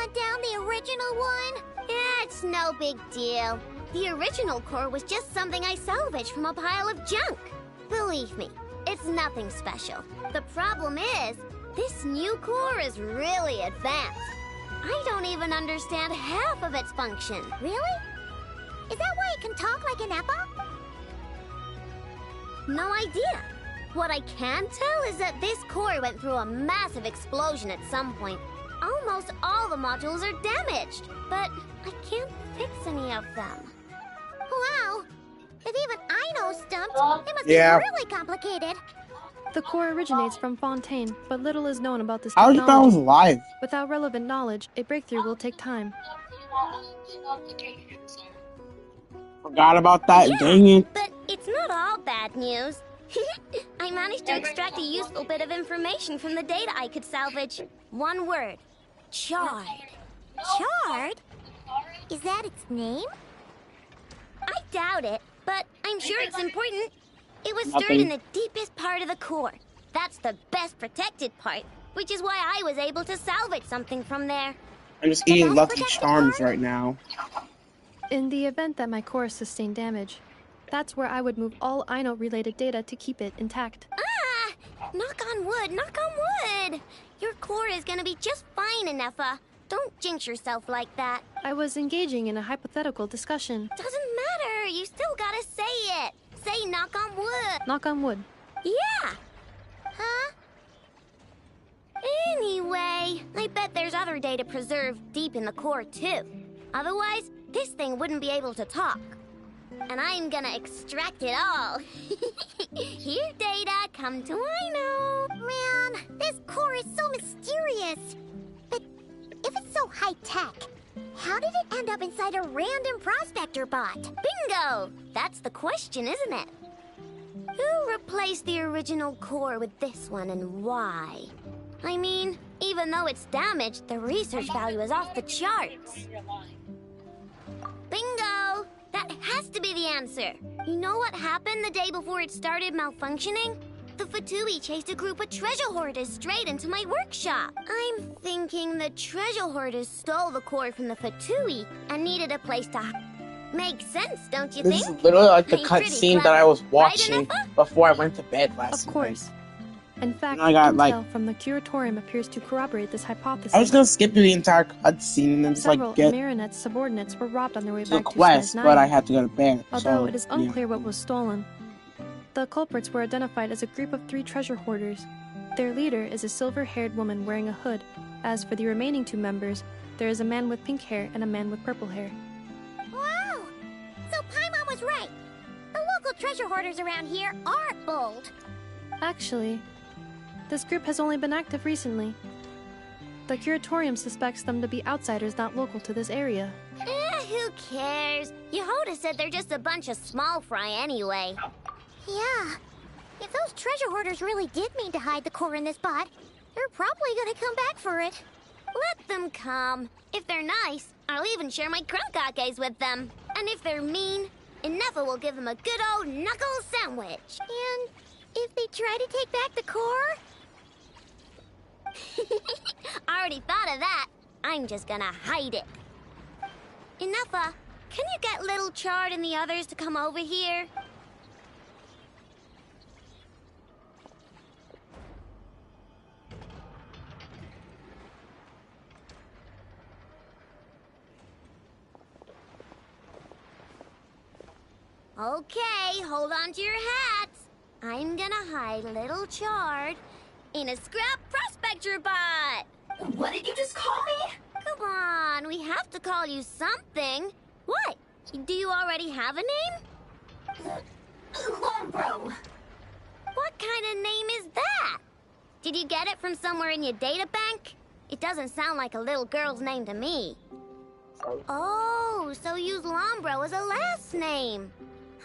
hunt down the original one? It's no big deal. The original core was just something I salvaged from a pile of junk. Believe me, it's nothing special. The problem is, this new core is really advanced. I don't even understand half of its function. Really? Is that why it can talk like an Eppa? No idea. What I can tell is that this core went through a massive explosion at some point. Almost all the modules are damaged, but I can't fix any of them. Wow! If even I know stumped, it must be really complicated. The core originates from Fontaine, but little is known about this How technology. did you know I was alive? Without relevant knowledge, a breakthrough will take time. Forgot about that, dang it. But it's not all bad news. I managed to extract a useful bit of information from the data I could salvage. One word. Charred. Charred? Is that its name? I doubt it, but I'm sure it's important. It was stored in the deepest part of the core. That's the best protected part, which is why I was able to salvage something from there. I'm just eating Lucky Charms right now. In the event that my core sustained damage, that's where I would move all Ino-related data to keep it intact. Ah! Knock on wood, knock on wood! Your core is gonna be just fine, Inefa. Don't jinx yourself like that. I was engaging in a hypothetical discussion. Doesn't matter, you still gotta say it. Say knock on wood. Knock on wood. Yeah. Huh? Anyway, I bet there's other data preserved deep in the core too. Otherwise, this thing wouldn't be able to talk. And I'm gonna extract it all. Here, data, come to Ino. Man, this core is so mysterious. But if it's so high-tech, how did it end up inside a random prospector bot? Bingo! That's the question, isn't it? Who replaced the original core with this one and why? I mean, even though it's damaged, the research value is off the charts. Bingo! That has to be the answer. You know what happened the day before it started malfunctioning? The Fatui chased a group of treasure hoarders straight into my workshop. I'm thinking the treasure hoarders stole the core from the Fatui and needed a place to hide. Makes sense, don't you think? This is literally like the I'm pretty cutscene that clever, I was right, watching Inefa? before I went to bed last night. Of course. In fact, I got, intel from the curatorium appears to corroborate this hypothesis. I was gonna skip the entire cutscene and just Several like get Marinette's subordinates were robbed on their way to the back to quest, Size but 9. I had to go to bed. Although So, it is unclear what was stolen. The culprits were identified as a group of 3 treasure hoarders. Their leader is a silver-haired woman wearing a hood. As for the remaining 2 members, there is a man with pink hair and a man with purple hair. Wow! So Paimon was right. The local treasure hoarders around here are bold. Actually, this group has only been active recently. The curatorium suspects them to be outsiders not local to this area. Who cares? Yehoda said they're just a bunch of small fry anyway. Yeah. If those treasure hoarders really did mean to hide the core in this bot, they're probably gonna come back for it. Let them come. If they're nice, I'll even share my crunkakes with them. And if they're mean, Inefa will give them a good old knuckle sandwich. And if they try to take back the core? Already thought of that. I'm just gonna hide it. Inefa, can you get Little Chard and the others to come over here? Okay, hold on to your hats. I'm gonna hide Little Chard in a scrap prospector bot. What did you just call me? Come on, we have to call you something. What? Do you already have a name? Lombro. What kind of name is that? Did you get it from somewhere in your data bank? It doesn't sound like a little girl's name to me. Oh, so you use Lombro as a last name.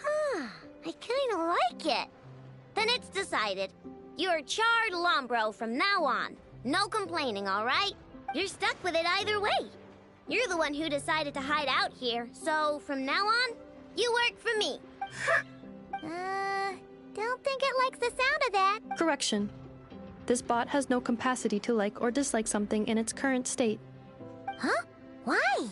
Huh, I kinda like it. Then it's decided. You're Chard Lombro from now on. No complaining, all right? You're stuck with it either way. You're the one who decided to hide out here, so from now on, you work for me. Don't think it likes the sound of that. Correction. This bot has no capacity to like or dislike something in its current state. Huh? Why?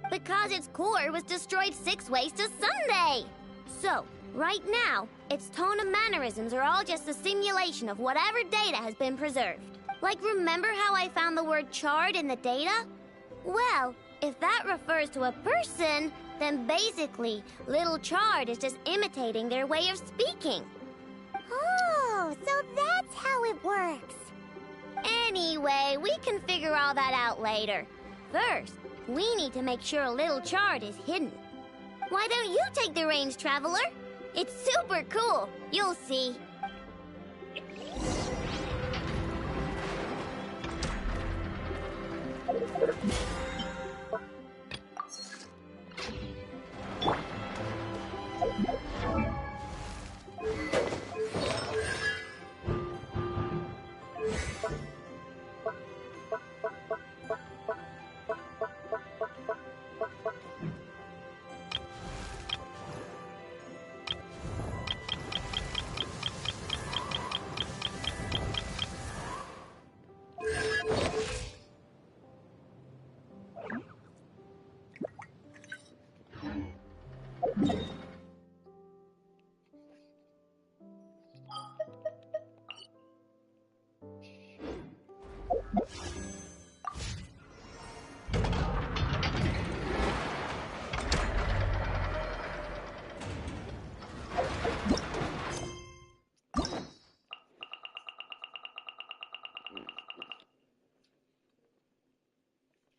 Because its core was destroyed 6 ways to Sunday! So, right now, its tone and mannerisms are all just a simulation of whatever data has been preserved. Like, remember how I found the word charred in the data? Well, if that refers to a person, then basically, little Chard is just imitating their way of speaking. Oh, so that's how it works. Anyway, we can figure all that out later. First, we need to make sure little Chard is hidden. Why don't you take the reins, Traveler? It's super cool. You'll see.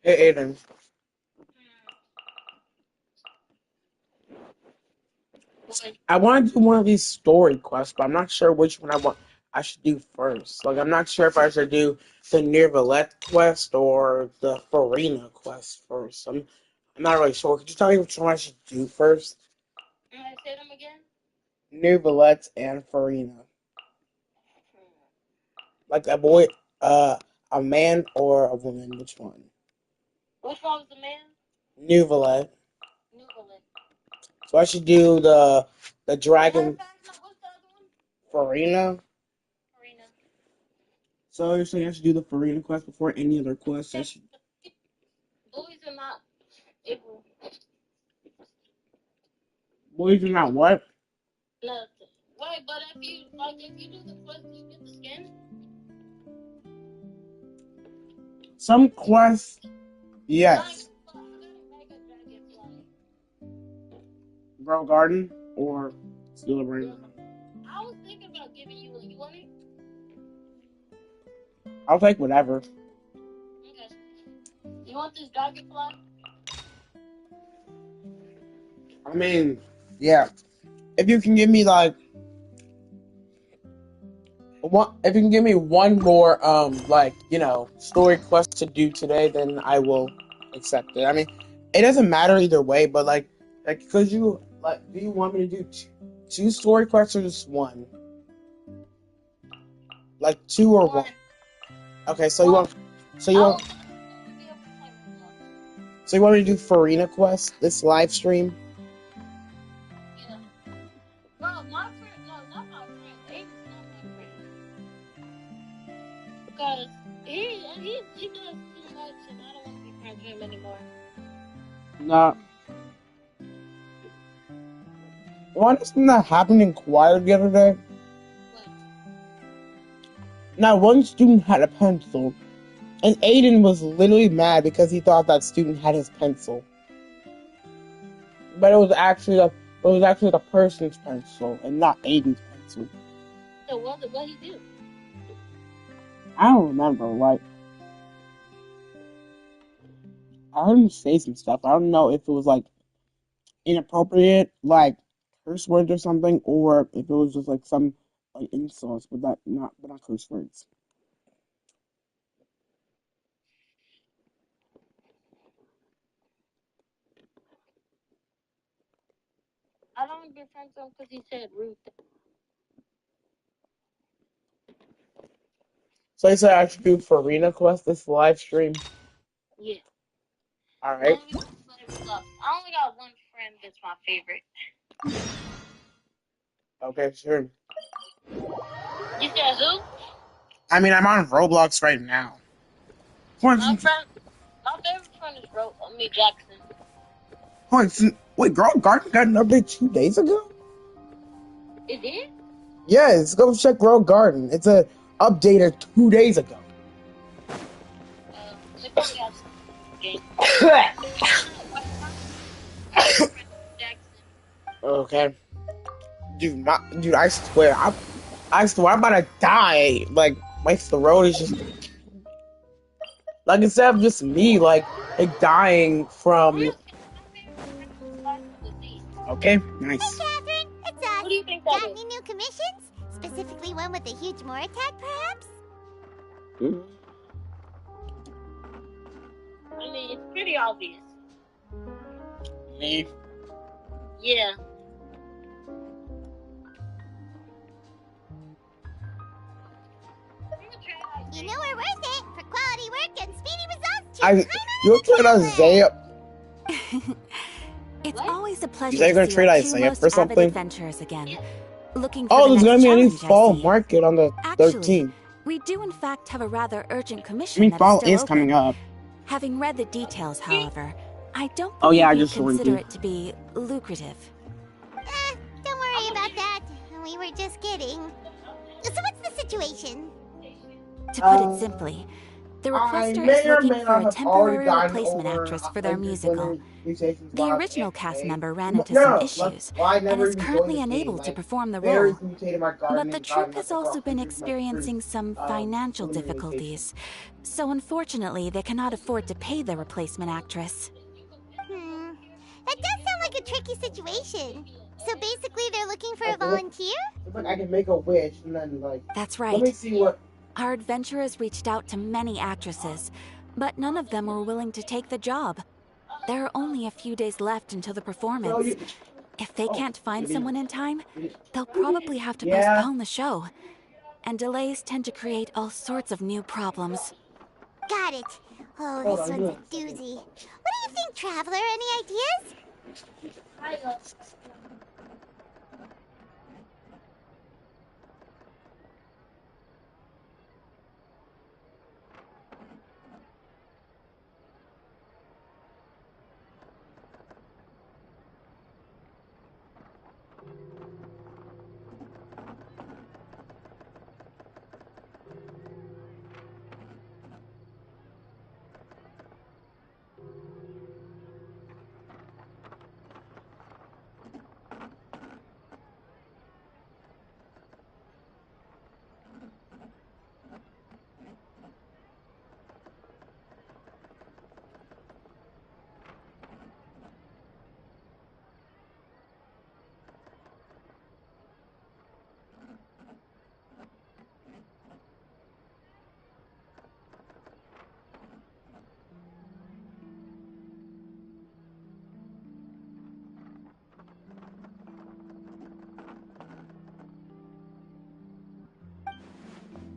Hey, Aiden. I want to do one of these story quests, but I'm not sure which one I should do first. Like, I'm not sure if I should do the Near Villette quest or the Farina quest first. I'm not really sure. Could you tell me which one I should do first? Say them again? Near Villette and Farina. Like a man or a woman, which one? Which one was the man? New Villette. New Villette. So I should do the dragon What's the other one? Farina. Arena. So you're saying I should do the Farina quest before any other quest? I should. Boys are not able. Boys are not what? Nothing. Wait, but if you do the quest, you get the skin? Some quests, yes. I got a mega dragonfly. Bro Garden or Steel Brain. I was thinking about giving you one. You want it? I'll take whatever. Okay. You want this dragonfly? I mean, yeah. If you can give me like if you can give me one more story quest to do today, then I will accept it. I mean, it doesn't matter either way, but could you do you want me to do two story quests or just one? Like two or one? Okay, so you want me to do Farina quest this live stream? Yeah. Bro, my friend, no, not my friend. Aiden's not my friend. Because he does too much and I don't want to be friends with him anymore. Nah. Want something that happened in choir the other day? What? Now, one student had a pencil, and Aiden was literally mad because he thought that student had his pencil. But it was actually the person's pencil and not Aiden's pencil. So what he do? I don't remember. I heard him say some stuff. I don't know if it was inappropriate, curse words or something, or if it was just some insults, but not curse words. I don't want to be friends with him because he said rude things. So you said I should do Farina Quest this live stream? Yeah. Alright. I only got one friend that's my favorite. Okay, sure. You said who? I mean, I'm on Roblox right now. For My instance, friend, my favorite friend is Jackson. wait, Girl Garden got an update 2 days ago? It did? Yes, go check Girl Garden. It's a updated 2 days ago. They probably have some game. Jackson. Okay. Dude, I swear, I'm about to die. Like, the road is just, like, instead of just me, like dying from, Really? My favorite friend is Life of the Sea. okay, Hey, nice. Catherine, it's us. What do you think that Got is? any new commissions? Specifically one with a huge more attack, perhaps? Mm. I mean, it's pretty obvious. Me. Yeah. You know we're worth it for quality work and speedy results. You're trying to Isaiah. It's What? always a pleasure You guys to gonna see trade our two Isaiah most for avid something? adventurers again. Yeah. Looking for Oh, the there's next gonna be a new challenge, I fall see. market on the Actually, 13th. we do in fact have a rather urgent I commission mean, that is fall still is open. coming up. Having read the details, however, I don't Oh, believe yeah, I you'd just joined consider you. it to be lucrative. Don't worry about that. We were just kidding. So what's the situation? To put it simply, the I requester may is or looking may for not a have already temporary gotten replacement over actress for their like musical. mutations The while I was original cast anime. member ran into No, some no, issues well, I and never is even joined currently the unable game. to Like, perform the berries role. mutated my garden But the and troupe gotten has like also been 100 of my experiencing fruit. some financial Lunar mutation. difficulties, so unfortunately they cannot afford to pay the replacement actress. That does sound like a tricky situation. So basically they're looking for a Like, volunteer? it's like I can make a wish and then like. That's Let me right. see what. Our adventurers reached out to many actresses, but none of them were willing to take the job. There are only a few days left until the So performance. you, If they can't find someone in time, they'll probably have to yeah. postpone the show. And delays tend to create all sorts of new problems. Got it. Oh, Hold this on, one's a give me a second. doozy. What do you think, Traveler? Any ideas?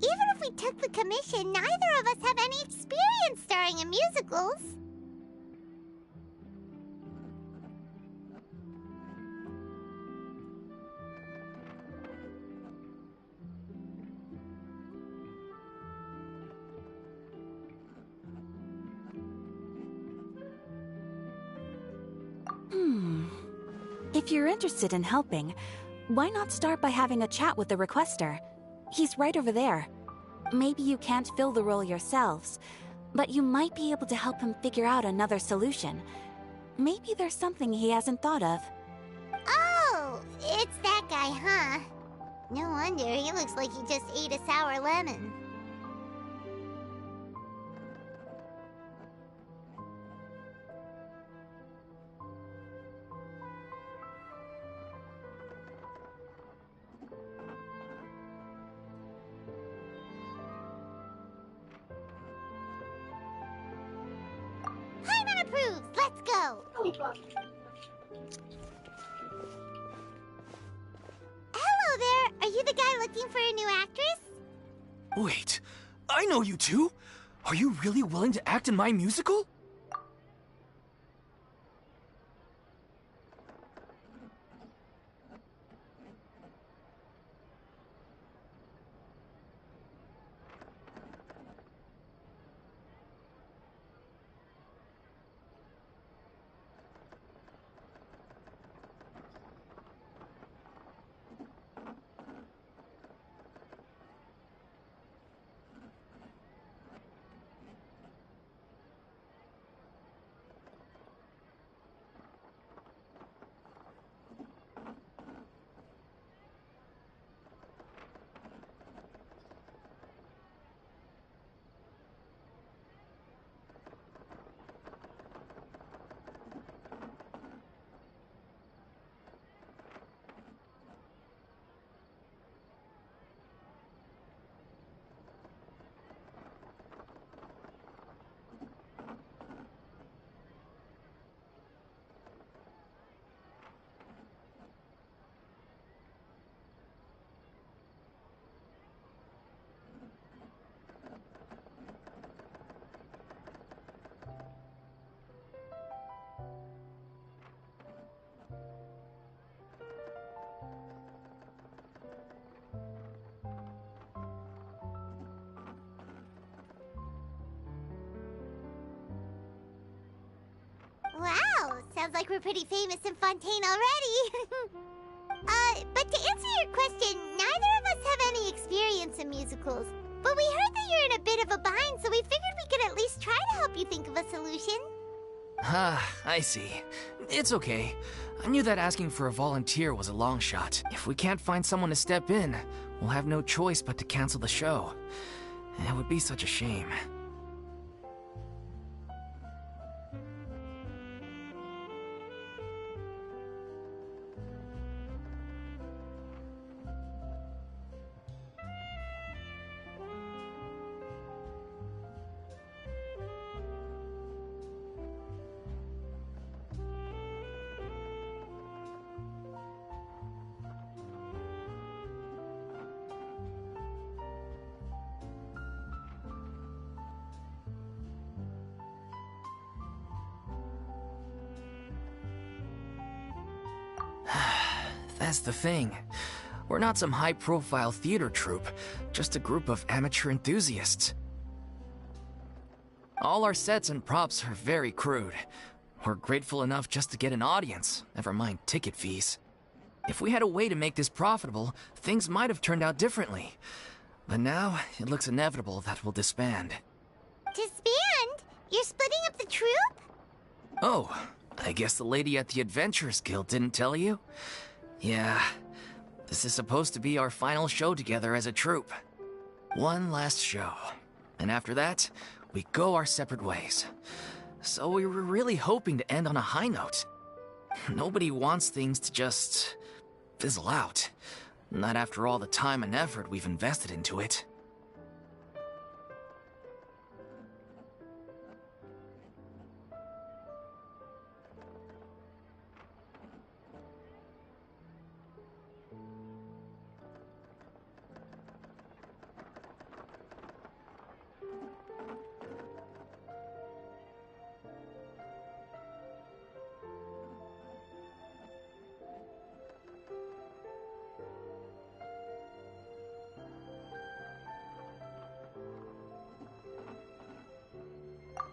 Even if we took the commission, neither of us have any experience starring in musicals. If you're interested in helping, why not start by having a chat with the requester? He's right over there. Maybe you can't fill the role yourselves, but you might be able to help him figure out another solution. Maybe there's something he hasn't thought of. Oh, it's that guy, huh? No wonder, he looks like he just ate a sour lemon. Hyman approves! Let's go! Hello there! Are you the guy looking for a new actress? Wait, I know you two! Are you really willing to act in my musical? Sounds like we're pretty famous in Fontaine already. But to answer your question, neither of us have any experience in musicals. But we heard that you're in a bit of a bind, so we figured we could at least try to help you think of a solution. Ah, I see. It's okay. I knew that asking for a volunteer was a long shot. If we can't find someone to step in, we'll have no choice but to cancel the show. It would be such a shame. That's the thing. We're not some high-profile theater troupe, just a group of amateur enthusiasts. All our sets and props are very crude. We're grateful enough just to get an audience, never mind ticket fees. If we had a way to make this profitable, things might have turned out differently. But now, it looks inevitable that we'll disband. Disband? You're splitting up the troupe? Oh, I guess the lady at the Adventurers Guild didn't tell you? Yeah, this is supposed to be our final show together as a troupe. One last show. And after that, we go our separate ways. So we were really hoping to end on a high note. Nobody wants things to just fizzle out. Not after all the time and effort we've invested into it.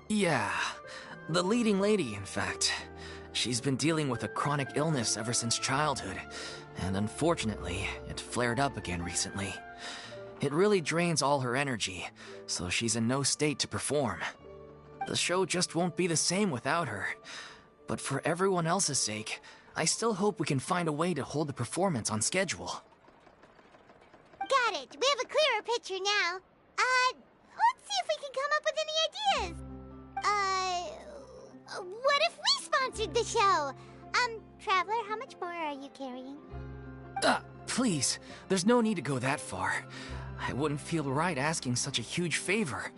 Yeah, the leading lady, in fact. She's been dealing with a chronic illness ever since childhood, and unfortunately, it flared up again recently. It really drains all her energy, so she's in no state to perform. The show just won't be the same without her. But for everyone else's sake, I still hope we can find a way to hold the performance on schedule. Got it. We have a clearer picture now. Let's see if we can come up with any ideas. What if we sponsored the show? Traveler, how much more are you carrying? Please, there's no need to go that far. I wouldn't feel right asking such a huge favor,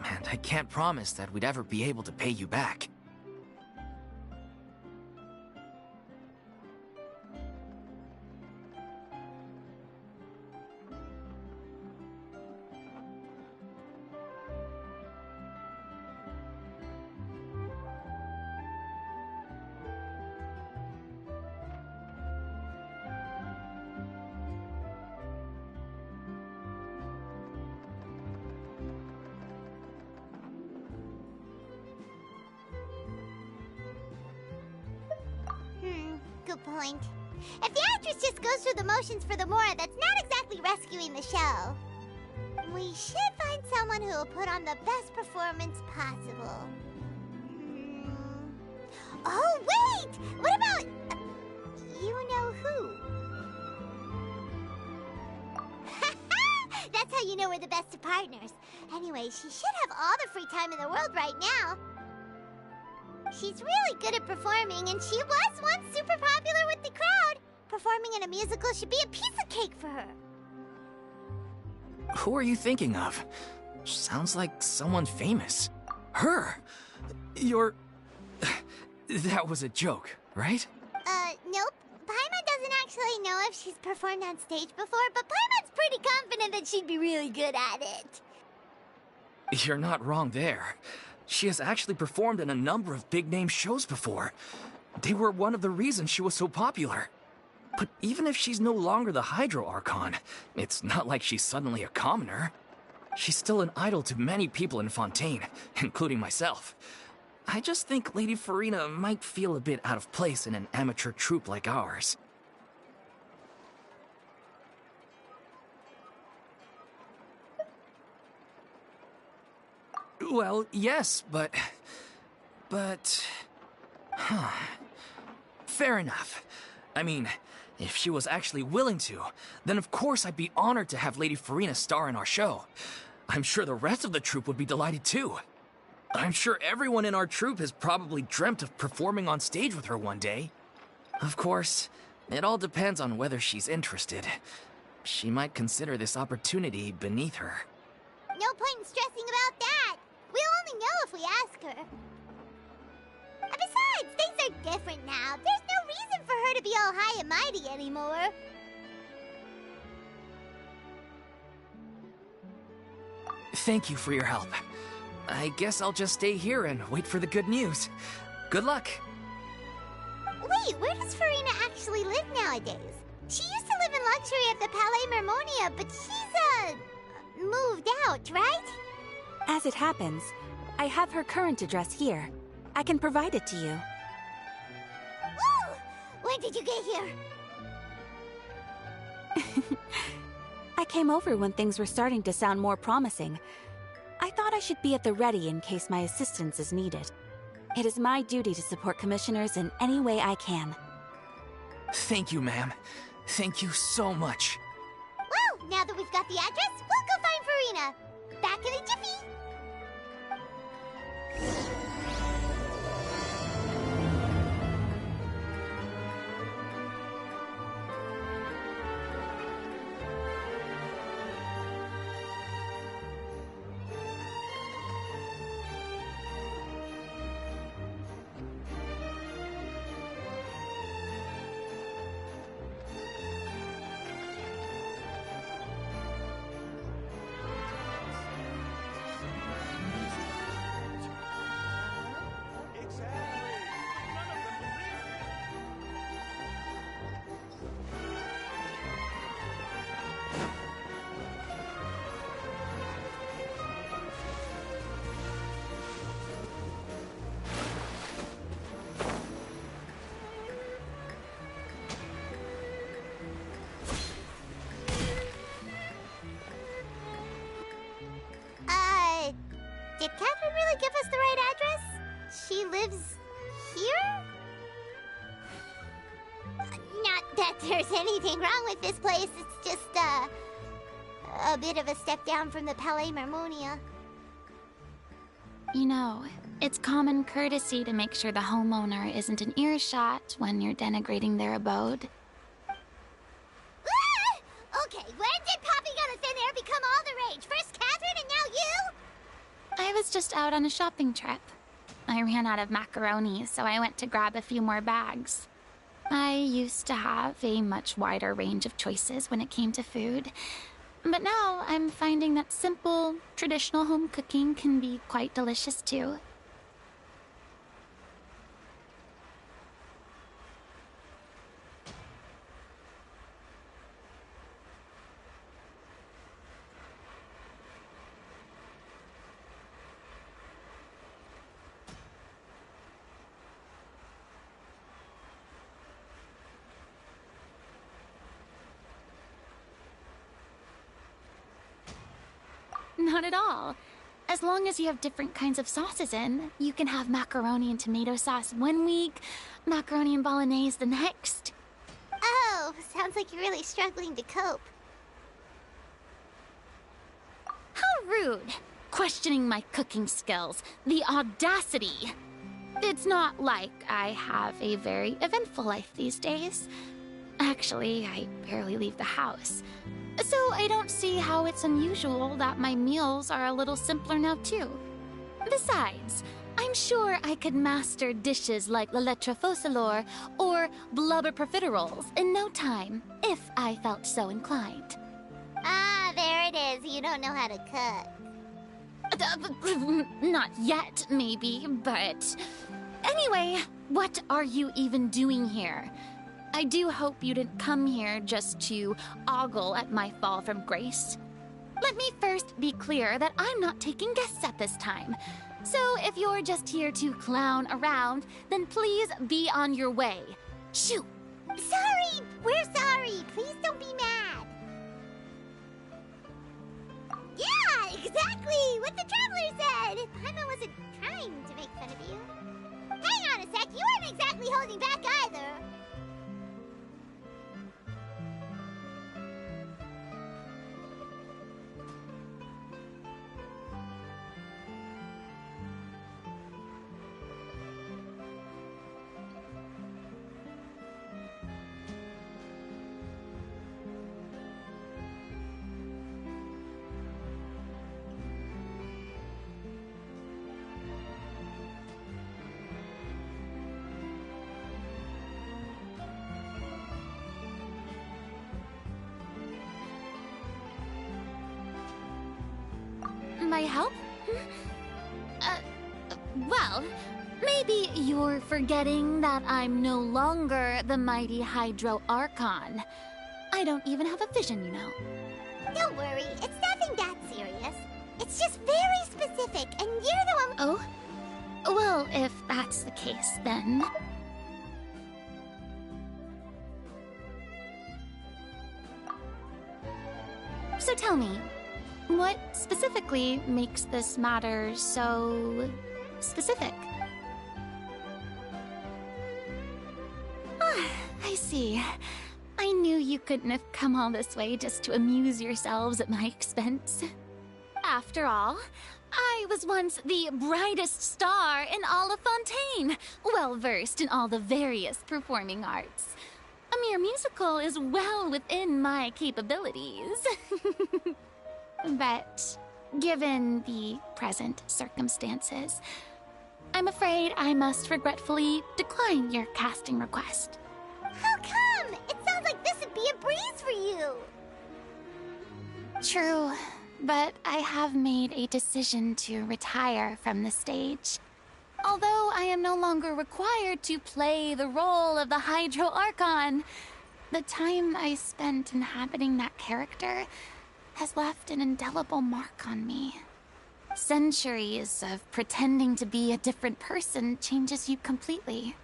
and I can't promise that we'd ever be able to pay you back. Good point. If the actress just goes through the motions for the Mora, that's not exactly rescuing the show. We should find someone who will put on the best performance possible. Oh, wait! What about... you know who? That's how you know we're the best of partners. Anyway, she should have all the free time in the world right now. She's really good at performing, and she was once super popular with the crowd. Performing in a musical should be a piece of cake for her. Who are you thinking of? Sounds like someone famous. Her! You're... That was a joke, right? Nope. Paimon doesn't actually know if she's performed on stage before, but Paimon's pretty confident that she'd be really good at it. You're not wrong there. She has actually performed in a number of big-name shows before. They were one of the reasons she was so popular. But even if she's no longer the Hydro Archon, it's not like she's suddenly a commoner. She's still an idol to many people in Fontaine, including myself. I just think Lady Farina might feel a bit out of place in an amateur troupe like ours. Well, yes, but... Fair enough. I mean, if she was actually willing to, then of course I'd be honored to have Lady Farina star in our show. I'm sure the rest of the troupe would be delighted too. I'm sure everyone in our troupe has probably dreamt of performing on stage with her one day. Of course, it all depends on whether she's interested. She might consider this opportunity beneath her. No point in stressing about that. We'll only know if we ask her. And besides, things are different now. There's no reason for her to be all high and mighty anymore. Thank you for your help. I guess I'll just stay here and wait for the good news. Good luck. Wait, where does Farina actually live nowadays? She used to live in luxury at the Palais Mermonia, but she's, moved out, right? As it happens, I have her current address here. I can provide it to you. Woo! When did you get here? I came over when things were starting to sound more promising. I thought I should be at the ready in case my assistance is needed. It is my duty to support commissioners in any way I can. Thank you, ma'am. Thank you so much. Well, now that we've got the address, we'll go find Farina. Back in a jiffy. Did Catherine really give us the right address? She lives here? Not that there's anything wrong with this place, it's just, a bit of a step down from the Palais Mermonia. You know, it's common courtesy to make sure the homeowner isn't an earshot when you're denigrating their abode. Ah! Okay, when did popping out of thin air become all the rage? First Catherine and now you? I was just out on a shopping trip. I ran out of macaroni, so I went to grab a few more bags. I used to have a much wider range of choices when it came to food, but now I'm finding that simple, traditional home cooking can be quite delicious too. Not at all. As long as you have different kinds of sauces in, you can have macaroni and tomato sauce one week, macaroni and bolognese the next. Oh, sounds like you're really struggling to cope. How rude! Questioning my cooking skills. The audacity! It's not like I have a very eventful life these days. Actually, I barely leave the house. So I don't see how it's unusual that my meals are a little simpler now too. Besides, I'm sure I could master dishes like la lettre faucilor or blubber profiteroles in no time, if I felt so inclined. Ah, there it is. You don't know how to cook. Not yet, maybe, but... Anyway, what are you even doing here? I do hope you didn't come here just to ogle at my fall from grace. Let me first be clear that I'm not taking guests at this time. So if you're just here to clown around, then please be on your way. Shoo! Sorry! We're sorry! Please don't be mad! Yeah, exactly! What the Traveler said! Paimon wasn't trying to make fun of you. Hang on a sec, you weren't exactly holding back either! My help? Well, maybe you're forgetting that I'm no longer the mighty Hydro Archon. I don't even have a vision, you know. Don't worry, it's nothing that serious. It's just very specific, and you're the one... Oh? Well, if that's the case, then... So tell me, what specifically makes this matter so... specific? Ah, I see. I knew you couldn't have come all this way just to amuse yourselves at my expense. After all, I was once the brightest star in all of Fontaine, well-versed in all the various performing arts. A mere musical is well within my capabilities. But given the present circumstances, I'm afraid I must regretfully decline your casting request. How come? It sounds like this would be a breeze for you! True, but I have made a decision to retire from the stage. Although I am no longer required to play the role of the Hydro Archon, the time I spent inhabiting that character has left an indelible mark on me. Centuries of pretending to be a different person changes you completely.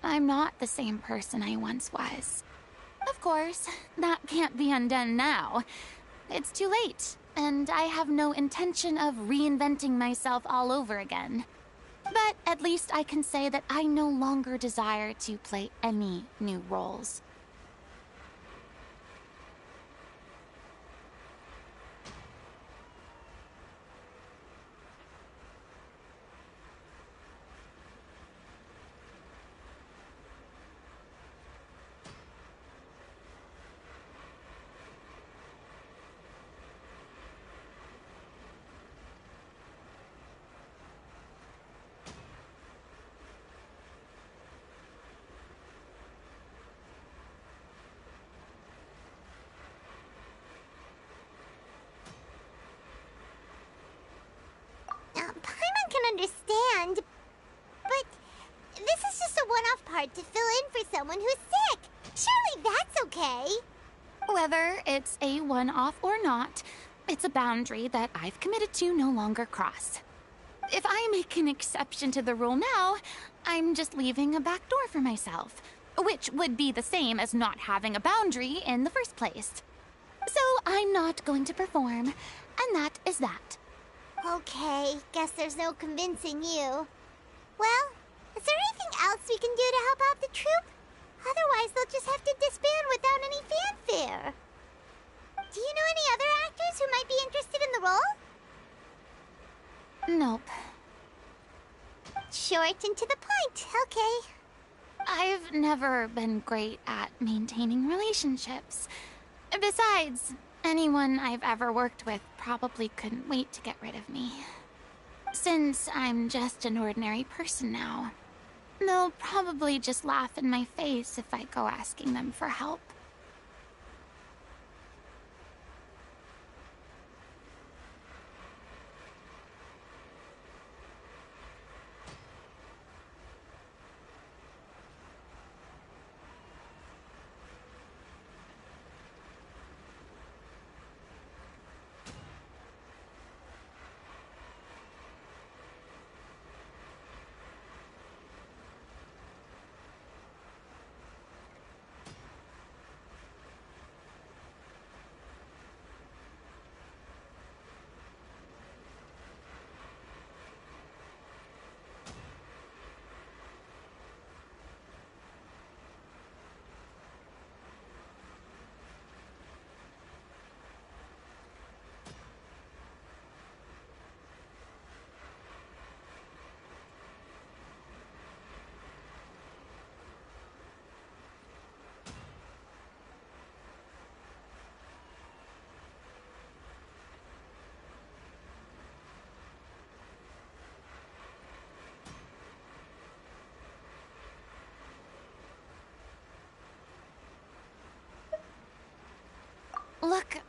I'm not the same person I once was. Of course, that can't be undone now. It's too late, and I have no intention of reinventing myself all over again. But at least I can say that I no longer desire to play any new roles. Paimon can understand, but this is just a one-off part to fill in for someone who's sick. Surely that's okay. Whether it's a one-off or not, it's a boundary that I've committed to no longer cross. If I make an exception to the rule now, I'm just leaving a back door for myself, which would be the same as not having a boundary in the first place. So I'm not going to perform, and that is that. Okay, guess there's no convincing you. Well, is there anything else we can do to help out the troupe? Otherwise, they'll just have to disband without any fanfare. Do you know any other actors who might be interested in the role? Nope. Short and to the point, okay. I've never been great at maintaining relationships. Besides, anyone I've ever worked with probably couldn't wait to get rid of me. Since I'm just an ordinary person now, they'll probably just laugh in my face if I go asking them for help.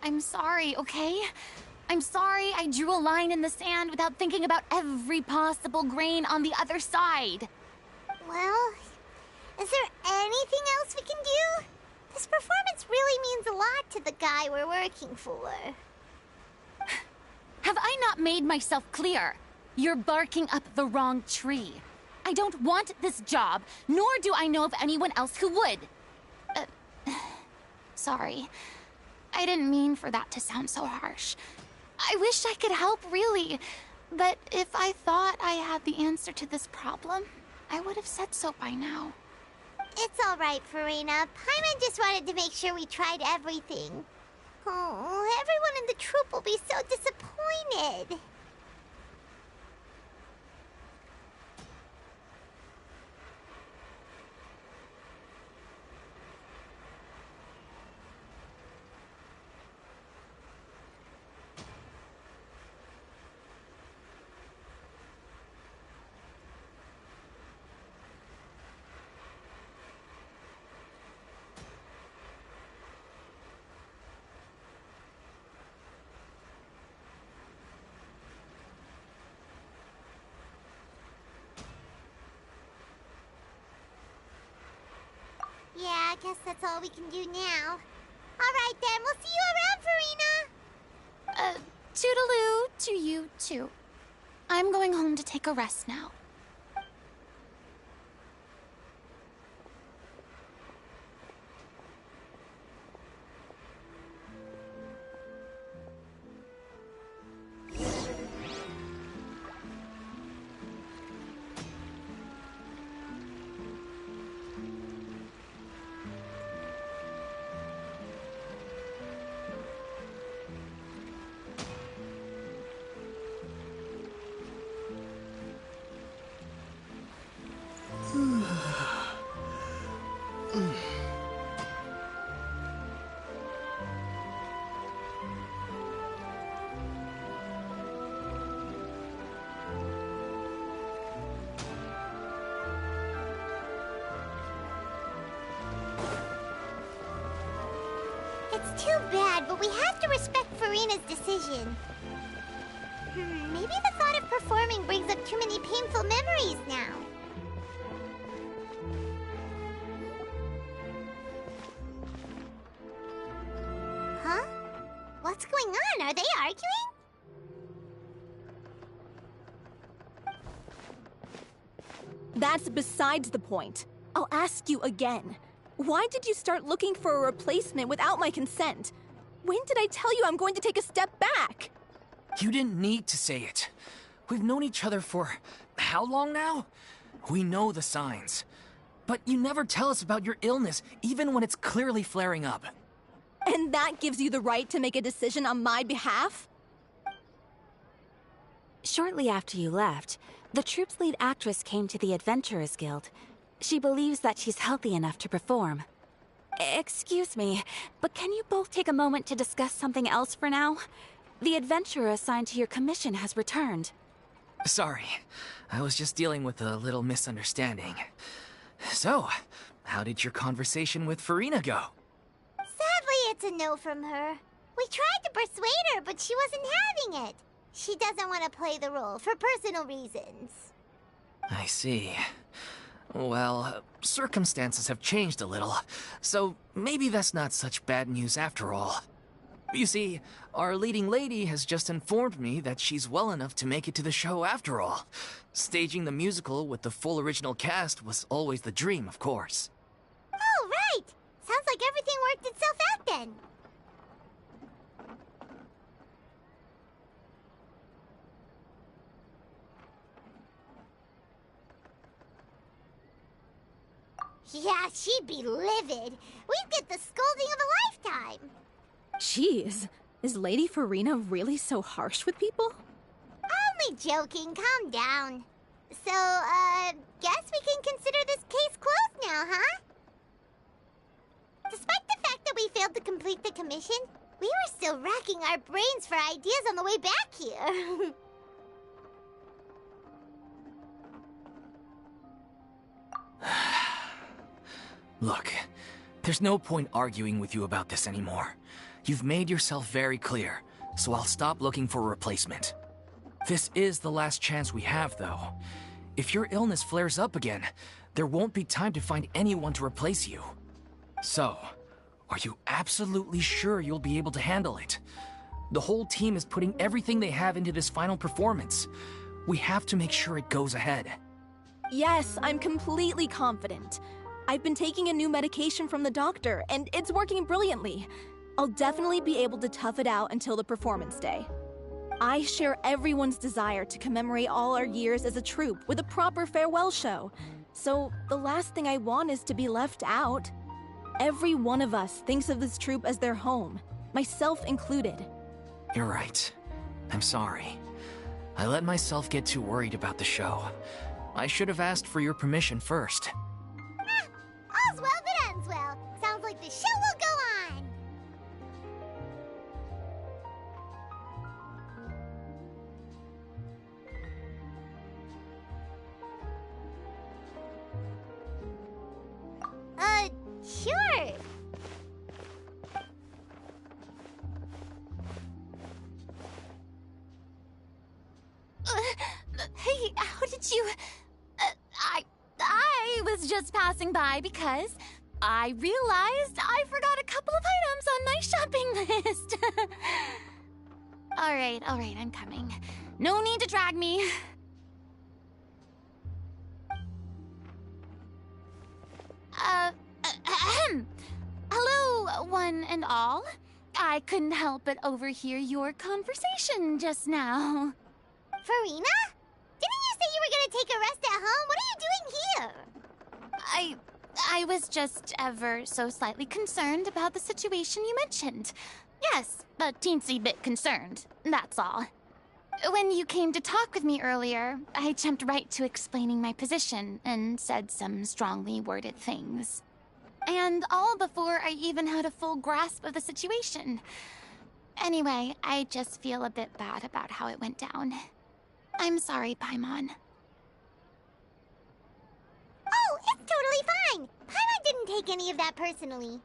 I'm sorry, okay? I'm sorry I drew a line in the sand without thinking about every possible grain on the other side. Well, is there anything else we can do? This performance really means a lot to the guy we're working for. Have I not made myself clear? You're barking up the wrong tree. I don't want this job, nor do I know of anyone else who would. Sorry. I didn't mean for that to sound so harsh. I wish I could help, really. But if I thought I had the answer to this problem, I would have said so by now. It's all right, Farina. Paimon just wanted to make sure we tried everything. Oh, everyone in the troupe will be so disappointed. Yeah, I guess that's all we can do now. All right, then. We'll see you around, Farina. Toodaloo to you, too. I'm going home to take a rest now. It's too bad, but we have to respect Farina's decision. Maybe the thought of performing brings up too many painful memories now. Huh? What's going on? Are they arguing? That's besides the point. I'll ask you again. Why did you start looking for a replacement without my consent? When did I tell you I'm going to take a step back? You didn't need to say it. We've known each other for how long now? We know the signs. But you never tell us about your illness, even when it's clearly flaring up. And that gives you the right to make a decision on my behalf? Shortly after you left, the troupe's lead actress came to the Adventurers Guild. She believes that she's healthy enough to perform. Excuse me, but can you both take a moment to discuss something else for now? The adventurer assigned to your commission has returned. Sorry, I was just dealing with a little misunderstanding. So, how did your conversation with Farina go? Sadly, it's a no from her. We tried to persuade her, but she wasn't having it. She doesn't want to play the role for personal reasons. I see. Well, circumstances have changed a little, so maybe that's not such bad news after all. You see, our leading lady has just informed me that she's well enough to make it to the show after all. Staging the musical with the full original cast was always the dream, of course. Oh, right! Sounds like everything worked itself out then. Yeah, she'd be livid. We'd get the scolding of a lifetime. Jeez, is Lady Farina really so harsh with people? Only joking, calm down. So, guess we can consider this case closed now, huh? Despite the fact that we failed to complete the commission, we were still racking our brains for ideas on the way back here. Look, there's no point arguing with you about this anymore. You've made yourself very clear, so I'll stop looking for a replacement. This is the last chance we have, though. If your illness flares up again, there won't be time to find anyone to replace you. So, are you absolutely sure you'll be able to handle it? The whole team is putting everything they have into this final performance. We have to make sure it goes ahead. Yes, I'm completely confident. I've been taking a new medication from the doctor, and it's working brilliantly. I'll definitely be able to tough it out until the performance day. I share everyone's desire to commemorate all our years as a troupe with a proper farewell show. So the last thing I want is to be left out. Every one of us thinks of this troupe as their home, myself included. You're right. I'm sorry. I let myself get too worried about the show. I should have asked for your permission first. All's well that ends well. Sounds like the show will go on. Sure. Hey, how did you... I was just passing by because I realized I forgot a couple of items on my shopping list. All right, I'm coming. No need to drag me. Hello, one and all. I couldn't help but overhear your conversation just now. Farina? Didn't you say you were gonna take a rest at home? What are you doing here? I was just ever so slightly concerned about the situation you mentioned. Yes, a teensy bit concerned, that's all. When you came to talk with me earlier, I jumped right to explaining my position and said some strongly worded things. And all before I even had a full grasp of the situation. Anyway, I just feel a bit bad about how it went down. I'm sorry, Paimon. Oh, it's totally fine. Paimon didn't take any of that personally.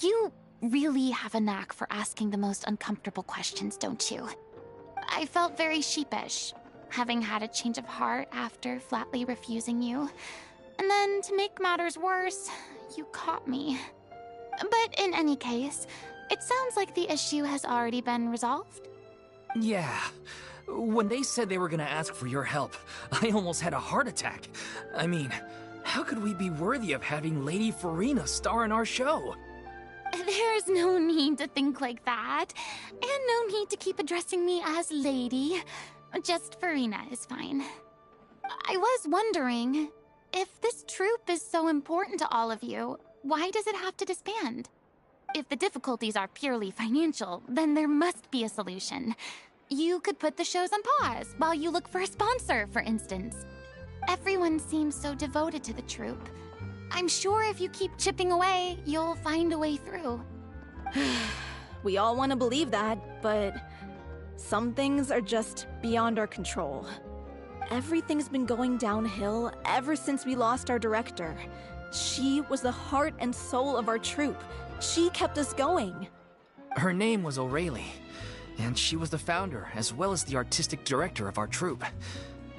You really have a knack for asking the most uncomfortable questions, don't you? I felt very sheepish, having had a change of heart after flatly refusing you. And then, to make matters worse, you caught me. But in any case, it sounds like the issue has already been resolved. Yeah. When they said they were gonna ask for your help, I almost had a heart attack. I mean, how could we be worthy of having Lady Farina star in our show? There's no need to think like that, and no need to keep addressing me as Lady. Just Farina is fine. I was wondering, if this troupe is so important to all of you, why does it have to disband? If the difficulties are purely financial, then there must be a solution. You could put the shows on pause while you look for a sponsor, for instance. Everyone seems so devoted to the troupe. I'm sure if you keep chipping away, you'll find a way through. We all want to believe that, but some things are just beyond our control. Everything's been going downhill ever since we lost our director. She was the heart and soul of our troupe. She kept us going. Her name was O'Reilly, and she was the founder as well as the artistic director of our troupe.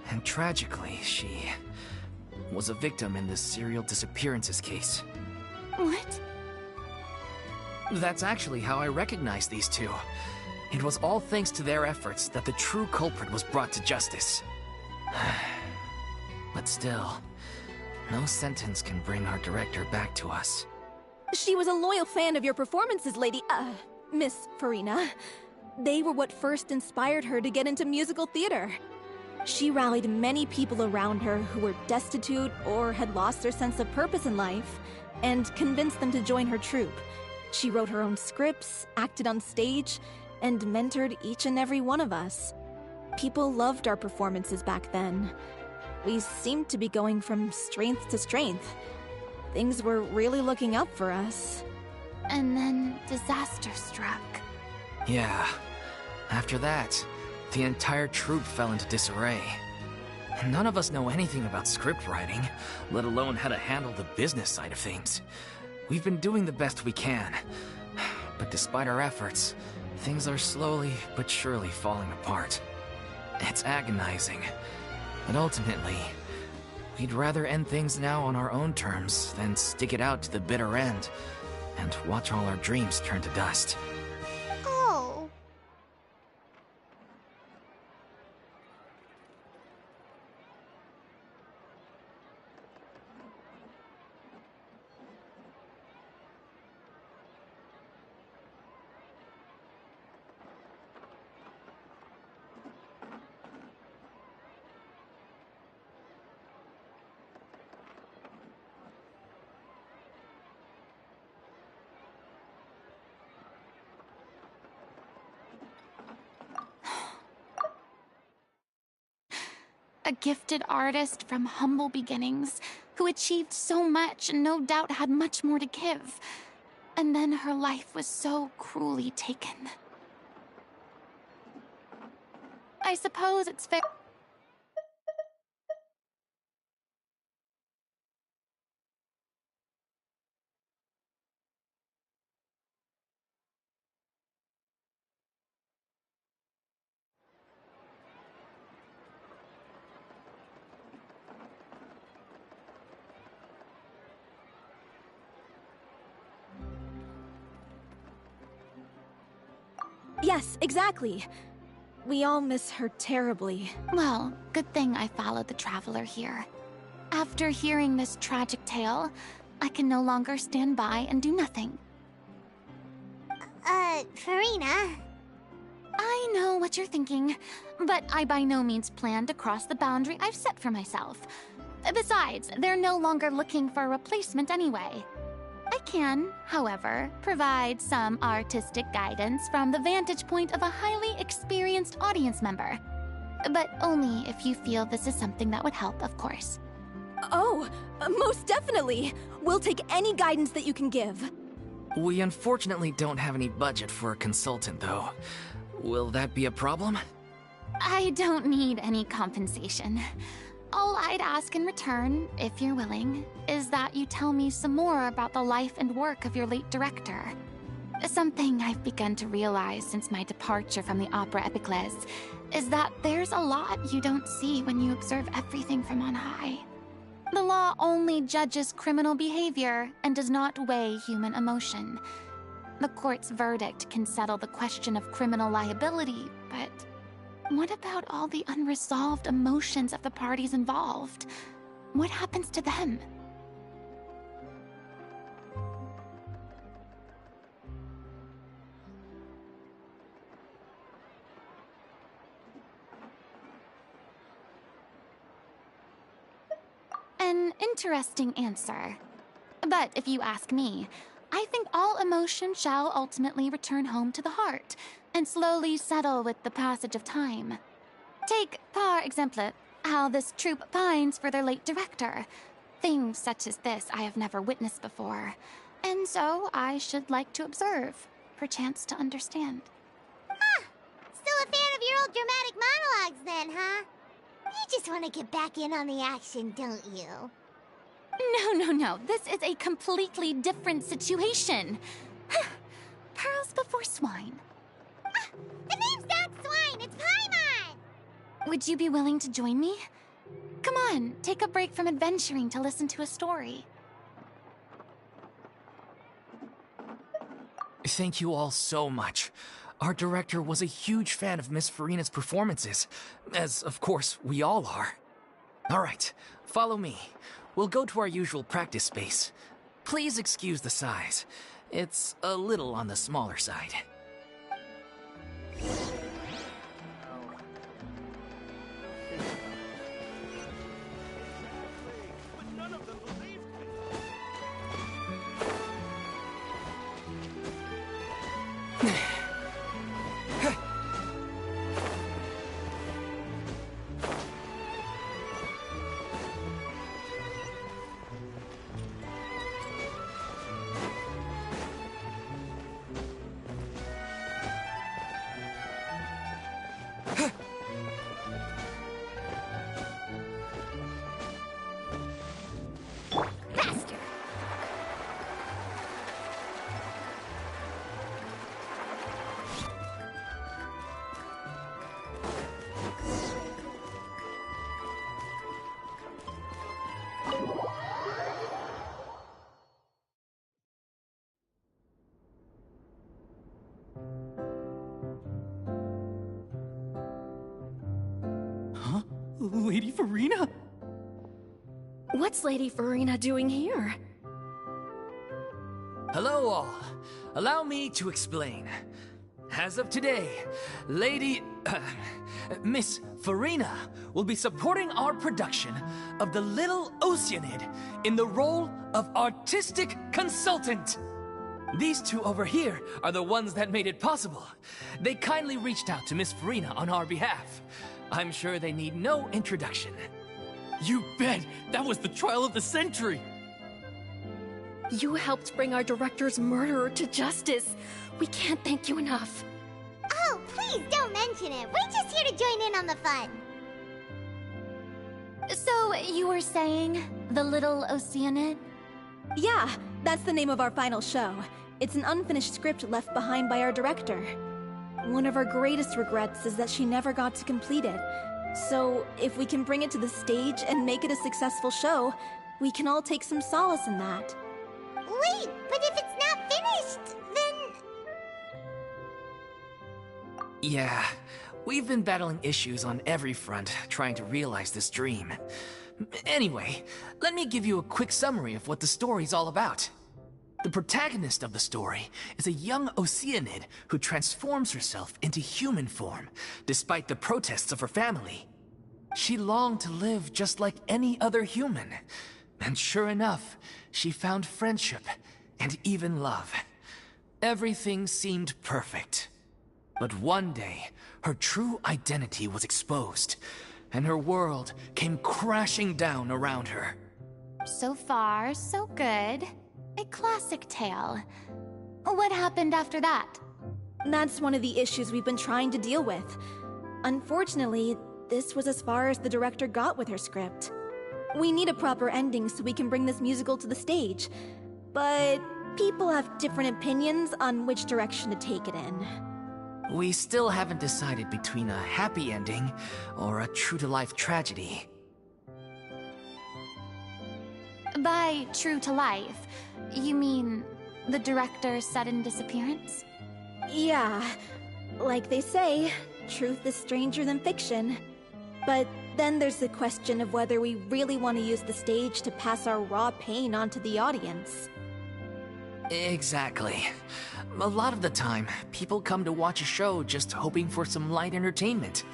And tragically, she was a victim in this serial disappearances case. What? That's actually how I recognized these two. It was all thanks to their efforts that the true culprit was brought to justice. But still, no sentence can bring our director back to us. She was a loyal fan of your performances, Miss Farina. They were what first inspired her to get into musical theater. She rallied many people around her who were destitute or had lost their sense of purpose in life, and convinced them to join her troupe. She wrote her own scripts, acted on stage, and mentored each and every one of us. People loved our performances back then. We seemed to be going from strength to strength. Things were really looking up for us. And then disaster struck. Yeah. After that, the entire troupe fell into disarray. None of us know anything about script writing, let alone how to handle the business side of things. We've been doing the best we can. But despite our efforts, things are slowly but surely falling apart. It's agonizing. But ultimately, we'd rather end things now on our own terms than stick it out to the bitter end and watch all our dreams turn to dust. Oh. A gifted artist from humble beginnings, who achieved so much and no doubt had much more to give. And then her life was so cruelly taken. I suppose it's fair. Yes, exactly. We all miss her terribly. Well, good thing I followed the traveler here. After hearing this tragic tale, I can no longer stand by and do nothing. Farina. I know what you're thinking, but I by no means plan to cross the boundary I've set for myself. Besides, they're no longer looking for a replacement anyway. I can, however, provide some artistic guidance from the vantage point of a highly experienced audience member. But only if you feel this is something that would help, of course. Oh, most definitely. We'll take any guidance that you can give. We unfortunately don't have any budget for a consultant, though. Will that be a problem? I don't need any compensation. All I'd ask in return, if you're willing, is that you tell me some more about the life and work of your late director. Something I've begun to realize since my departure from the Opera Epiclese is that there's a lot you don't see when you observe everything from on high. The law only judges criminal behavior and does not weigh human emotion. The court's verdict can settle the question of criminal liability, but what about all the unresolved emotions of the parties involved? What happens to them? An interesting answer. But if you ask me, I think all emotion shall ultimately return home to the heart and slowly settle with the passage of time. Take, par exemple, how this troupe pines for their late director. Things such as this I have never witnessed before, and so I should like to observe, perchance to understand. Huh. Still a fan of your old dramatic monologues then, huh? You just want to get back in on the action, don't you? No. This is a completely different situation. Pearls before swine. The name's not Swine, it's Paimon! Would you be willing to join me? Come on, take a break from adventuring to listen to a story. Thank you all so much. Our director was a huge fan of Miss Farina's performances, as of course we all are. Alright, follow me. We'll go to our usual practice space. Please excuse the size. It's a little on the smaller side. Faster! Huh? Lady Farina? What's Lady Farina doing here? Hello all. Allow me to explain. As of today, Miss Farina will be supporting our production of The Little Oceanid in the role of artistic consultant. These two over here are the ones that made it possible. They kindly reached out to Miss Farina on our behalf. I'm sure they need no introduction. You bet! That was the trial of the century! You helped bring our director's murderer to justice. We can't thank you enough. Oh, please don't mention it. We're just here to join in on the fun. So, you were saying The Little Oceanid? Yeah, that's the name of our final show. It's an unfinished script left behind by our director. One of our greatest regrets is that she never got to complete it. So, if we can bring it to the stage and make it a successful show, we can all take some solace in that. Wait, but if it's not finished, then... Yeah, we've been battling issues on every front trying to realize this dream. Anyway, let me give you a quick summary of what the story's all about. The protagonist of the story is a young Oceanid who transforms herself into human form, despite the protests of her family. She longed to live just like any other human, and sure enough, she found friendship and even love. Everything seemed perfect. But one day, her true identity was exposed, and her world came crashing down around her. So far, so good. A classic tale. What happened after that? That's one of the issues we've been trying to deal with. Unfortunately, this was as far as the director got with her script. We need a proper ending so we can bring this musical to the stage. But people have different opinions on which direction to take it in. We still haven't decided between a happy ending or a true-to-life tragedy. By true to life, you mean the director's sudden disappearance? Yeah, like they say, truth is stranger than fiction. But then there's the question of whether we really want to use the stage to pass our raw pain onto the audience. Exactly. A lot of the time, people come to watch a show just hoping for some light entertainment.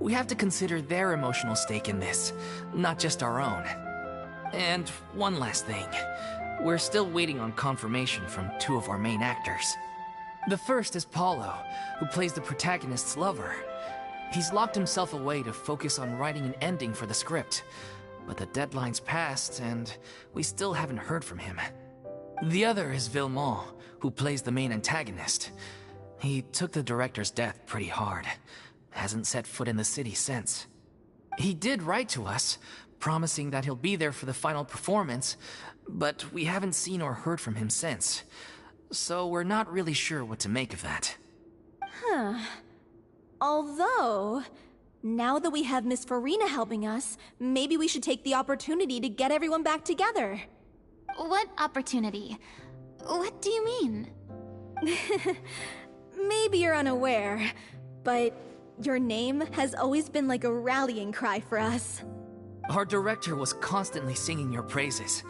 We have to consider their emotional stake in this, not just our own. And one last thing. We're still waiting on confirmation from two of our main actors. The first is Paulo, who plays the protagonist's lover. He's locked himself away to focus on writing an ending for the script, but the deadline's passed and we still haven't heard from him. The other is Villemont, who plays the main antagonist. He took the director's death pretty hard. Hasn't set foot in the city since. He did write to us, promising that he'll be there for the final performance, but we haven't seen or heard from him since. So we're not really sure what to make of that. Huh. Although, Now that we have Miss Farina helping us, maybe we should take the opportunity to get everyone back together. What opportunity? What do you mean? Maybe you're unaware, but your name has always been like a rallying cry for us. Our director was constantly singing your praises.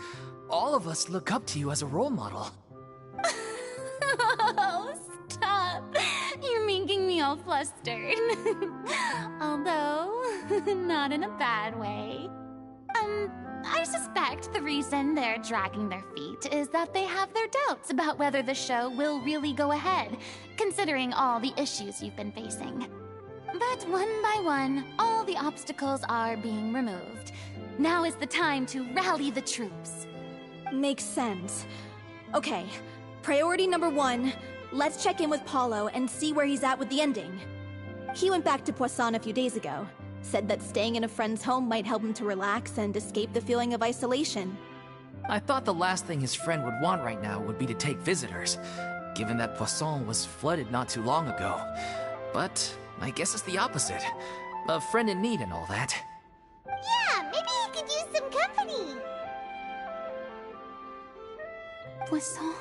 All of us look up to you as a role model. Oh, stop! You're making me all flustered. Although, not in a bad way. I suspect the reason they're dragging their feet is that they have their doubts about whether the show will really go ahead, considering all the issues you've been facing. But one by one, all the obstacles are being removed. Now is the time to rally the troops. Makes sense. Okay, priority number 1, let's check in with Paulo and see where he's at with the ending. He went back to Poisson a few days ago. Said that staying in a friend's home might help him to relax and escape the feeling of isolation. I thought the last thing his friend would want right now would be to take visitors, given that Poisson was flooded not too long ago. But I guess it's the opposite. A friend in need and all that. Yeah, maybe he could use some company. Poisson.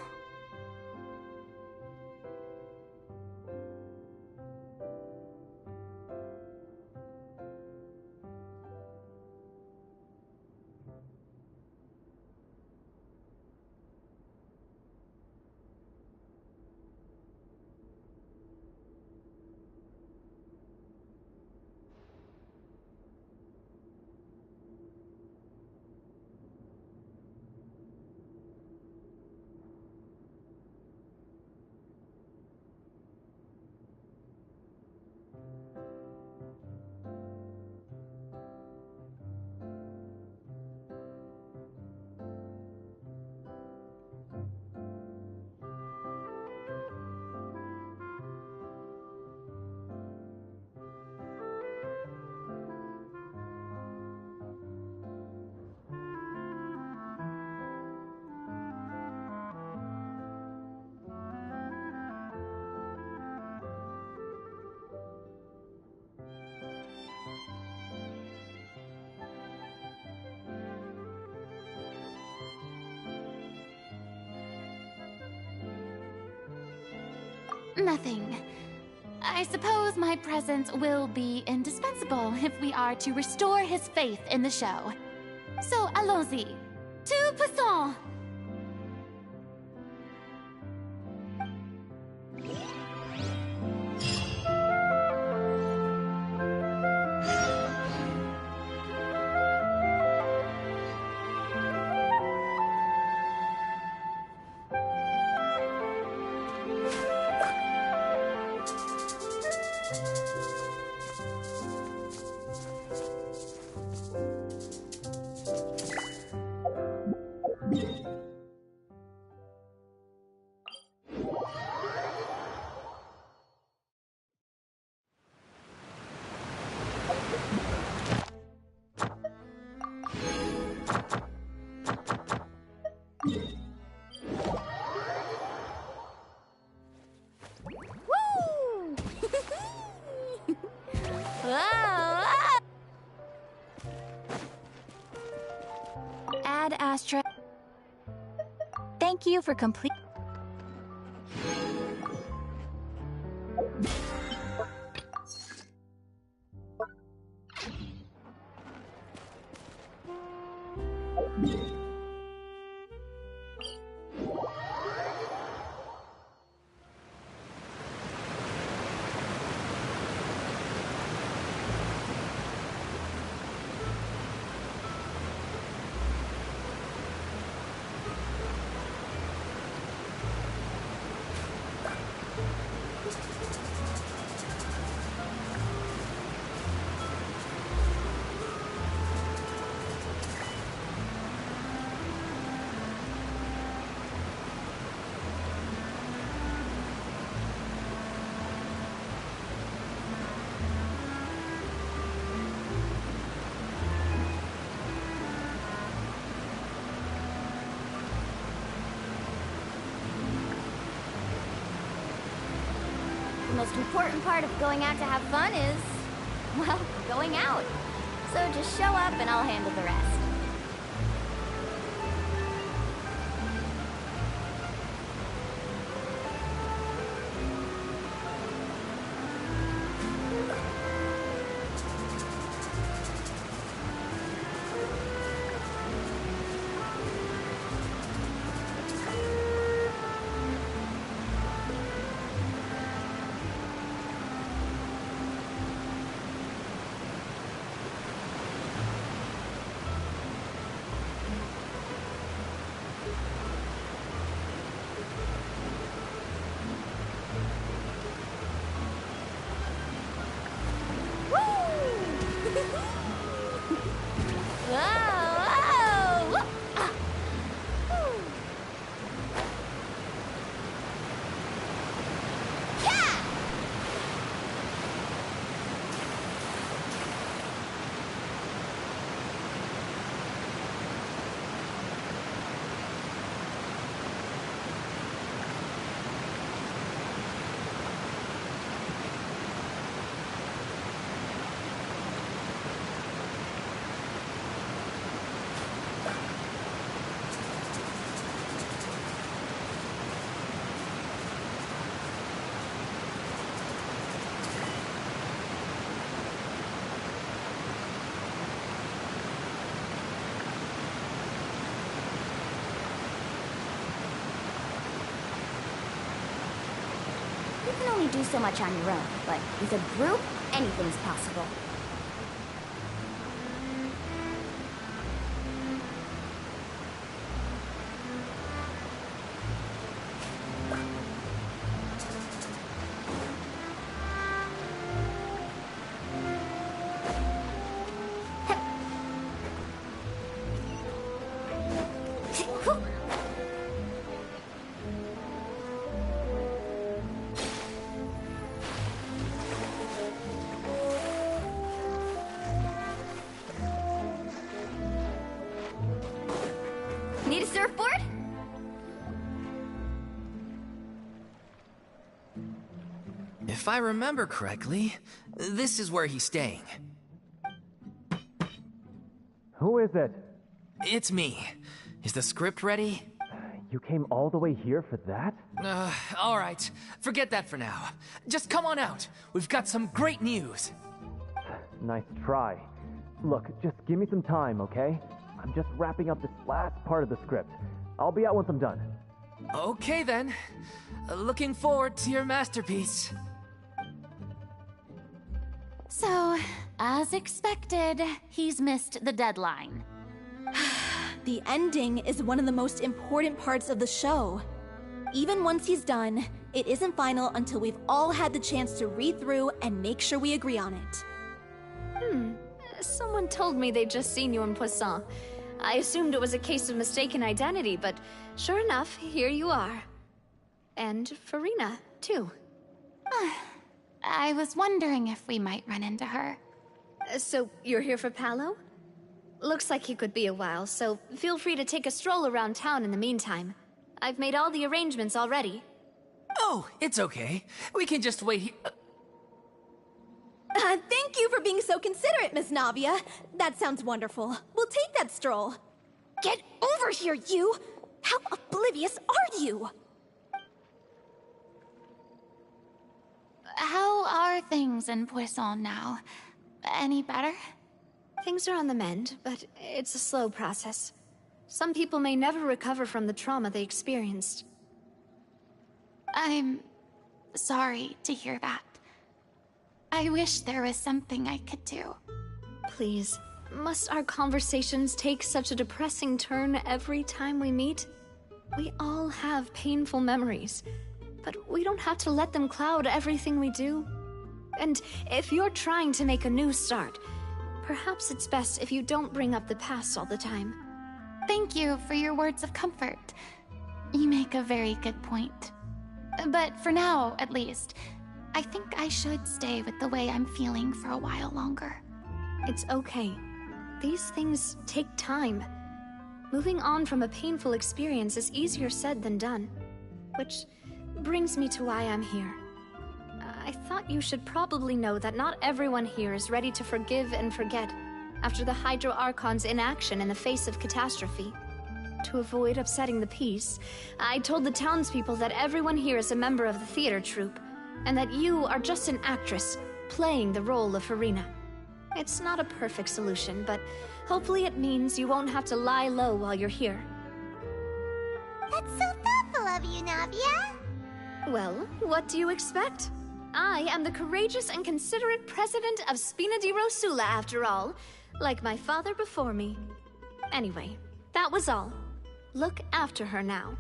Nothing. I suppose my presence will be indispensable if we are to restore his faith in the show. So, allons-y. To Poisson! Ad Astra. Thank you for complete. The most important part of going out to have fun is well, going out. So just show up and I'll handle the rest. You can only do so much on your own, but with a group, anything's possible. Need a surfboard? If I remember correctly, this is where he's staying. Who is it? It's me. Is the script ready? You came all the way here for that? All right. Forget that for now. Just come on out. We've got some great news. Nice try. Look, just give me some time, okay? I'm just wrapping up this last part of the script. I'll be out once I'm done. Okay then. Looking forward to your masterpiece. So, as expected, he's missed the deadline. The ending is one of the most important parts of the show. Even once he's done, it isn't final until we've all had the chance to read through and make sure we agree on it. Someone told me they'd just seen you in Poisson. I assumed it was a case of mistaken identity, but sure enough, here you are. And Farina, too. I was wondering if we might run into her. So, you're here for Paolo? Looks like he could be a while, so feel free to take a stroll around town in the meantime. I've made all the arrangements already. Oh, it's okay. We can just wait here. Thank you for being so considerate, Miss Navia. That sounds wonderful. We'll take that stroll. Get over here, you! How oblivious are you? How are things in Poisson now? Any better? Things are on the mend, but it's a slow process. Some people may never recover from the trauma they experienced. I'm sorry to hear that. I wish there was something I could do. Please, must our conversations take such a depressing turn every time we meet? We all have painful memories, but we don't have to let them cloud everything we do. And if you're trying to make a new start, perhaps it's best if you don't bring up the past all the time. Thank you for your words of comfort. You make a very good point. But for now, at least, I think I should stay with the way I'm feeling for a while longer. It's okay. These things take time. Moving on from a painful experience is easier said than done. Which brings me to why I'm here. I I thought you should probably know that not everyone here is ready to forgive and forget after the Hydro Archon's inaction in the face of catastrophe. To avoid upsetting the peace, I told the townspeople that everyone here is a member of the theater troupe, and that you are just an actress playing the role of Farina. It's not a perfect solution, but hopefully it means you won't have to lie low while you're here. That's so thoughtful of you, Navia. Well, what do you expect? I am the courageous and considerate president of Spina di Rosula, after all, like my father before me. Anyway, that was all. Look after her now.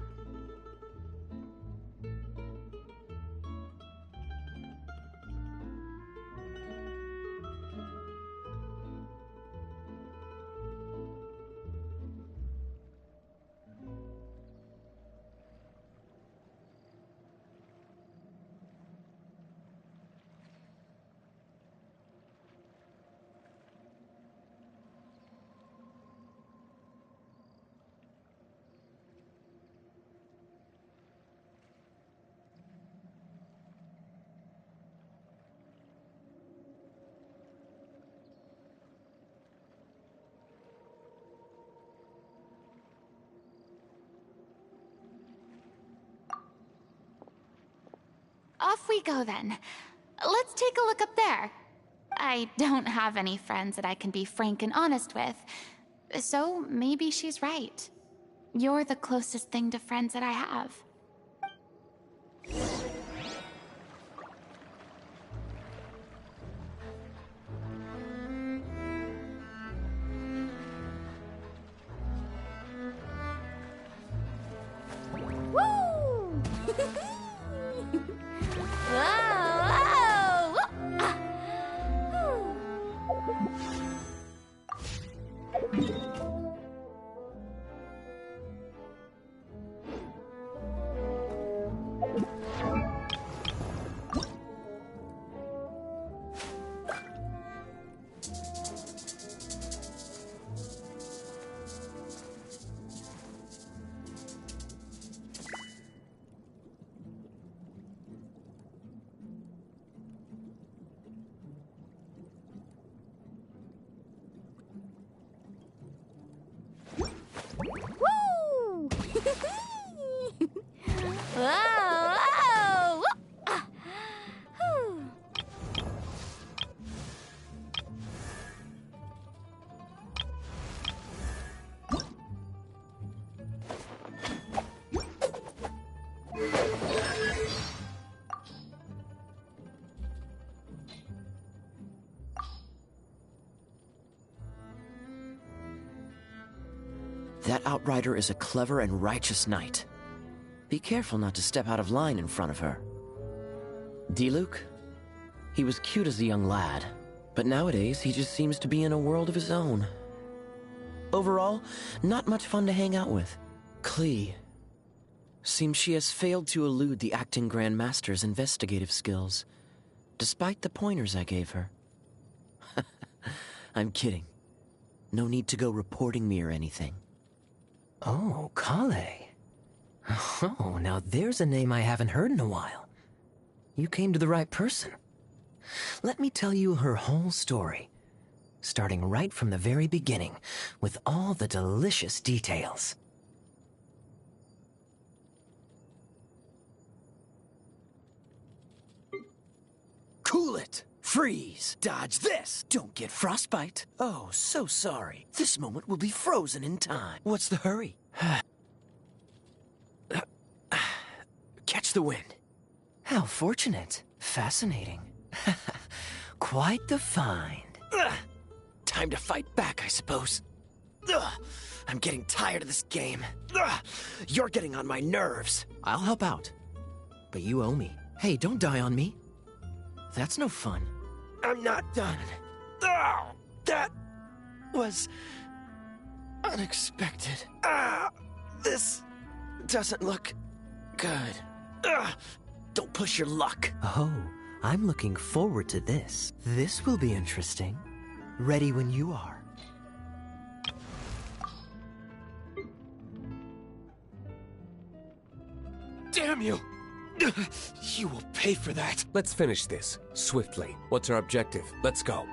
Off we go then. Let's take a look up there. I don't have any friends that I can be frank and honest with, so maybe she's right. You're the closest thing to friends that I have. Woo! That outrider is a clever and righteous knight. Be careful not to step out of line in front of her. Diluc? He was cute as a young lad, but nowadays he just seems to be in a world of his own. Overall, not much fun to hang out with. Klee. Seems she has failed to elude the acting Grandmaster's investigative skills, despite the pointers I gave her. I'm kidding. No need to go reporting me or anything. Oh, Kale. Oh, now there's a name I haven't heard in a while. You came to the right person. Let me tell you her whole story, starting right from the very beginning, with all the delicious details. Cool it! Freeze! Dodge this! Don't get frostbite! Oh, so sorry. This moment will be frozen in time. What's the hurry? Catch the wind. How fortunate. Fascinating. Quite the find. Time to fight back, I suppose. I'm getting tired of this game. You're getting on my nerves. I'll help out. But you owe me. Hey, don't die on me. That's no fun. I'm not done. That was unexpected. This doesn't look good. Don't push your luck. Oh, I'm looking forward to this. This will be interesting. Ready when you are. Damn you! You will pay for that. Let's finish this, swiftly. What's our objective? Let's go.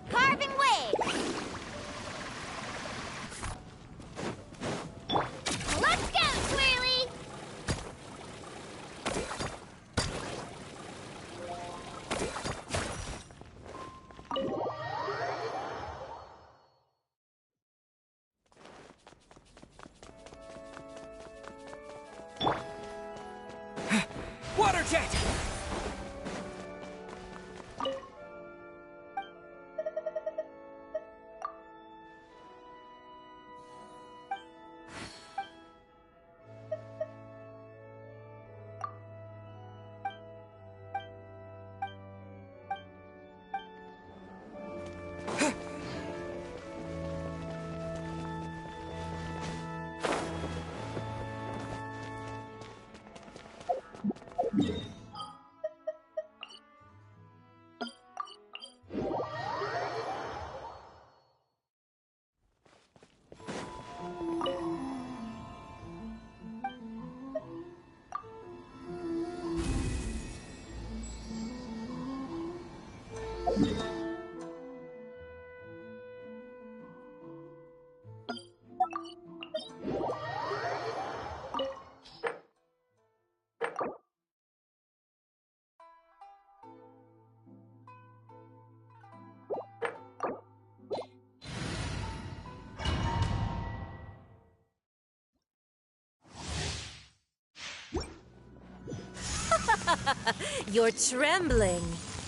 Carving way! Let's go, Swirly! Water jet! You're trembling.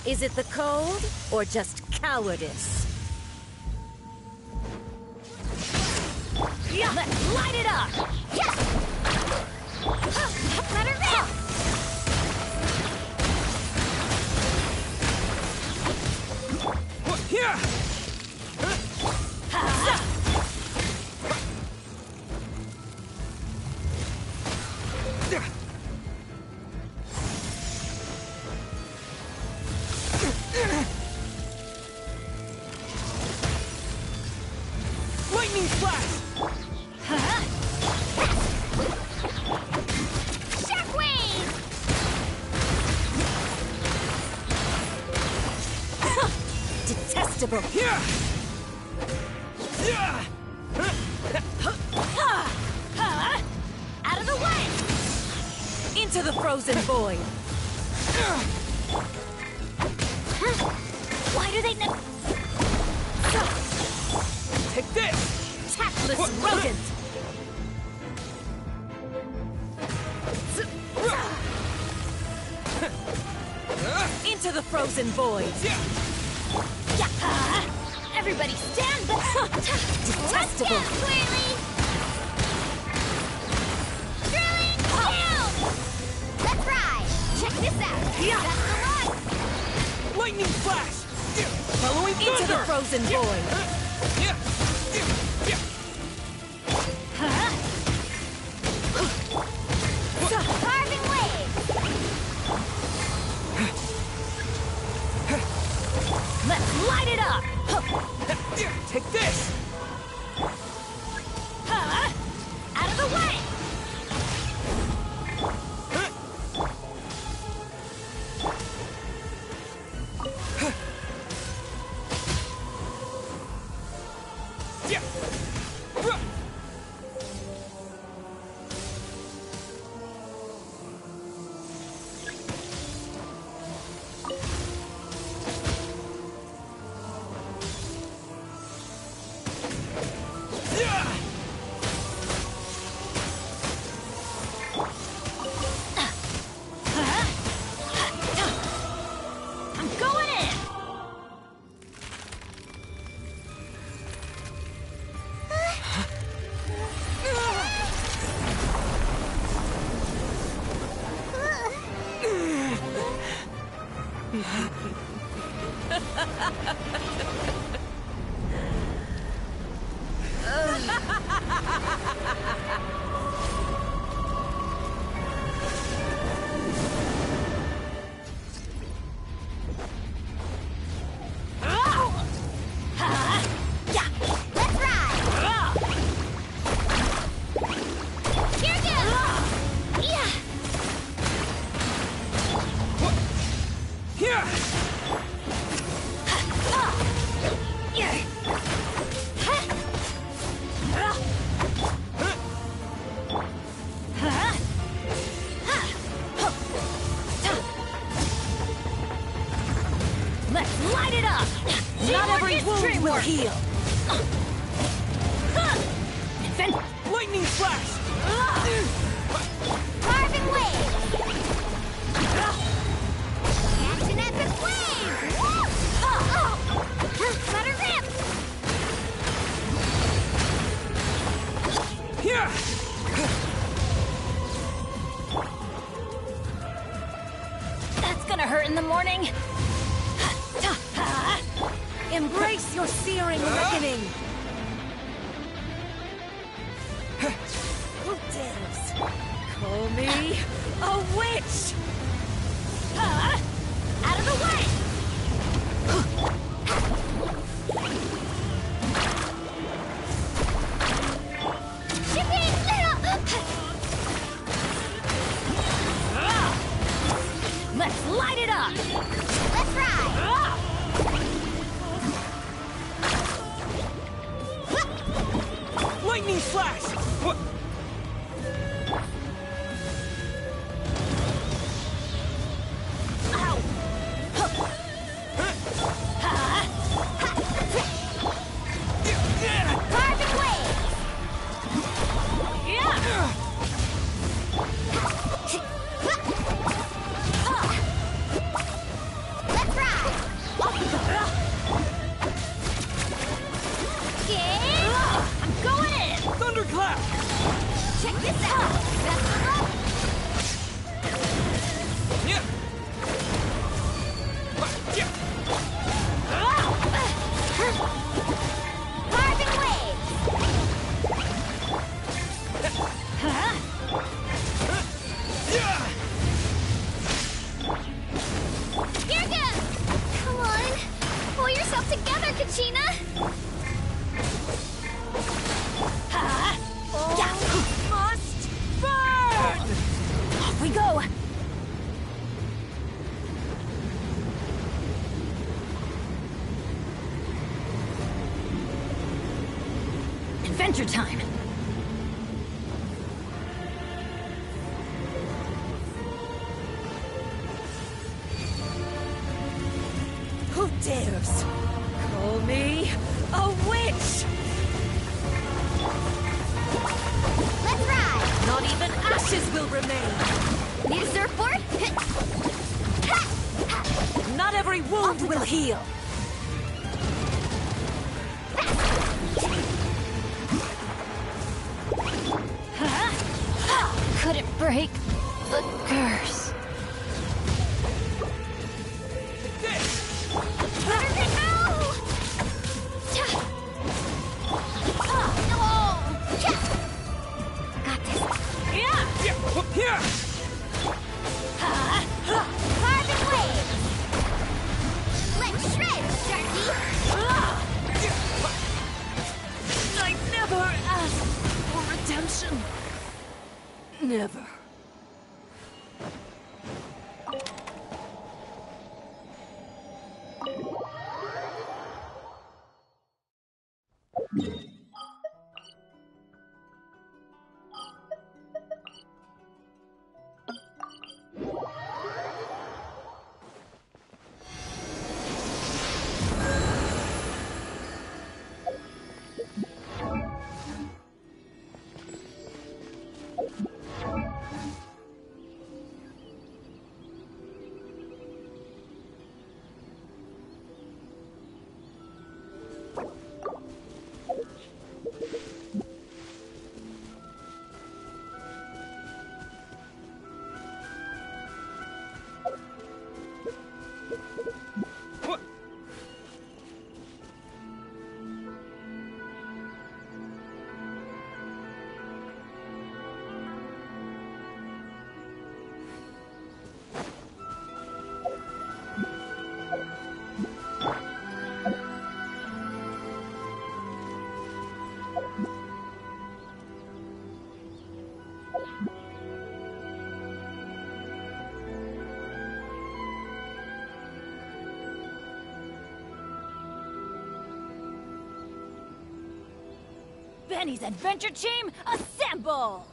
Is it the cold or just cowardice? Yeah. Let's light it up! Yes! Let her rip! Here! Lightning flash! Shockwave! Detestable! Here! Out of the way! Into the frozen void! Why do they not... Take this! Tactless rodent! Into the frozen void! Everybody stand back! Detestable! Let's go, Swirly! Drilling down! Let's ride! Check this out! That's the one! Lightning flash! Following thunder! Into the frozen void! Carving wave! Let's light it up! Take this! Out of the way! Let's light it up! Not every wound will heal! Lightning flash! Carbon wave! Catch an epic wave! Let her rip! Here! That's gonna hurt in the morning! Embrace your searing reckoning! Who dares call me a witch? Out of the way! Let's light it up! Let's ride! Lightning flash! What? Carbon wave! Let's ride! I'm going in! Thunderclap! Check this out! Best of luck! Yeah. Carbon wave! Here goes! Come on! Pull yourself together, Kachina! Must burn! Off we go! Adventure time! Who dares call me a witch? Let's ride! Not even ashes will remain! Need a surfboard? Not every wound will heal! Couldn't break the curse. Carbon wave! Let's shred, Sharky! I never asked for redemption. Never. Benny's adventure team, assemble!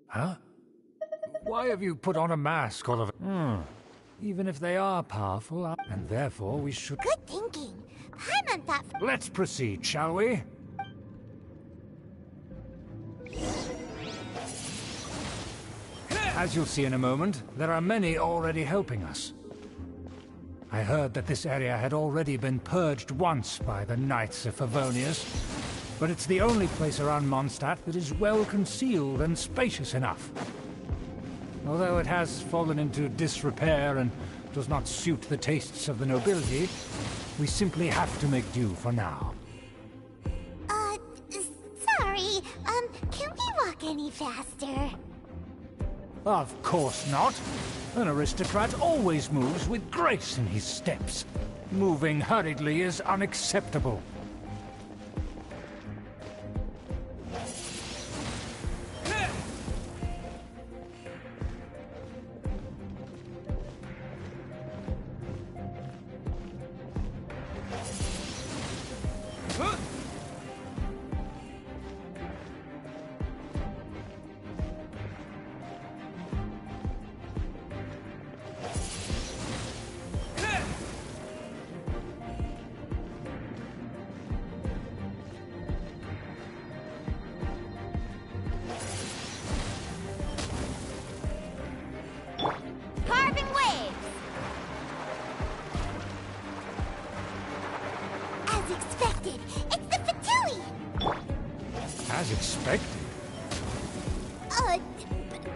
Huh? Why have you put on a mask all of it? Even if they are powerful, and therefore we should... Good thinking. Paimon thought... Let's proceed, shall we? As you'll see in a moment, there are many already helping us. I heard that this area had already been purged once by the Knights of Favonius, but it's the only place around Mondstadt that is well concealed and spacious enough. Although it has fallen into disrepair and does not suit the tastes of the nobility, we simply have to make do for now. Sorry, can we walk any faster? Of course not. An aristocrat always moves with grace in his steps. Moving hurriedly is unacceptable. As expected.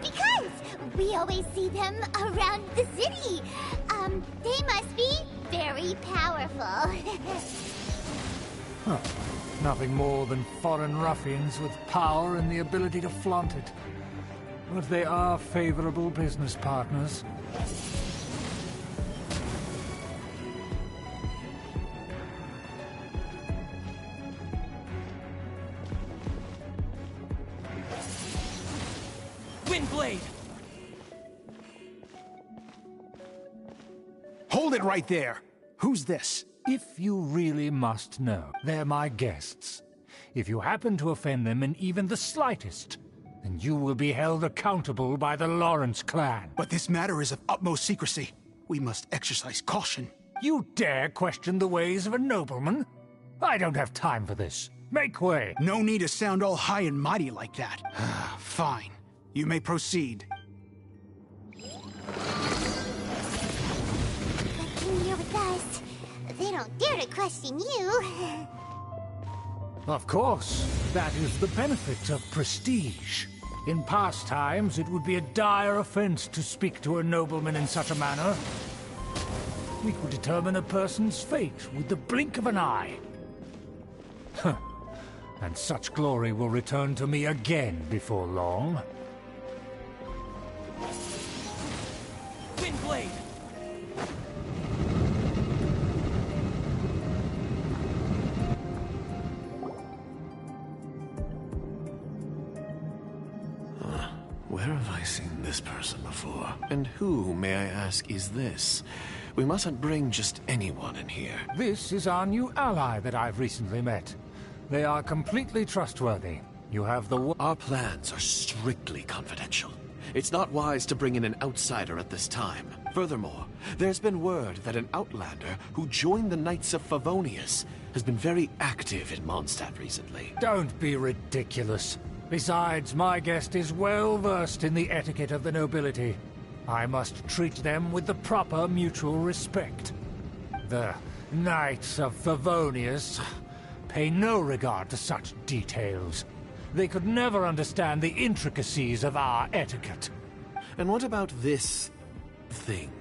Because we always see them around the city. They must be very powerful. Huh. Nothing more than foreign ruffians with power and the ability to flaunt it. But they are favorable business partners. Windblade! Hold it right there! Who's this? If you really must know, they're my guests. If you happen to offend them in even the slightest, then you will be held accountable by the Lawrence clan. But this matter is of utmost secrecy. We must exercise caution. You dare question the ways of a nobleman? I don't have time for this. Make way! No need to sound all high and mighty like that. Fine. You may proceed. Come here with us. They don't dare to question you. Of course. That is the benefit of prestige. In past times, it would be a dire offense to speak to a nobleman in such a manner. We could determine a person's fate with the blink of an eye. Huh. And such glory will return to me again before long. Windblade! Where have I seen this person before? And who, may I ask, is this? We mustn't bring just anyone in here. This is our new ally that I've recently met. They are completely trustworthy. You have the... Our plans are strictly confidential. It's not wise to bring in an outsider at this time. Furthermore, there's been word that an outlander who joined the Knights of Favonius has been very active in Mondstadt recently. Don't be ridiculous. Besides, my guest is well versed in the etiquette of the nobility. I must treat them with the proper mutual respect. The Knights of Favonius pay no regard to such details. They could never understand the intricacies of our etiquette. And what about this thing?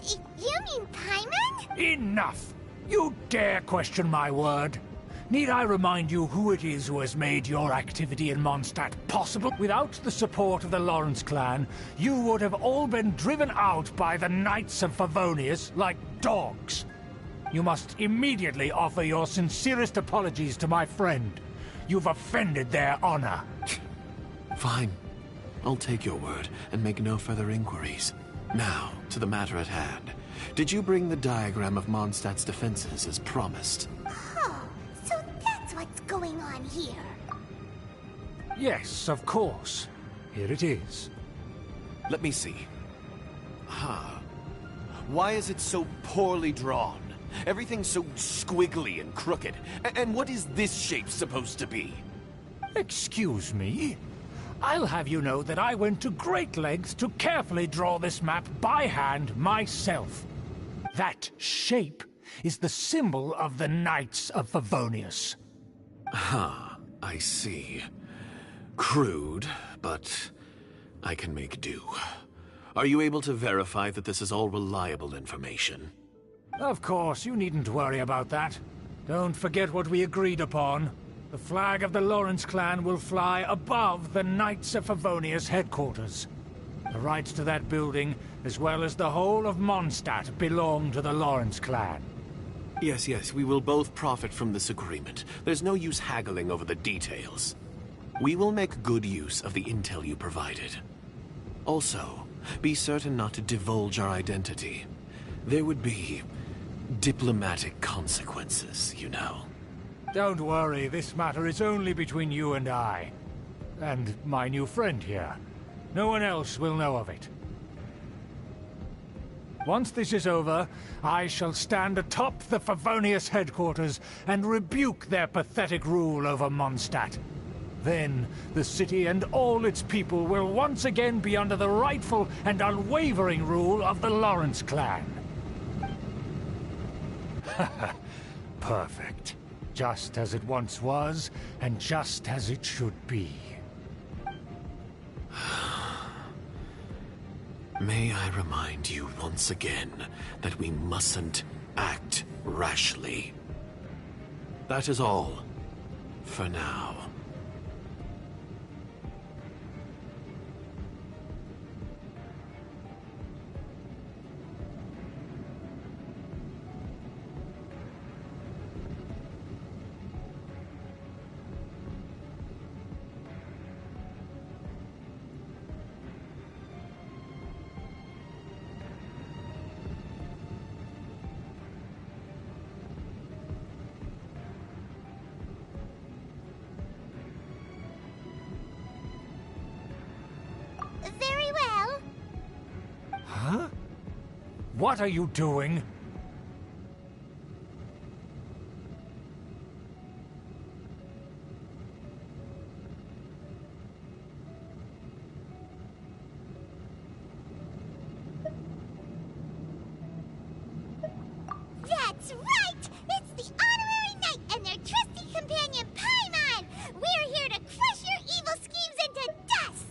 You mean Paimon? Enough! You dare question my word? Need I remind you who it is who has made your activity in Mondstadt possible? Without the support of the Lawrence clan, you would have all been driven out by the Knights of Favonius like dogs. You must immediately offer your sincerest apologies to my friend. You've offended their honor. Fine. I'll take your word and make no further inquiries. Now, to the matter at hand. Did you bring the diagram of Mondstadt's defenses as promised? So that's what's going on here. Yes, of course. Here it is. Let me see. Why is it so poorly drawn? Everything's so squiggly and crooked. And what is this shape supposed to be? Excuse me? I'll have you know that I went to great lengths to carefully draw this map by hand myself. That shape is the symbol of the Knights of Favonius. I see. Crude, but I can make do. Are you able to verify that this is all reliable information? Of course, you needn't worry about that. Don't forget what we agreed upon. The flag of the Lawrence clan will fly above the Knights of Favonius headquarters. The rights to that building, as well as the whole of Mondstadt, belong to the Lawrence clan. Yes, we will both profit from this agreement. There's no use haggling over the details. We will make good use of the intel you provided. Also, be certain not to divulge our identity. There would be diplomatic consequences, you know. Don't worry, this matter is only between you and I. And my new friend here. No one else will know of it. Once this is over, I shall stand atop the Favonius headquarters and rebuke their pathetic rule over Mondstadt. Then, the city and all its people will once again be under the rightful and unwavering rule of the Lawrence clan. Perfect. Just as it once was, and just as it should be. May I remind you once again that we mustn't act rashly. That is all, for now. Very well. Huh? What are you doing? That's right! It's the Honorary Knight and their trusty companion, Paimon! We're here to crush your evil schemes into dust!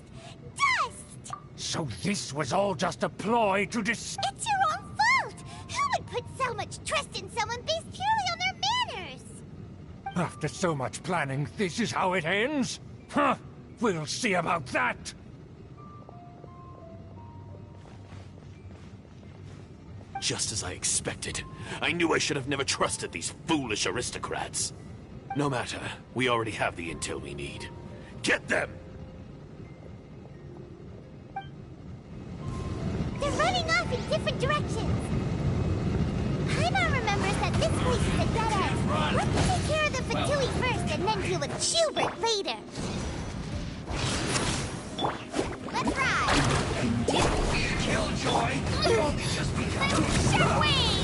Dust! So this was all just a ploy to It's your own fault! Who would put so much trust in someone based purely on their manners? After so much planning, this is how it ends? Huh! We'll see about that! Just as I expected. I knew I should have never trusted these foolish aristocrats. No matter, we already have the intel we need. Get them! They're running off in different directions. Paimon remembers that this place is a dead end. Let's take care of the Fatui first and then deal with Schubert later. Let's ride! Killjoy! Don't just become Shockwave!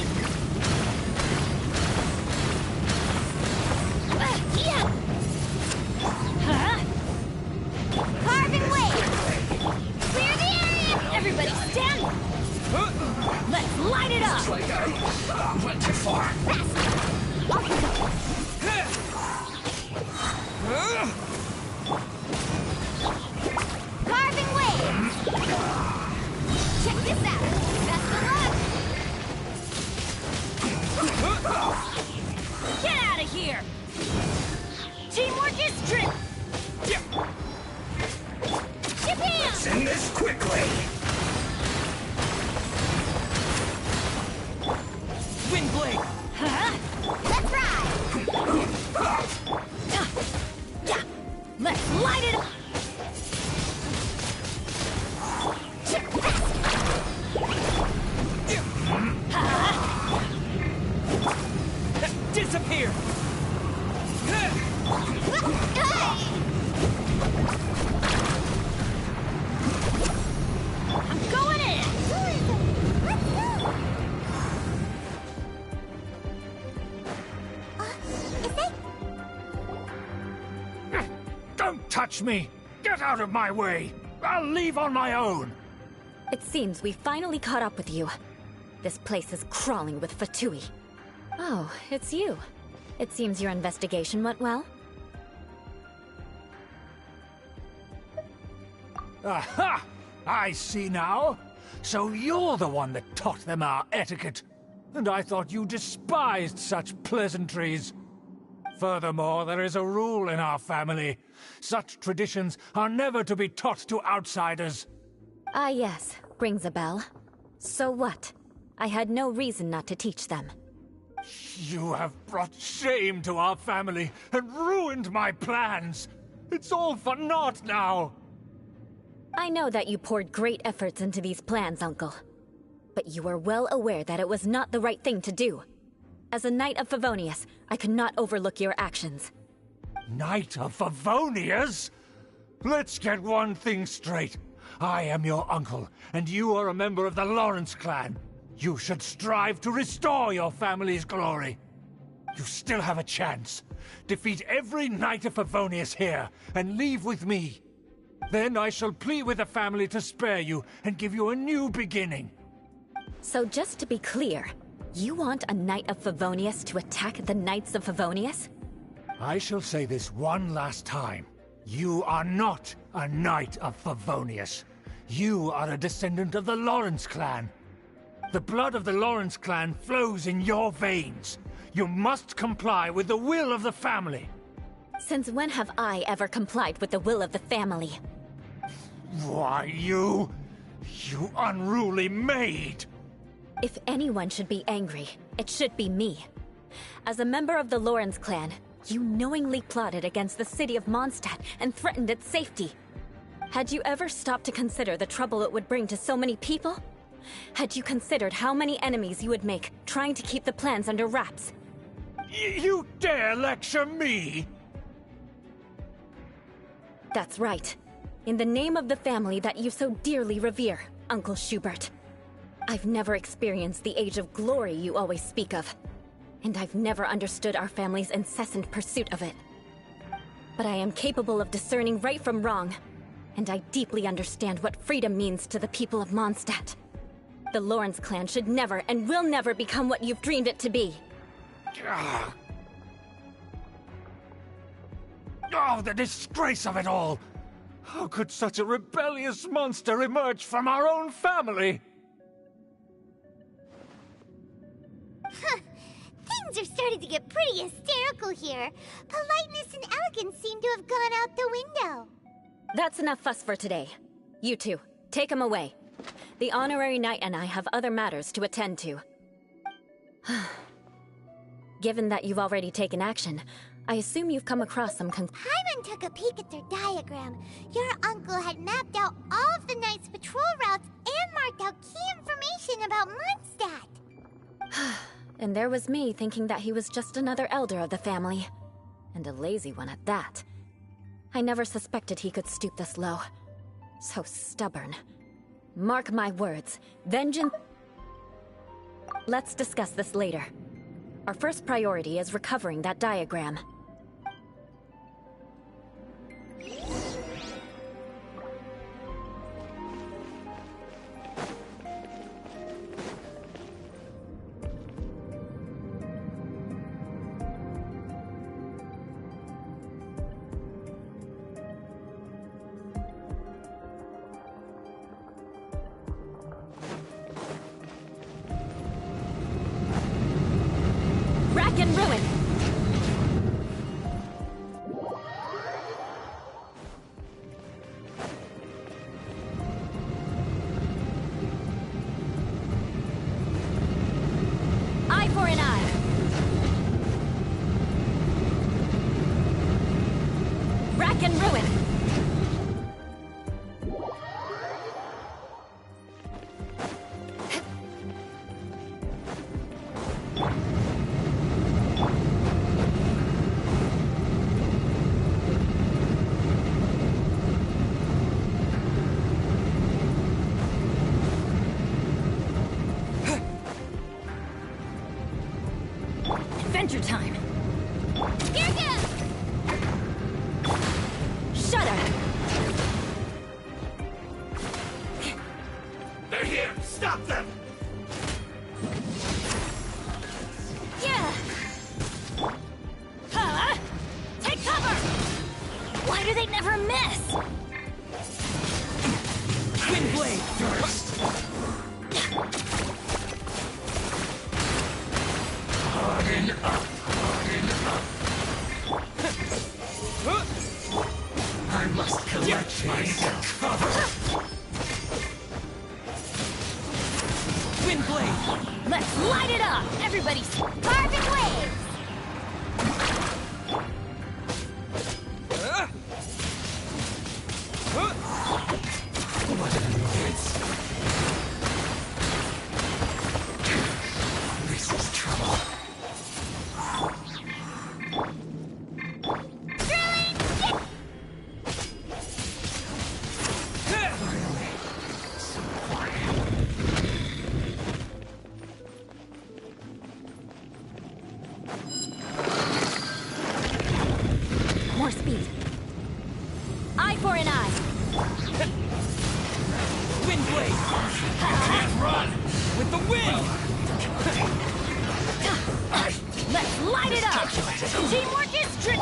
Carving wave! Clear the area! Everybody stand! Let's light it up! Looks like I went too far. Carving wave! Check this out! Best of luck! Get out of here! Teamwork is strength! Japan! Let's end this quickly! Windblade! Huh? Let's ride! Let's light it up! Disappear! I'm going in! Let's go! Is they... Don't touch me! Get out of my way! I'll leave on my own! It seems we finally caught up with you. This place is crawling with Fatui. Oh, it's you. It seems your investigation went well. Aha! I see now. So you're the one that taught them our etiquette. And I thought you despised such pleasantries. Furthermore, there is a rule in our family. Such traditions are never to be taught to outsiders. Ah yes, rings a bell. So what? I had no reason not to teach them. You have brought shame to our family and ruined my plans. It's all for naught now. I know that you poured great efforts into these plans, Uncle. But you are well aware that it was not the right thing to do. As a Knight of Favonius, I could not overlook your actions. Knight of Favonius? Let's get one thing straight. I am your uncle, and you are a member of the Lawrence clan. You should strive to restore your family's glory. You still have a chance. Defeat every Knight of Favonius here, and leave with me. Then I shall plead with the family to spare you and give you a new beginning. So just to be clear, you want a Knight of Favonius to attack the Knights of Favonius? I shall say this one last time. You are not a Knight of Favonius. You are a descendant of the Lawrence clan. The blood of the Lawrence clan flows in your veins. You must comply with the will of the family. Since when have I ever complied with the will of the family? Why, you unruly maid! If anyone should be angry, it should be me. As a member of the Lawrence clan, you knowingly plotted against the city of Mondstadt and threatened its safety. Had you ever stopped to consider the trouble it would bring to so many people? Had you considered how many enemies you would make trying to keep the plans under wraps? You dare lecture me? That's right. In the name of the family that you so dearly revere, Uncle Schubert. I've never experienced the age of glory you always speak of. And I've never understood our family's incessant pursuit of it. But I am capable of discerning right from wrong, and I deeply understand what freedom means to the people of Mondstadt. The Lawrence clan should never and will never become what you've dreamed it to be. Oh, the disgrace of it all! How could such a rebellious monster emerge from our own family? Things are starting to get pretty hysterical here. Politeness and elegance seem to have gone out the window. That's enough fuss for today. You two, take him away. The honorary knight and I have other matters to attend to. Given that you've already taken action, I assume you've come across some Paimon took a peek at their diagram. Your uncle had mapped out all of the Knight's patrol routes and marked out key information about Mondstadt. And there was me thinking that he was just another elder of the family. And a lazy one at that. I never suspected he could stoop this low. So stubborn. Mark my words, vengeance... Let's discuss this later. Our first priority is recovering that diagram. Rack and ruin! Eye for an eye! Rack and ruin! Adventure time! Here goes! Shudder! They're here! Stop them! Yeah! Huh? Take cover! Why do they never miss? Windblade first! Harden up! Harden up! I must collect myself. Windblade! Let's light it up! Everybody's perfect waves! What an annoyance. This is trouble. More speed. Eye for an eye. Windblade! Can't run! With the wind! Let's light it up! Teamwork is trick!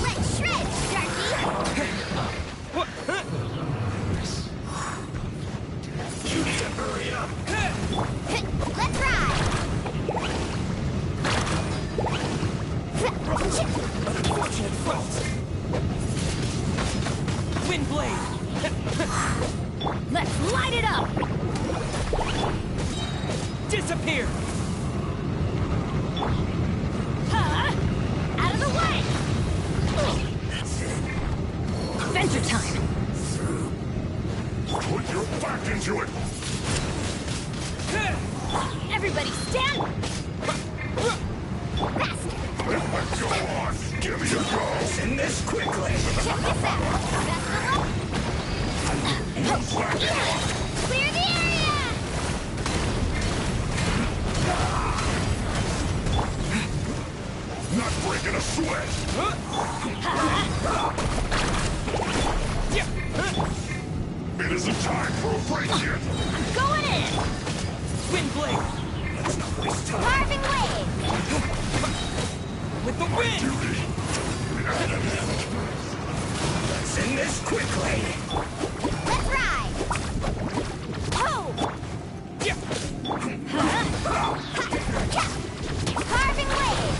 Let's shred, Sharky! You need to hurry up. Let's ride! Unfortunate fault. Wind blade. Let's light it up. Disappear. Out of the way! Adventure time! Put your back into it. Everybody stand! Go on. Give me a go. Send this quickly. Check this out! Clear the area! Not breaking a sweat. It isn't time for a break yet. Going in. Wind blade. Let's not waste time. Carving wave! With the wind. Duty. Let's end this quickly. Let's ride! Ho! Carving wave!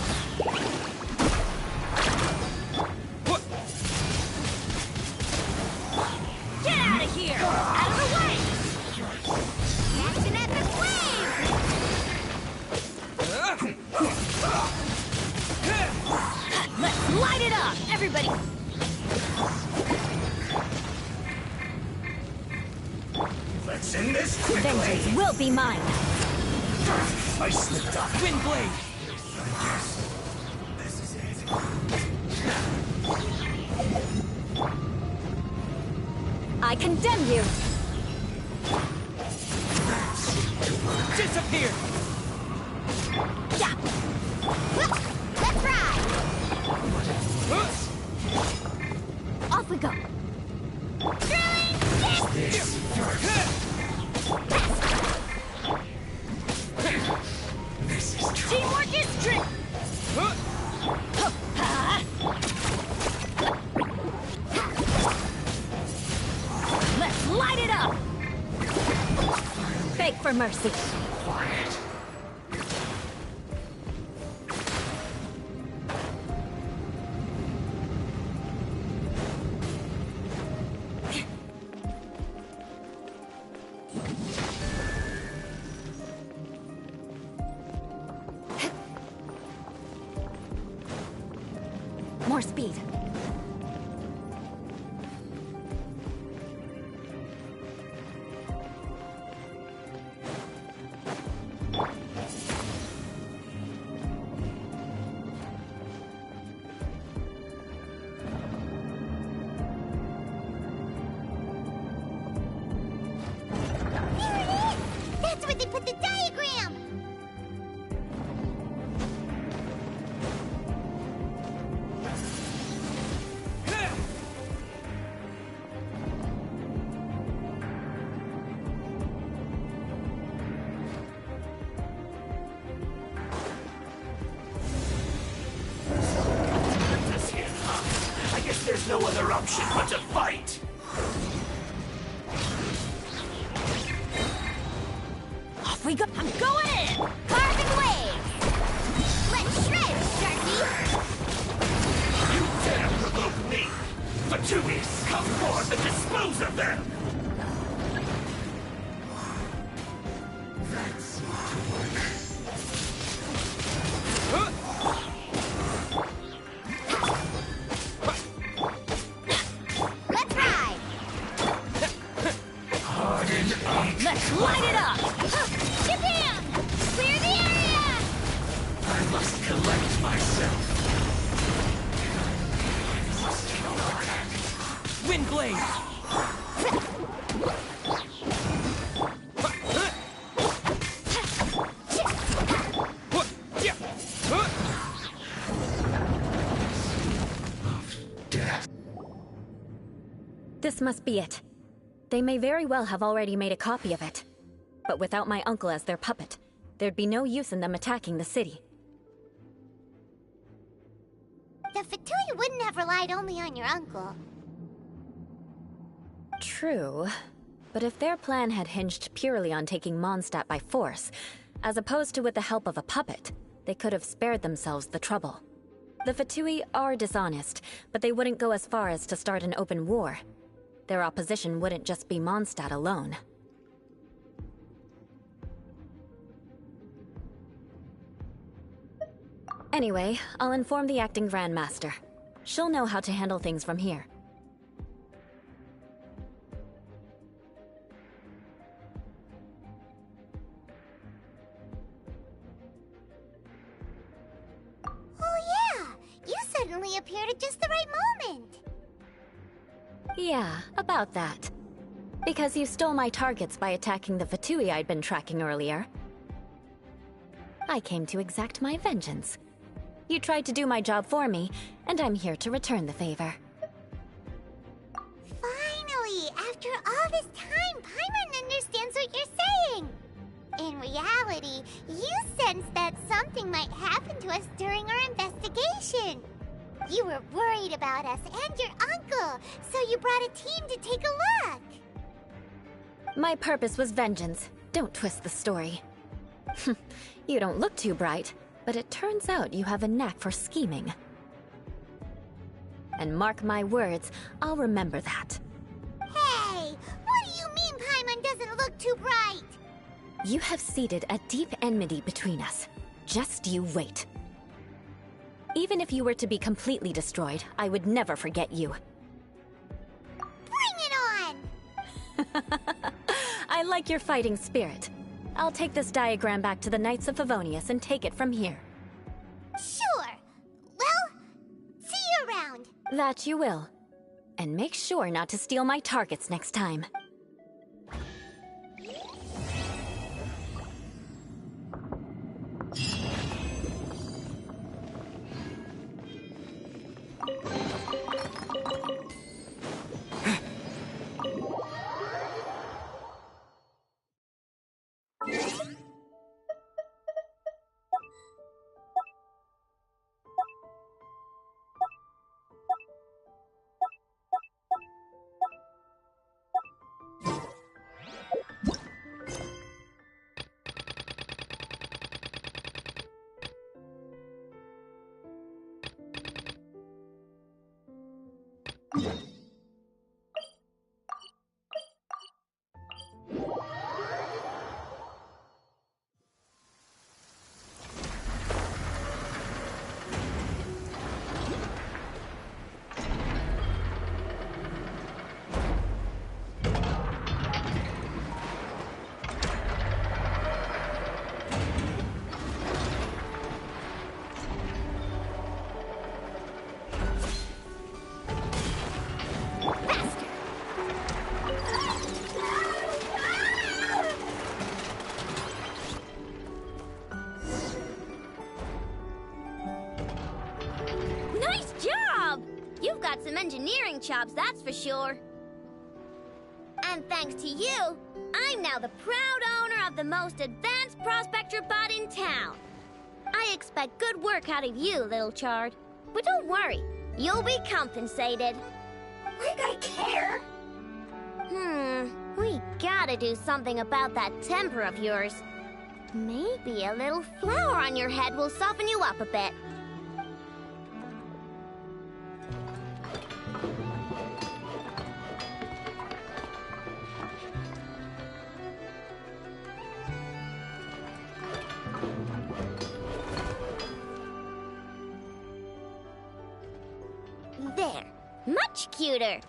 Get out of here. Out of the way. Catch an epic wave! Let's light it up, everybody. Let's end this quickly. Vengeance will be mine! I slipped up. Wind blade. This is it. I condemn you! Disappear. Yeah! Let's ride! Off we go! Teamwork is trick. Let's light it up. Beg for mercy! More speed. There it is! That's where they put the diagram! I guess there's no other option but to fight. Off we go! I'm going in. Carving wave! Let's shred, Sharky! You dare provoke me! The Tubies, come forth and dispose of them! Let's ride! Harden up! Let's light it up. Japan! Clear the area! I must collect myself. Wind blade. Death. This must be it. They may very well have already made a copy of it. But without my uncle as their puppet, there'd be no use in them attacking the city. The Fatui wouldn't have relied only on your uncle. True. But if their plan had hinged purely on taking Mondstadt by force, as opposed to with the help of a puppet, they could have spared themselves the trouble. The Fatui are dishonest, but they wouldn't go as far as to start an open war. Their opposition wouldn't just be Mondstadt alone. Anyway, I'll inform the acting Grandmaster. She'll know how to handle things from here. Oh yeah! You suddenly appeared at just the right moment! Yeah, about that. Because you stole my targets by attacking the Fatui I'd been tracking earlier. I came to exact my vengeance. You tried to do my job for me, and I'm here to return the favor. Finally! After all this time, Paimon understands what you're saying! In reality, you sensed that something might happen to us during our investigation. You were worried about us and your uncle, so you brought a team to take a look. My purpose was vengeance. Don't twist the story. You don't look too bright, but it turns out you have a knack for scheming. And mark my words, I'll remember that. Hey! What do you mean Paimon doesn't look too bright? You have seeded a deep enmity between us. Just you wait. Even if you were to be completely destroyed, I would never forget you. Bring it on! I like your fighting spirit. I'll take this diagram back to the Knights of Favonius and take it from here. Sure. Well, see you around. That you will. And make sure not to steal my targets next time. Some engineering chops, that's for sure. And thanks to you, I'm now the proud owner of the most advanced prospector bot in town. I expect good work out of you, little Chard. But don't worry, you'll be compensated. Like I care. We gotta do something about that temper of yours. Maybe a little flour on your head will soften you up a bit. There. Much cuter.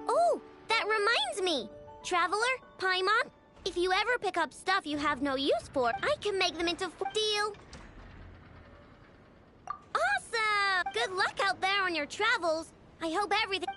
Oh, that reminds me. Traveler, Paimon, if you ever pick up stuff you have no use for, I can make them into deal. Awesome! Good luck out there on your travels. I hope everything...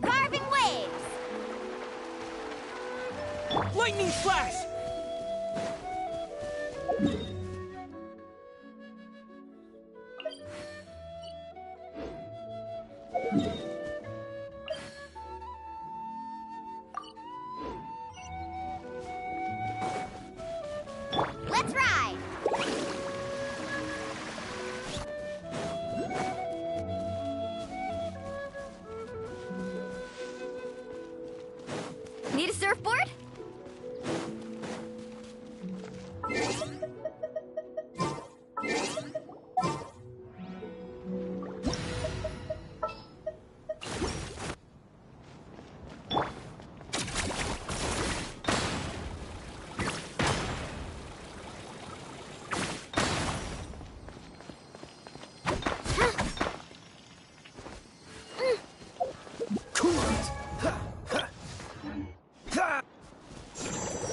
Carving waves! Lightning flash! Let's ride! Need a surfboard?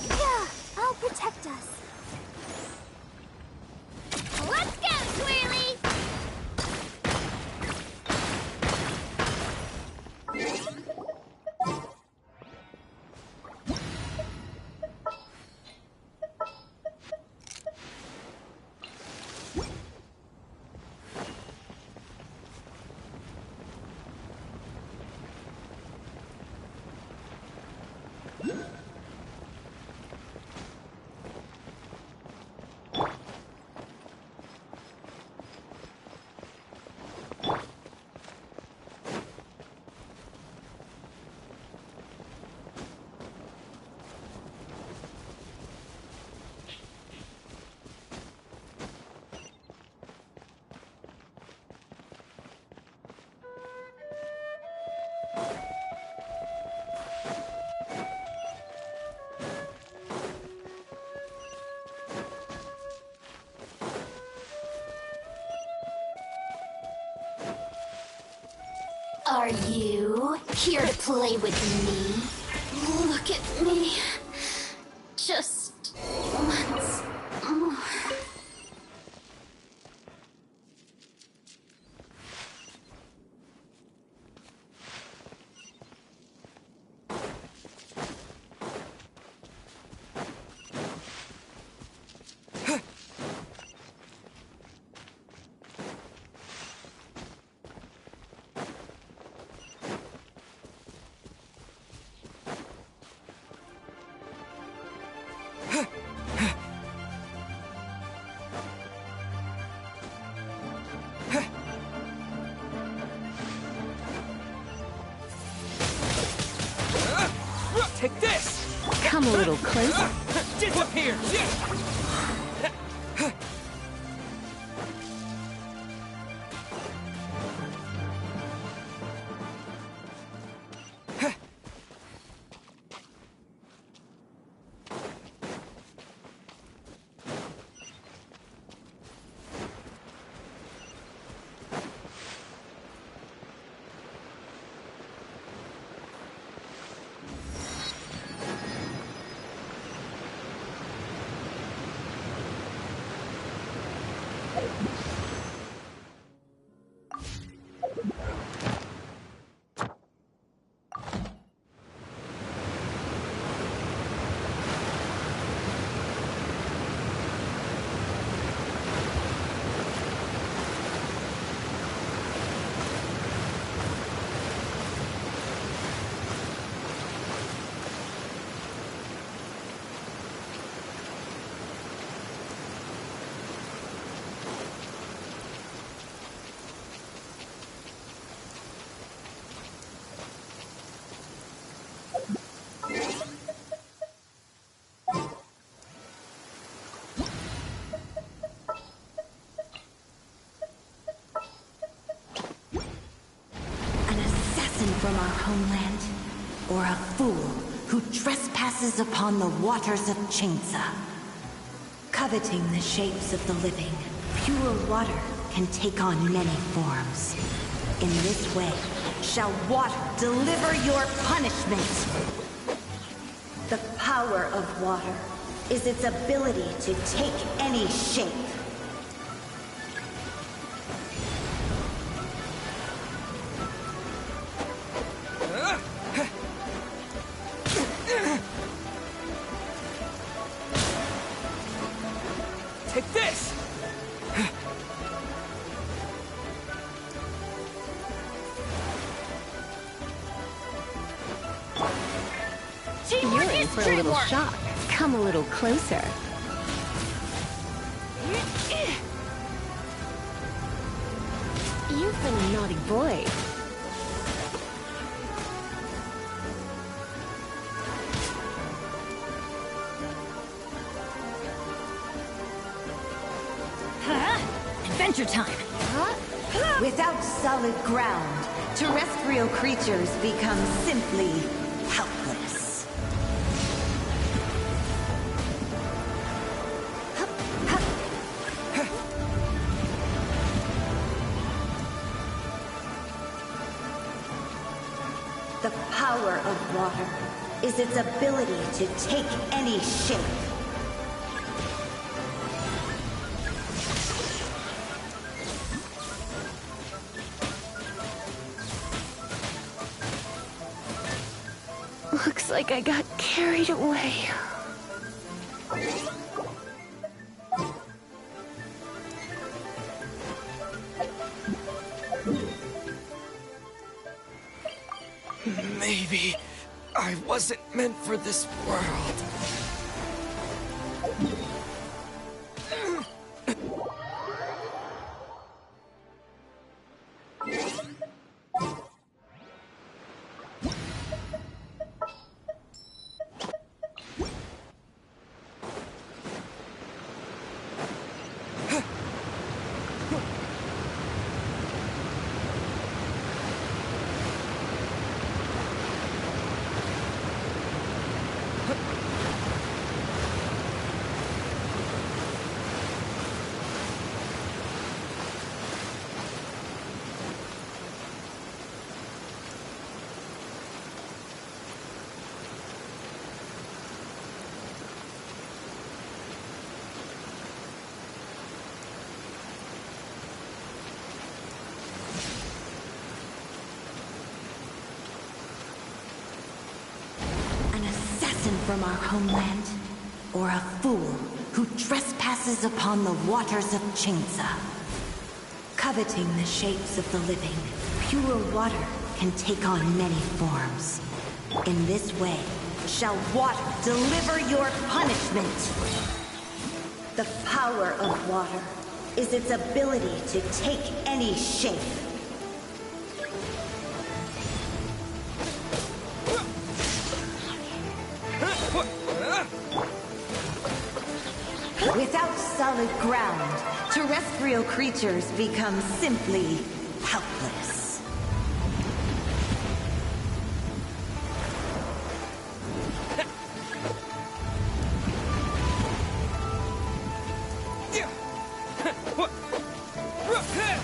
Yeah, I'll protect us. Let's go, Twirly! Are you here to play with me? Look at me. Just once more. Take this! Come a little closer. Disappear! From our homeland, or a fool who trespasses upon the waters of Chainsa. Coveting the shapes of the living, pure water can take on many forms. In this way, shall water deliver your punishment. The power of water is its ability to take any shape. Take this! You're in for a little shock. Come a little closer. You've been a naughty boy. Adventure time! Without solid ground, terrestrial creatures become simply helpless. The power of water is its ability to take any shape. Looks like I got carried away. Maybe I wasn't meant for this world. From our homeland, or a fool who trespasses upon the waters of Chainsa. Coveting the shapes of the living, pure water can take on many forms. In this way, shall water deliver your punishment. The power of water is its ability to take any shape. Without solid ground, terrestrial creatures become simply helpless.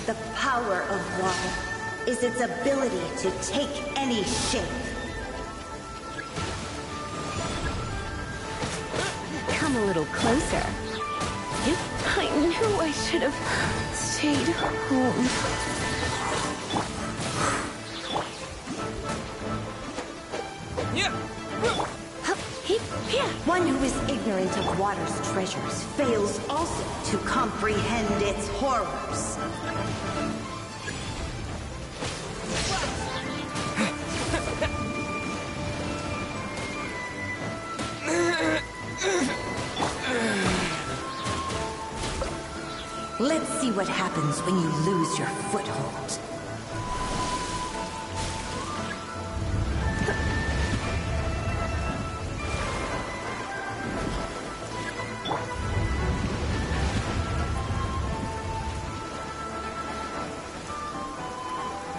The power of water is its ability to take any shape. Come a little closer. I knew I should have stayed home. One who is ignorant of water's treasures fails also to comprehend its horrors. Let's see what happens when you lose your foothold.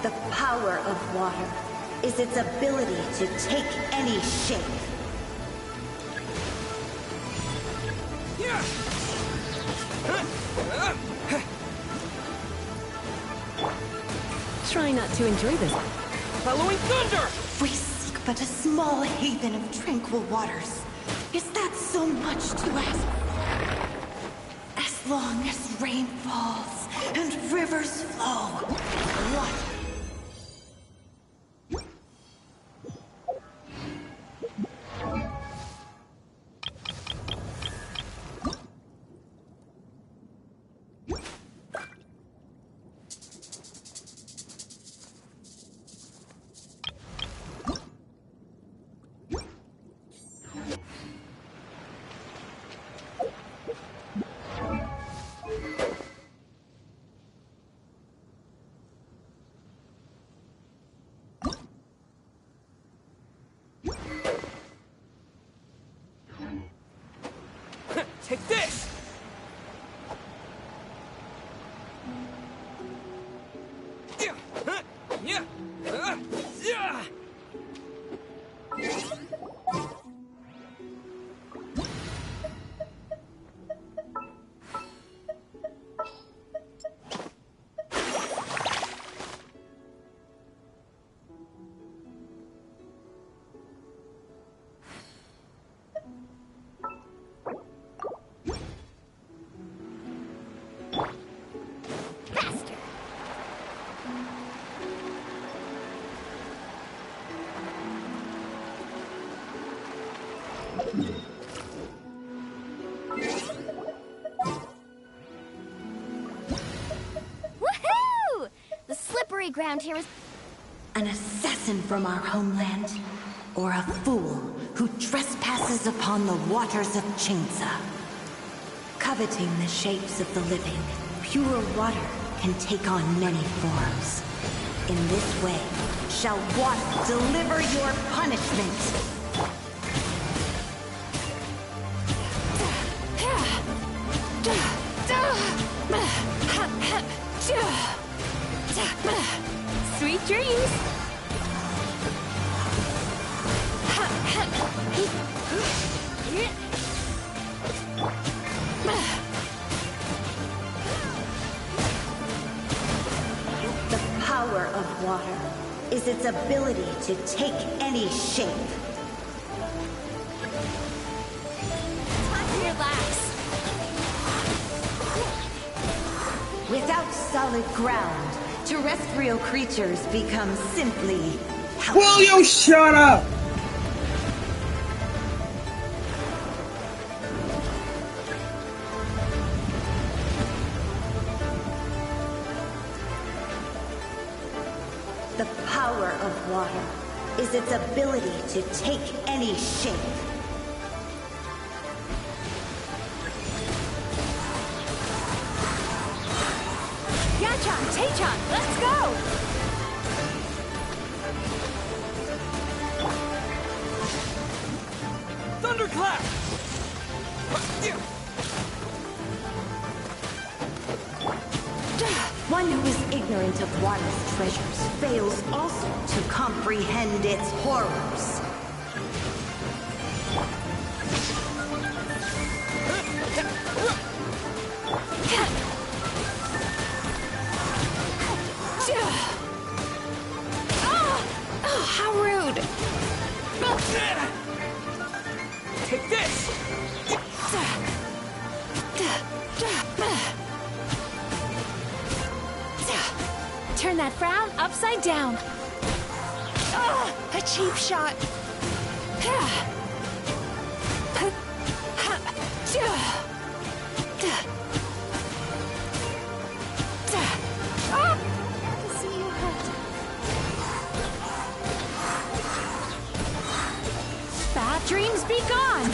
The power of water is its ability to take any shape. Try not to enjoy this. Following thunder! We seek but a small haven of tranquil waters. Is that so much to ask for? As long as rain falls and rivers flow, water. Take this! Woohoo! The slippery ground here is... An assassin from our homeland, or a fool who trespasses upon the waters of Chainsa. Coveting the shapes of the living, pure water can take on many forms. In this way, shall water deliver your punishment. Sweet dreams! The power of water is its ability to take any shape. Time to relax. Without solid ground, terrestrial creatures become simply Will you shut up? The power of water is its ability to take any shape. Yachan, Taechan, let's go! Thunderclap! One who is ignorant of water's treasures fails also to comprehend its horrors. How rude! Take this! Turn that frown upside down. Ugh, a cheap shot. To see you hurt. Bad dreams be gone.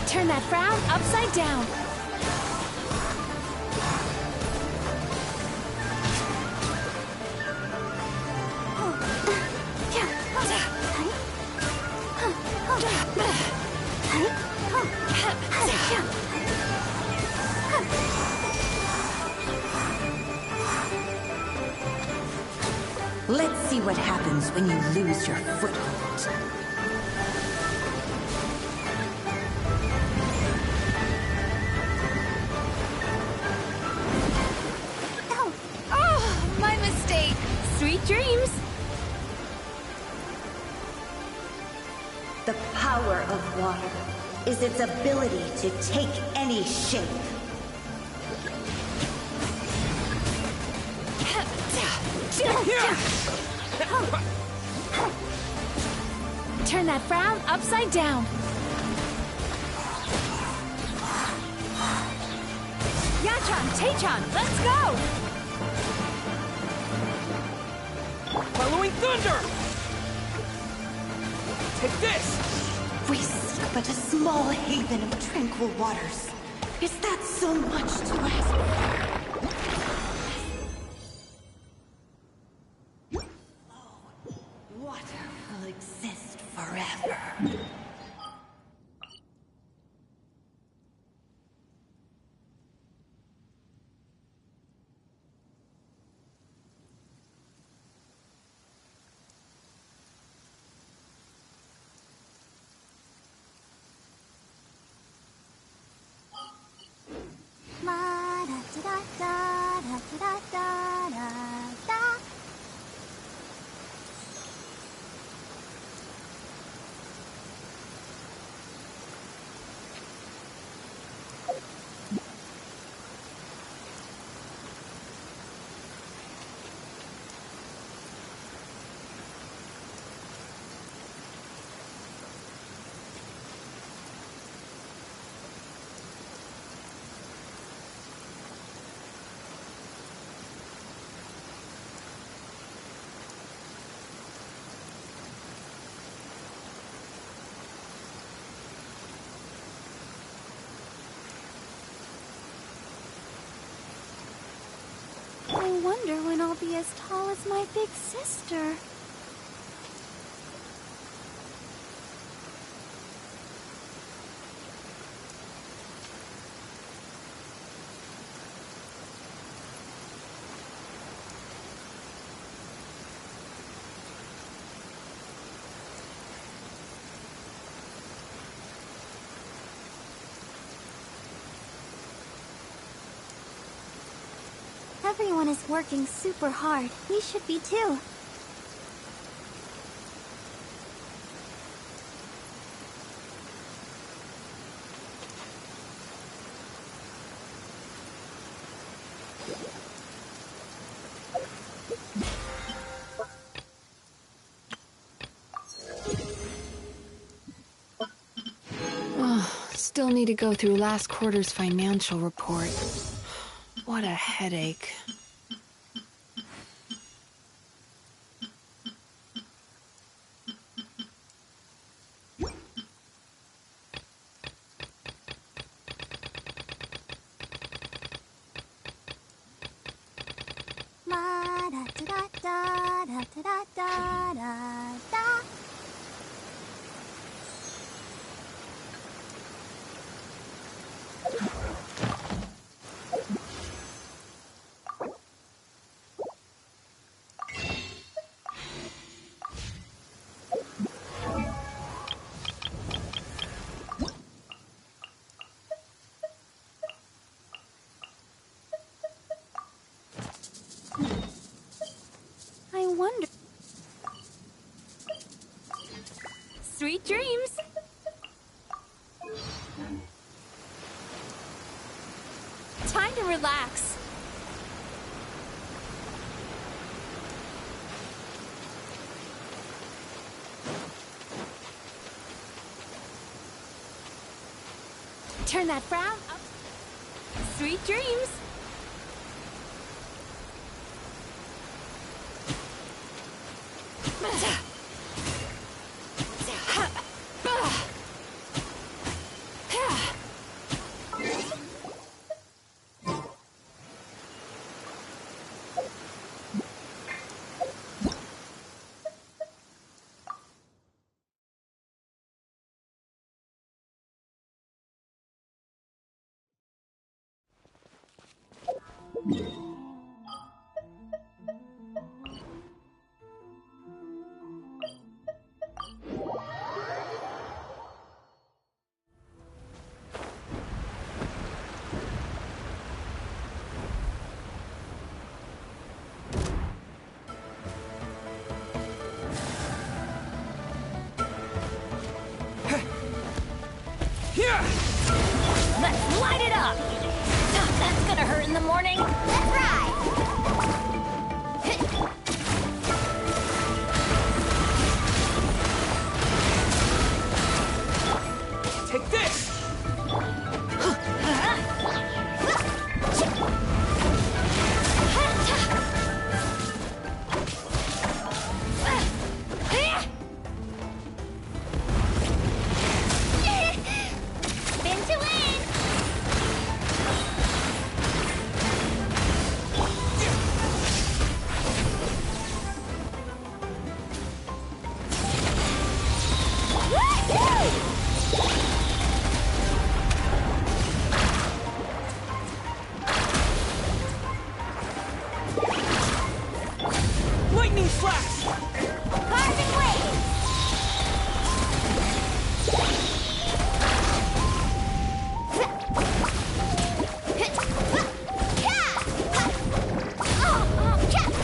Turn that frown upside down. Let's see what happens when you lose your foothold. Oh, my mistake. Sweet dreams. The power of water is its ability to take any shape. Turn that frown upside down. Yachan, Taechan, let's go! Following thunder! Take this! We seek but a small haven of tranquil waters. Is that so much to ask? Water will exist forever. I wonder when I'll be as tall as my big sister. Everyone is working super hard. We should be too. Still need to go through last quarter's financial report. What a headache. wonder. Sweet dreams! Time to relax. Turn that frown up. Sweet dreams! Let's light it up! That's gonna hurt in the morning. Let's ride! Take this! Spin to win! Lightning flash! Carving wave!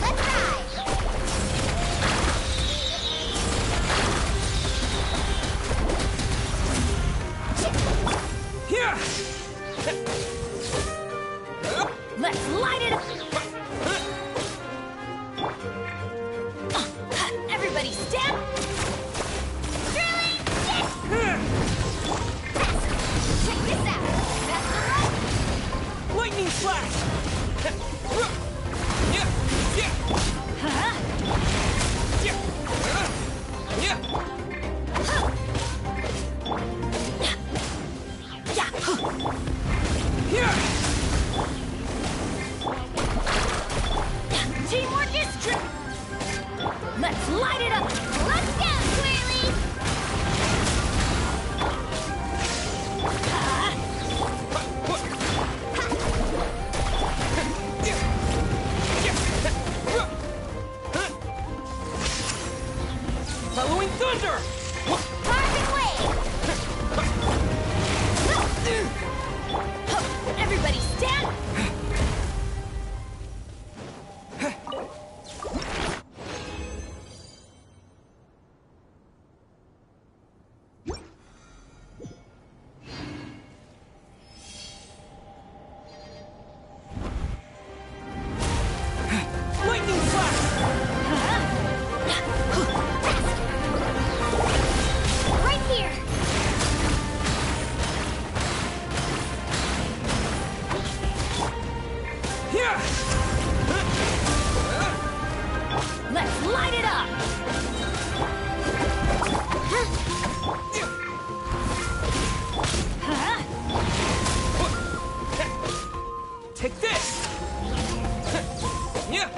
Let's ride! Here! Let's light it up! Everybody stand! Drilling! Check this out! That's the rope! Lightning flash! Yeah! Yeah! Yeah! Yeah! Here! Teamwork is true! Let's light it up! Let's go, Twirly! Following thunder! Carving wave! Everybody stand! Lightning flash! Right here! Here! Let's light it up! Take this! Yeah!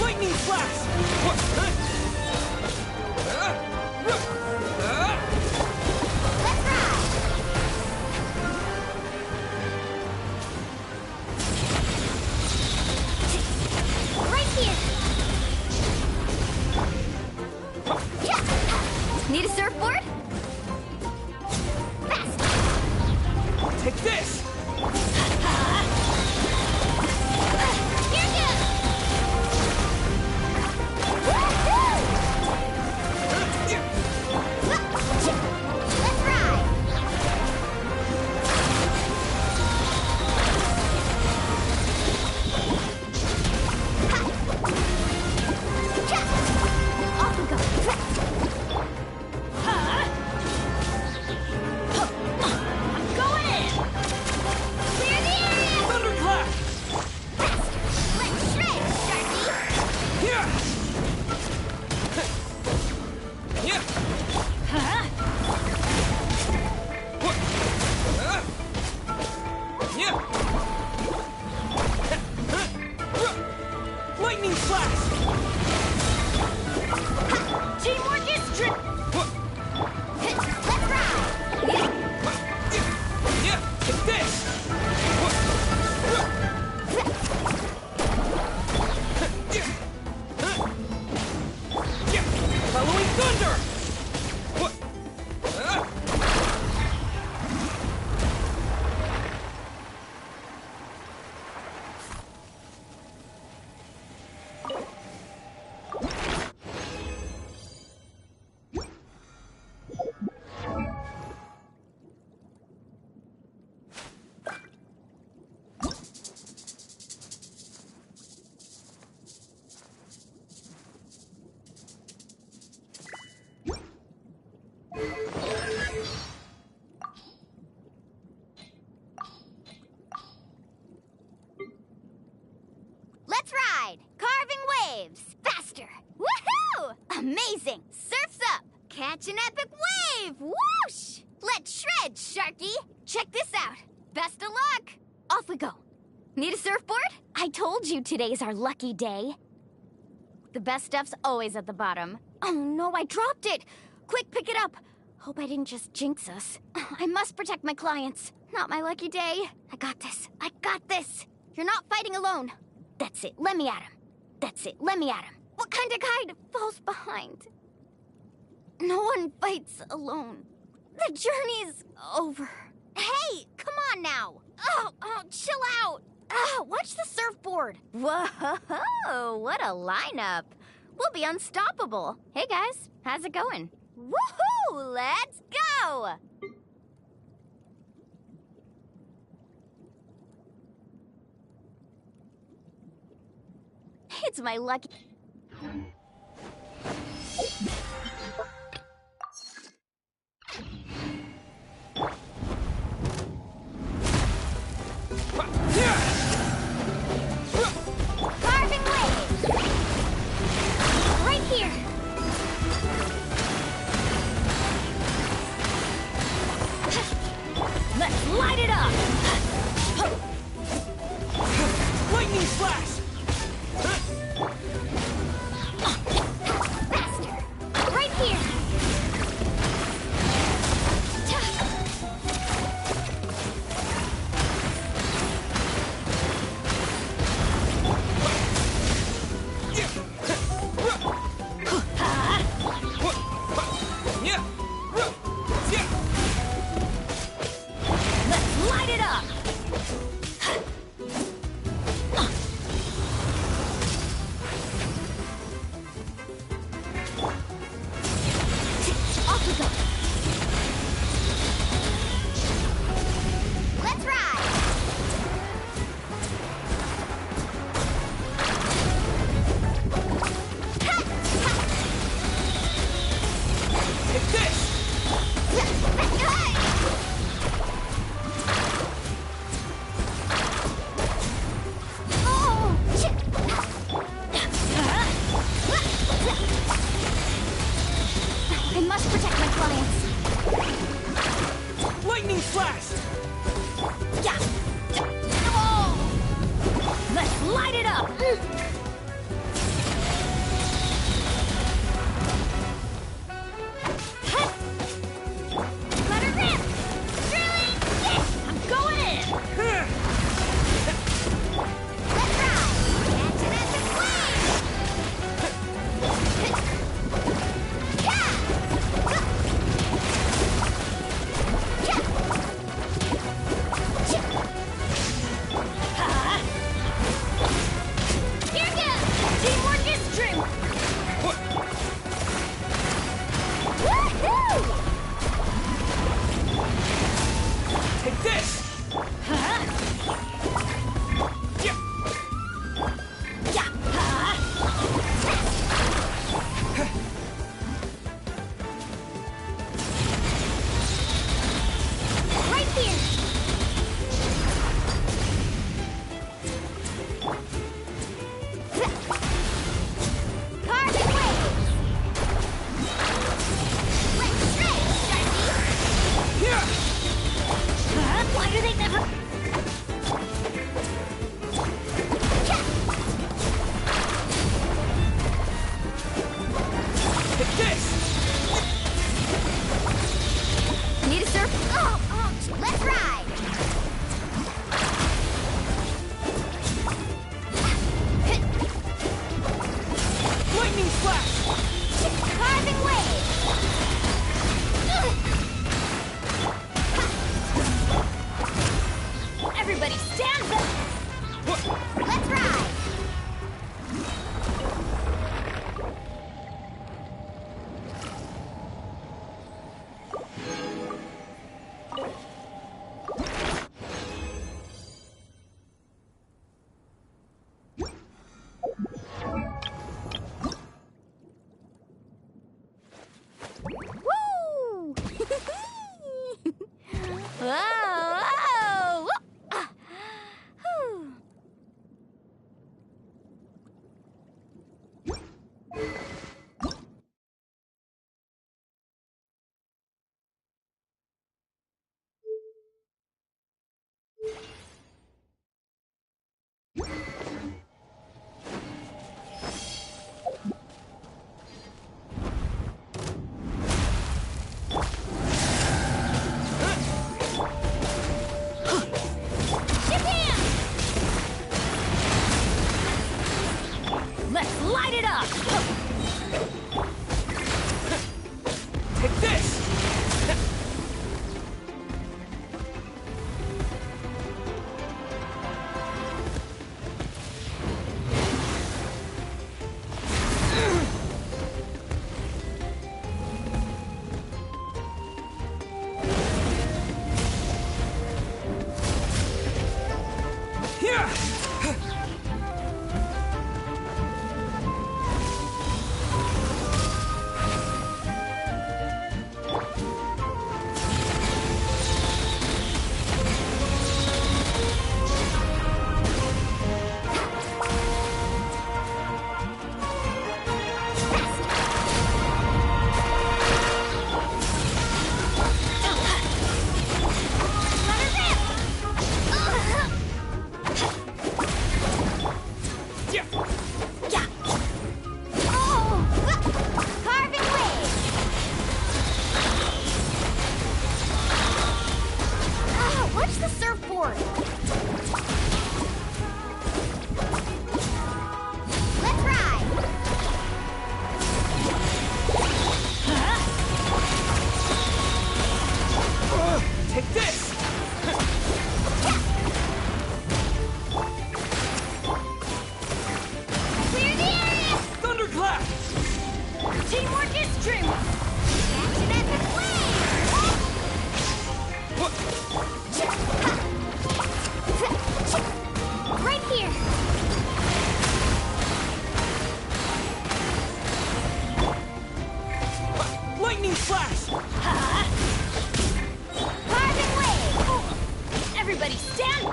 Lightning flash! Let's ride! Right here! Need a surfboard? Take this! Lightning flash! Teamwork is true! Let's ride! Yeah, take this! Following thunder! Let's ride! Carving waves! Faster! Woohoo! Amazing! Surf's up! Catch an epic wave! Whoosh! Let's shred, Sharky! Check this out! Best of luck! Off we go. Need a surfboard? I told you today's our lucky day. The best stuff's always at the bottom. Oh no, I dropped it! Quick, pick it up! Hope I didn't just jinx us. I must protect my clients. Not my lucky day. I got this. I got this! You're not fighting alone. That's it, let me at him. That's it, let me at him. What kind of guide falls behind? No one fights alone. The journey's over. Hey, come on now. Oh, chill out. Watch the surfboard. Whoa, what a lineup. We'll be unstoppable. Hey guys, how's it going? Woohoo, let's go. It's my lucky... Carving waves! Right here! Let's light it up! Lightning flash! Faster! Right here! Let's light it up! Off we go! Let's ride! Take this! Oh, shit! I must protect my clients. Lightning flash! Yeah! Oh! Let's light it up! Let her rip! Drilling! I'm going in! Let's ride! Catch an epic wave! Yeah! Whoa! Whew. Let's light it up! Take this! Here! What's the surfboard? Let's ride! Take this! Clear the area! Thunderclap! Teamwork is dreamwork! Action at the right here! Lightning flash! Carving wave! Everybody stand!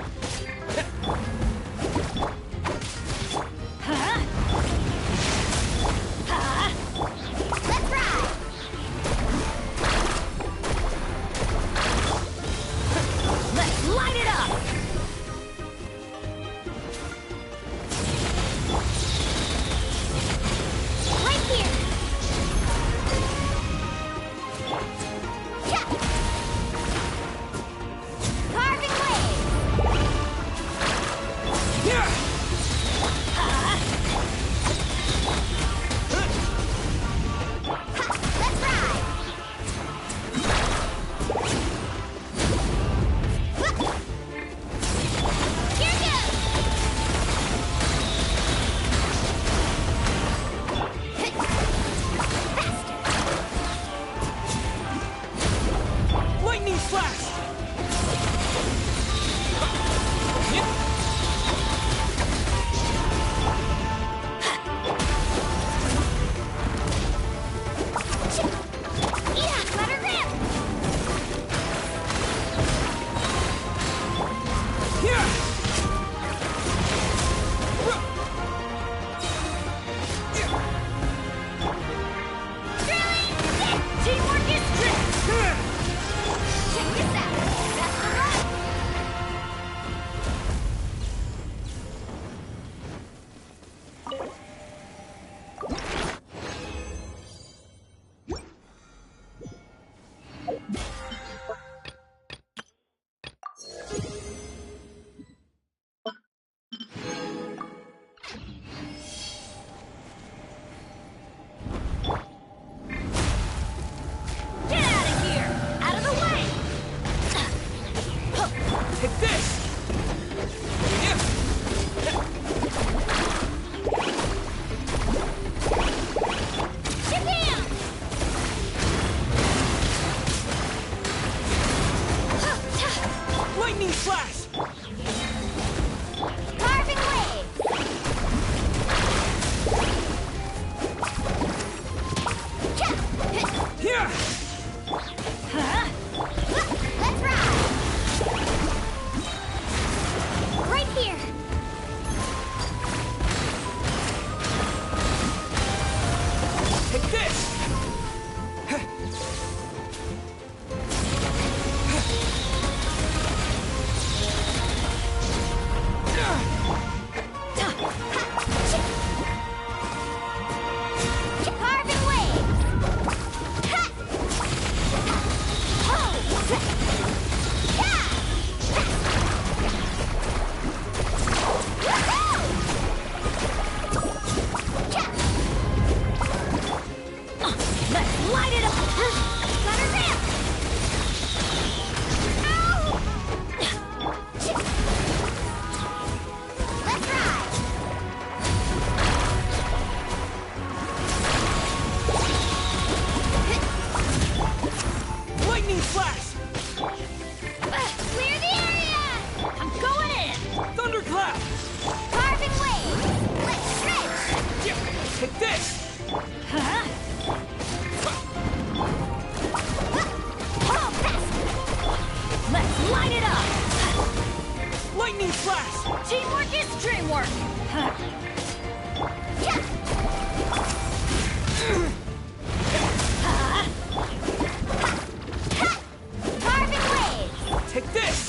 Let's ride! Let's light it up! Right here! Yeah. Carving wave! Here! Let's ride! Here goes! Lightning flash! Yeah, let her rip! Here! Teamwork is dreamwork! Check this out! That's the rope! Get out of here! Out of the way! Take this! Here! Shabam! Lightning flash! Carving wave! Here! Let's ride! Gotta ramp! Ow! Let's ride! Lightning flash! Clear the area! I'm going in! Thunderclap! Carving wave! Let's stretch! Take this! Huh? Oh, fast! Let's light it up! Lightning flash! Teamwork is dreamwork! Carving wave! Take this!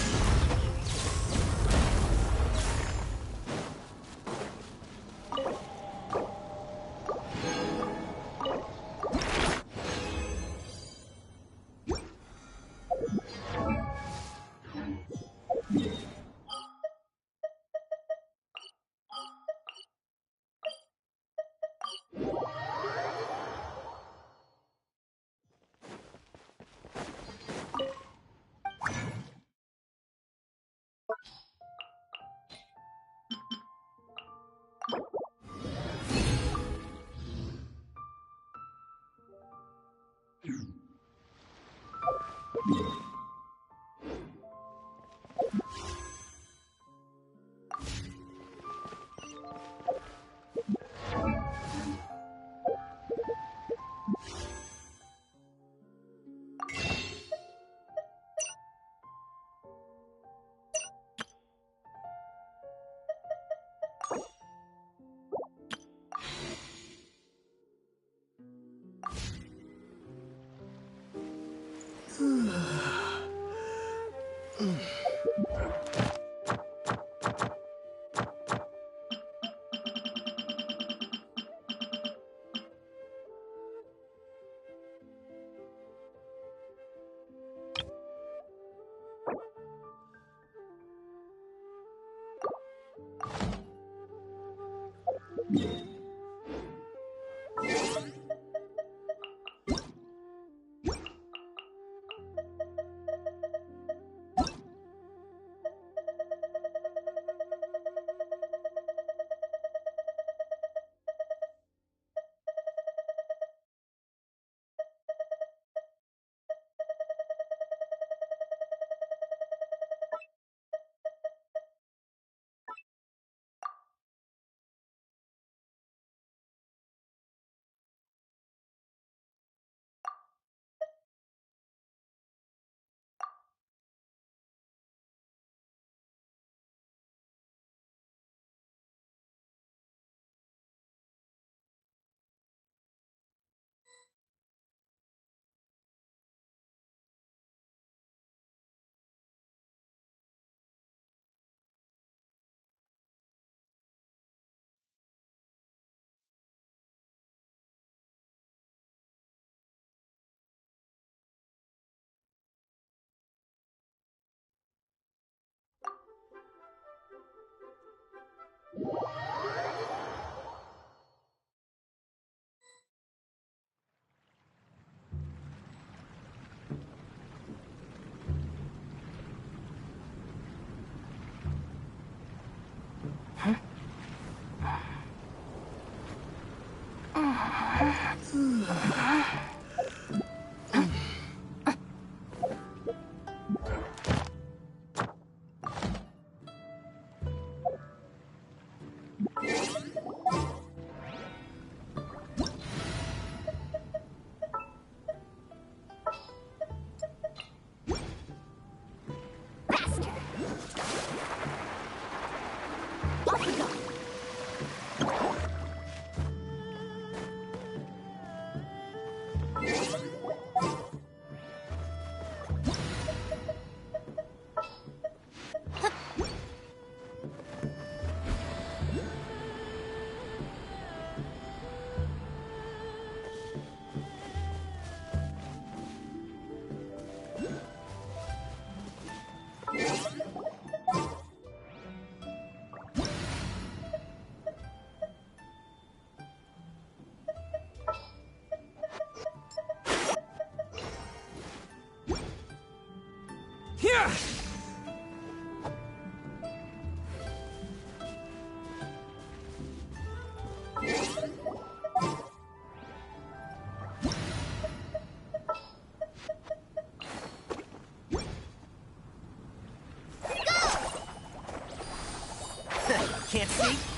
Can't see?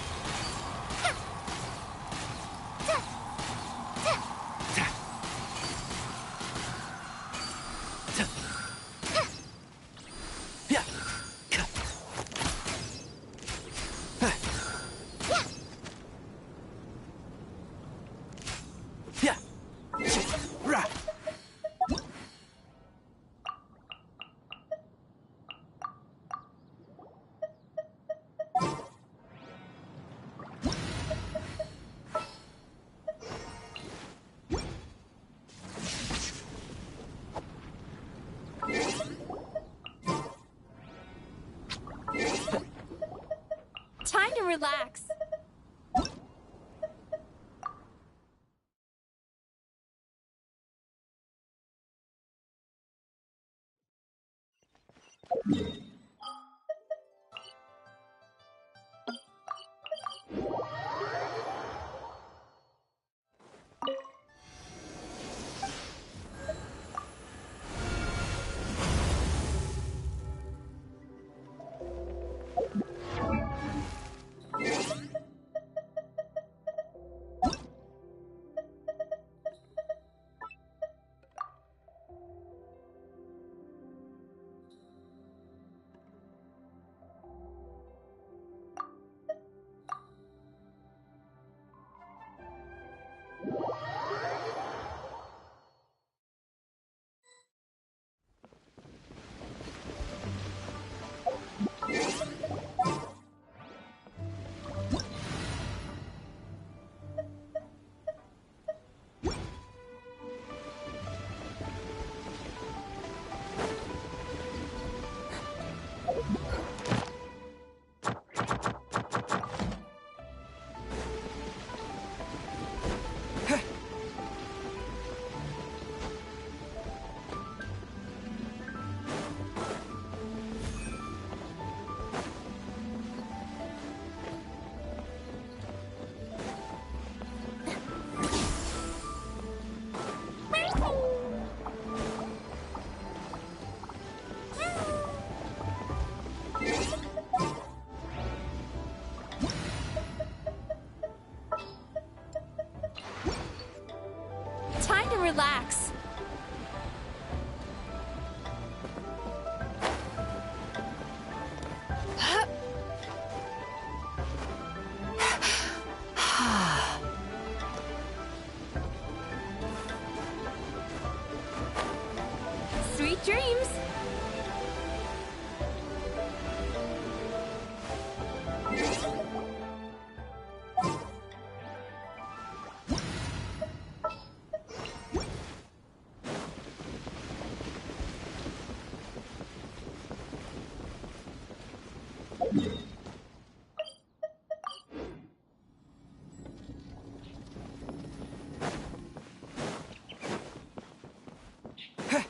Time to relax. Time to relax. Sweet dreams. Huh.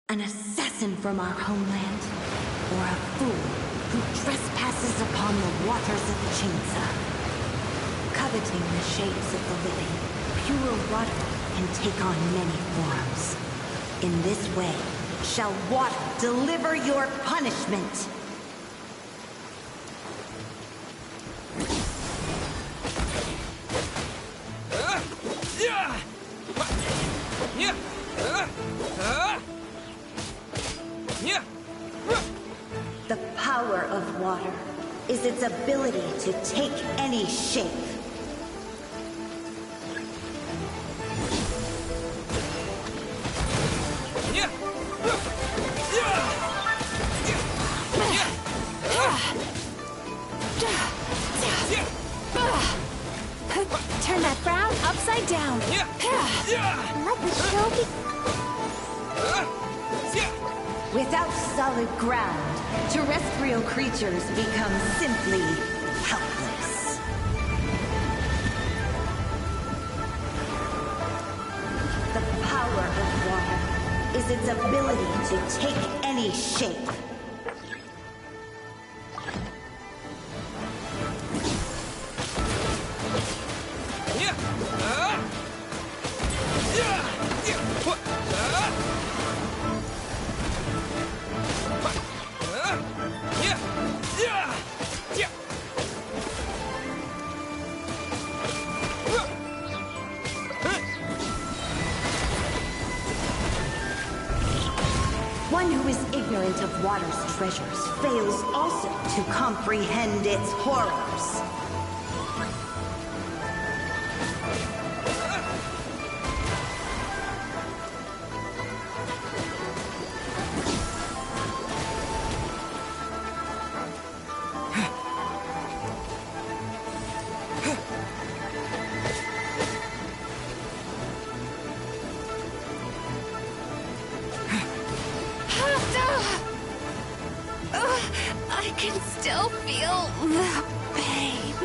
An assassin from our homeland, or a fool who trespasses upon the waters of Chainsa. Coveting the shapes of the living, pure water can take on many forms. In this way, shall water deliver your punishment. The power of water is its ability to take any shape. Turn that frown upside down. Let the show be... Without solid ground, terrestrial creatures become simply helpless. The power of water is its ability to take any shape. One who is ignorant of water's treasures fails also to comprehend its horrors. I can still feel the pain.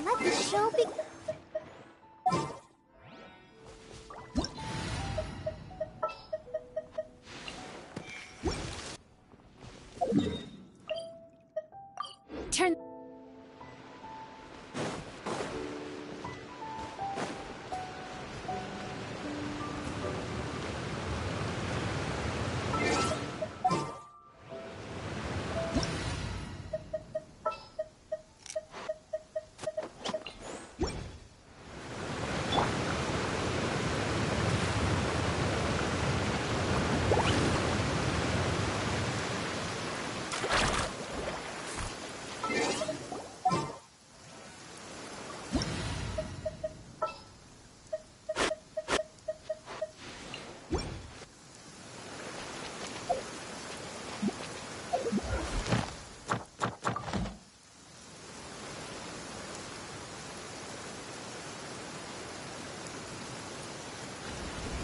Let the show be. Turn.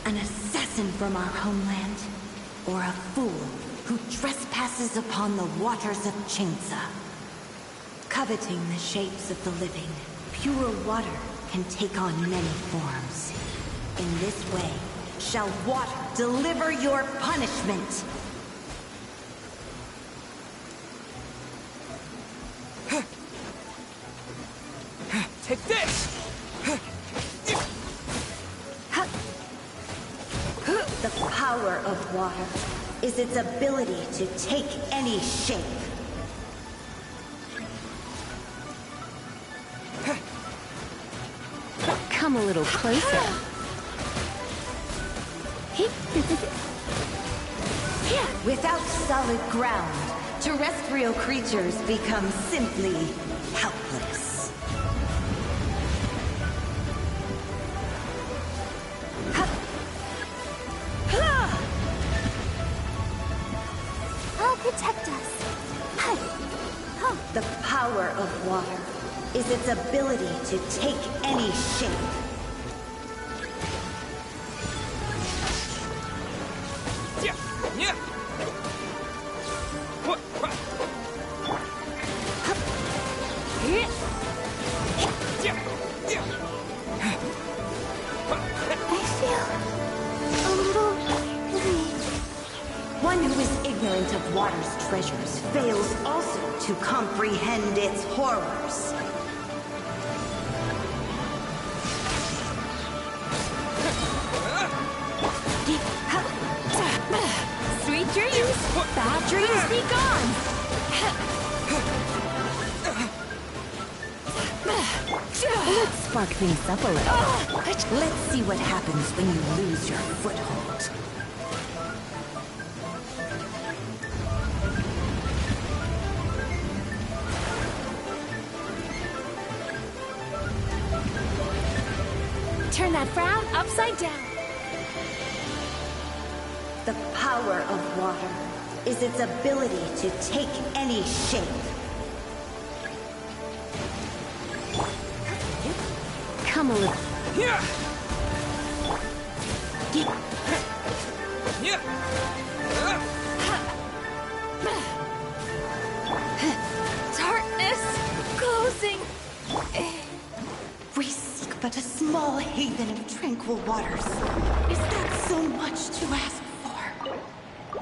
An assassin from our homeland, or a fool who trespasses upon the waters of Chainsa. Coveting the shapes of the living, pure water can take on many forms. In this way, shall water deliver your punishment. Take this! The power of water is its ability to take any shape. Come a little closer. Without solid ground, terrestrial creatures become simply helpless. I'll protect us. The power of water is its ability to take any shape. One who is ignorant of water's treasures fails also to comprehend its horrors. Bad dreams be gone! Let's spark things up a little. Let's see what happens when you lose your foothold. Turn that frown upside down. The power of water is its ability to take any shape. Come a little. Yeah. Yeah. Darkness closing. We seek but a small haven of tranquil waters. Is that so much to ask for?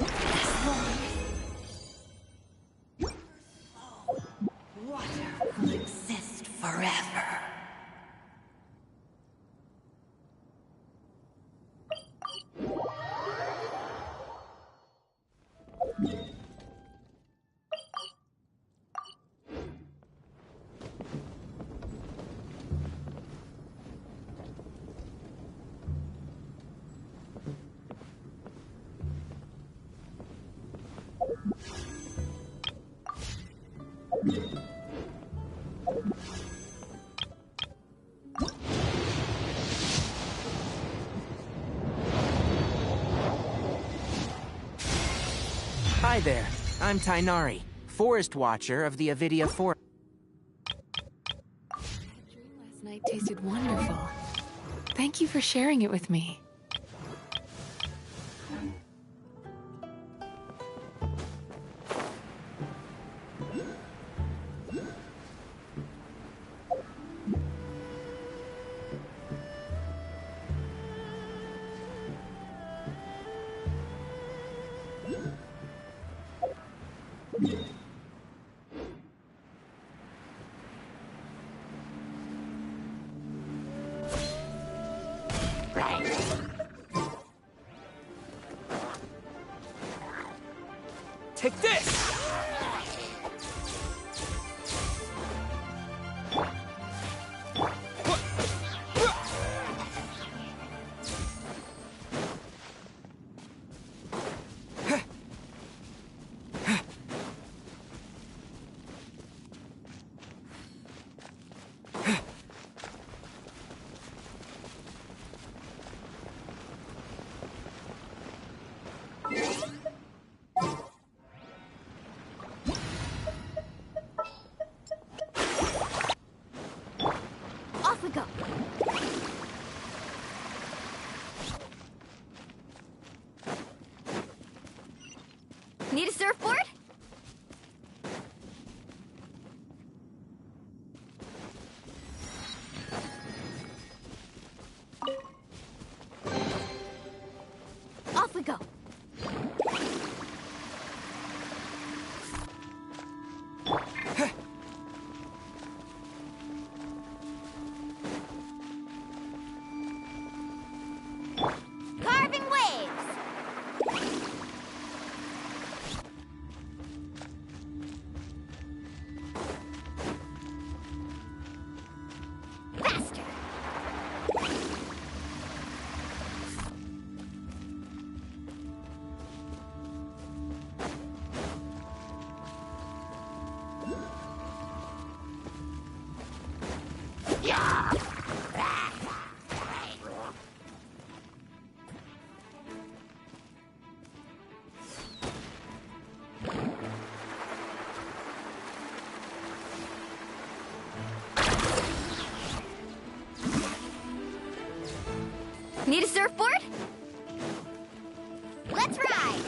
As long as water will exist forever. Hi there, I'm Tainari, Forest Watcher of the Avidia Forest. Last night tasted wonderful. Thank you for sharing it with me. Take this! Off we go. Need a surfboard? Off we go. Carving waves. Faster. Yeah. Need a surfboard? Let's ride!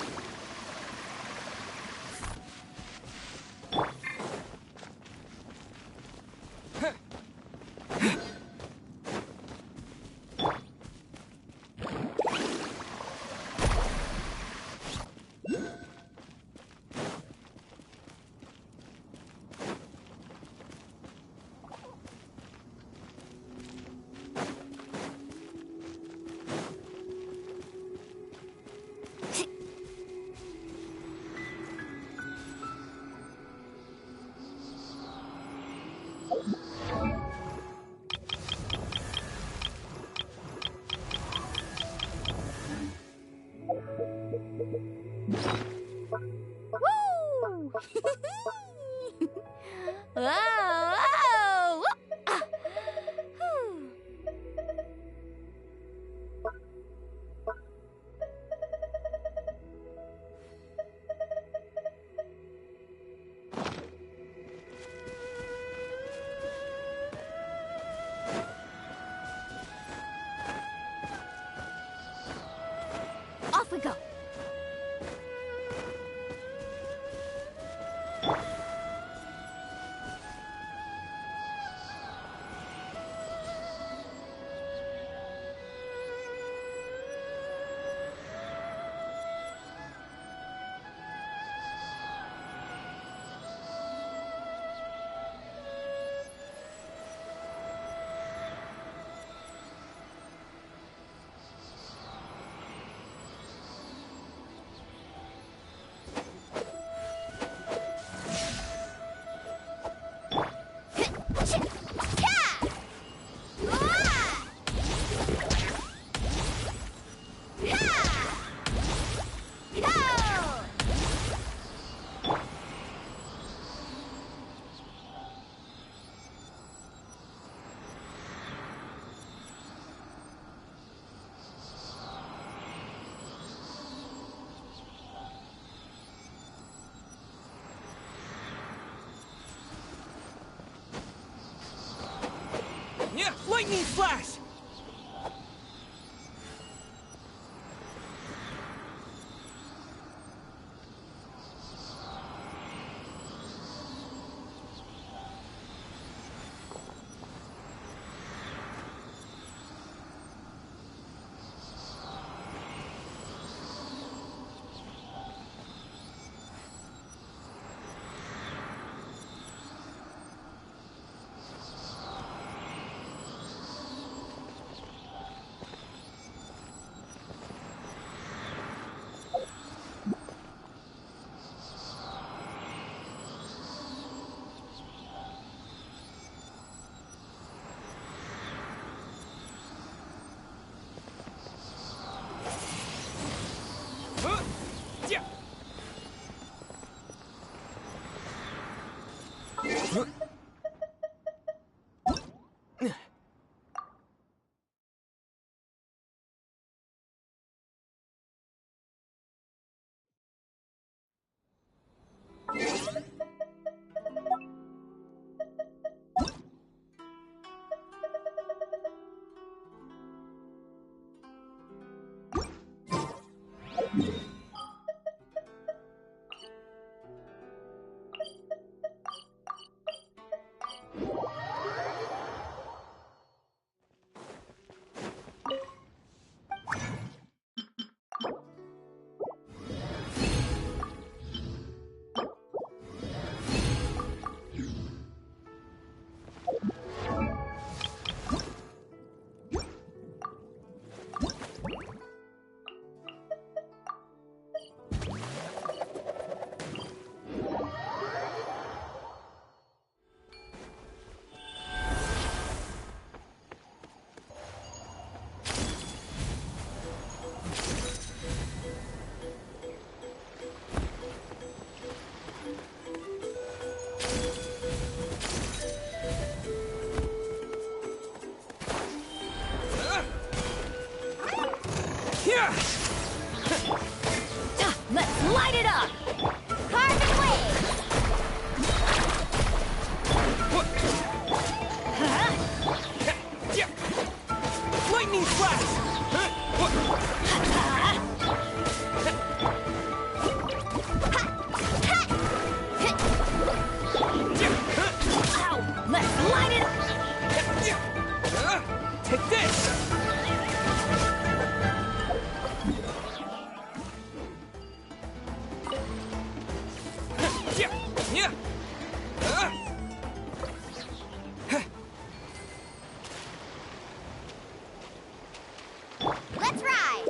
Woo! Whoa! Whoa! Ah. Whew. Off we go. Yeah, lightning flash! Let's light it up! Carbon wave! Lightning flash! Ow! Let's light it up! Take this! Let's ride!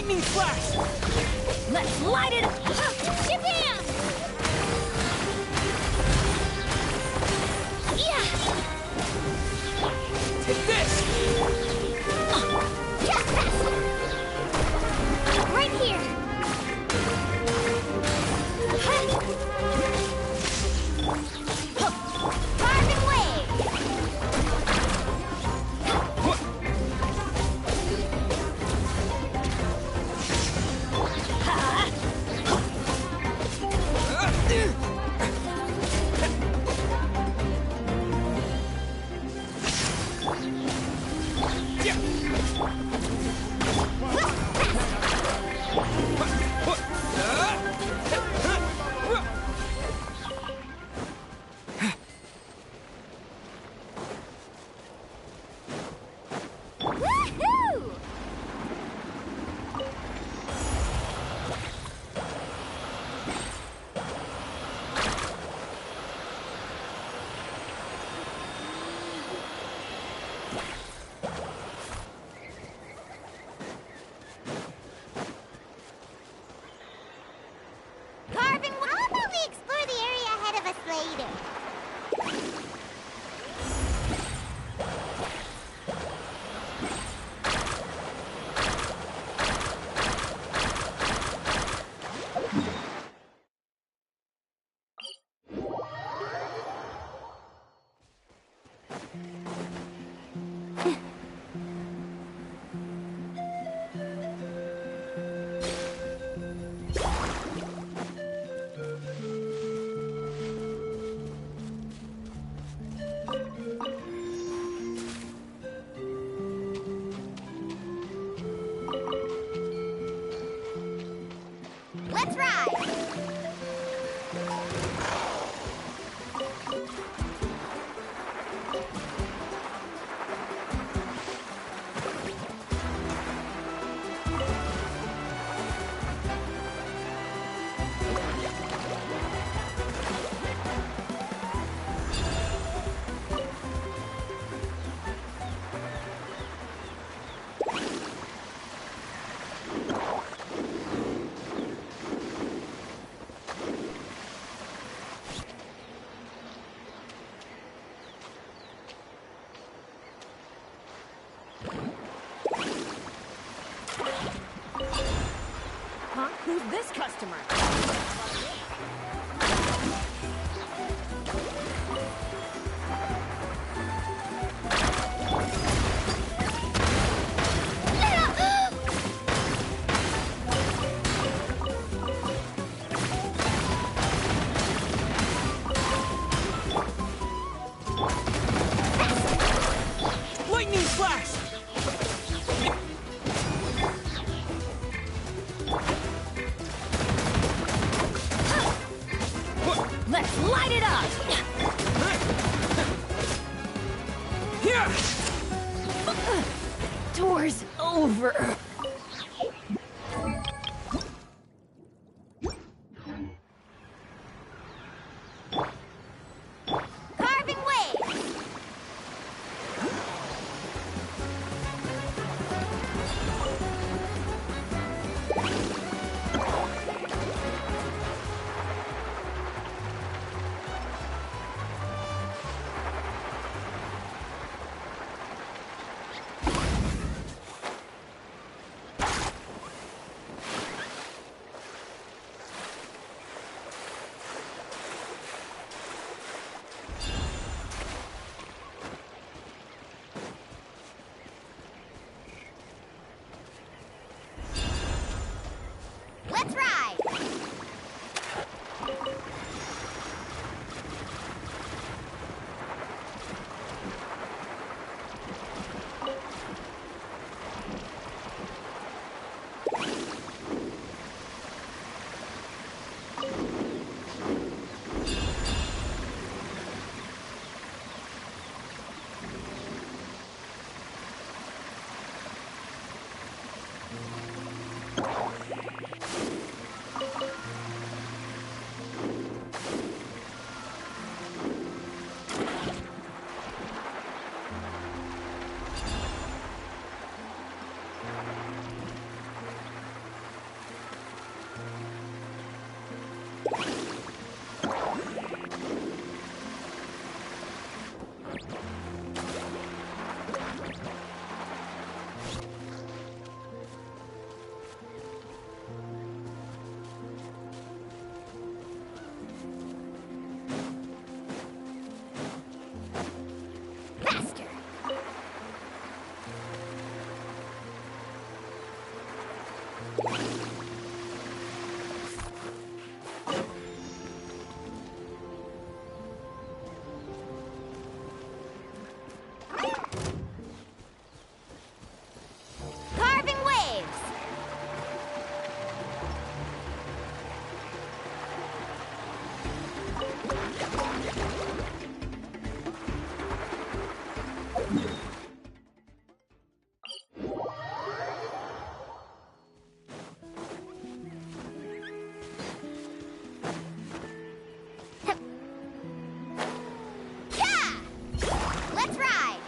Lightning flash! Let's light it up! Shabam! Yeah! Take this! Right here! Carving wave! Woohoo! Carving, how about we explore the area ahead of us later? Let's ride! Huh? Who's this customer? Lightning flash! Let's light it up! Here! Tour's over. Carving wave! Carving waves! Let's ride!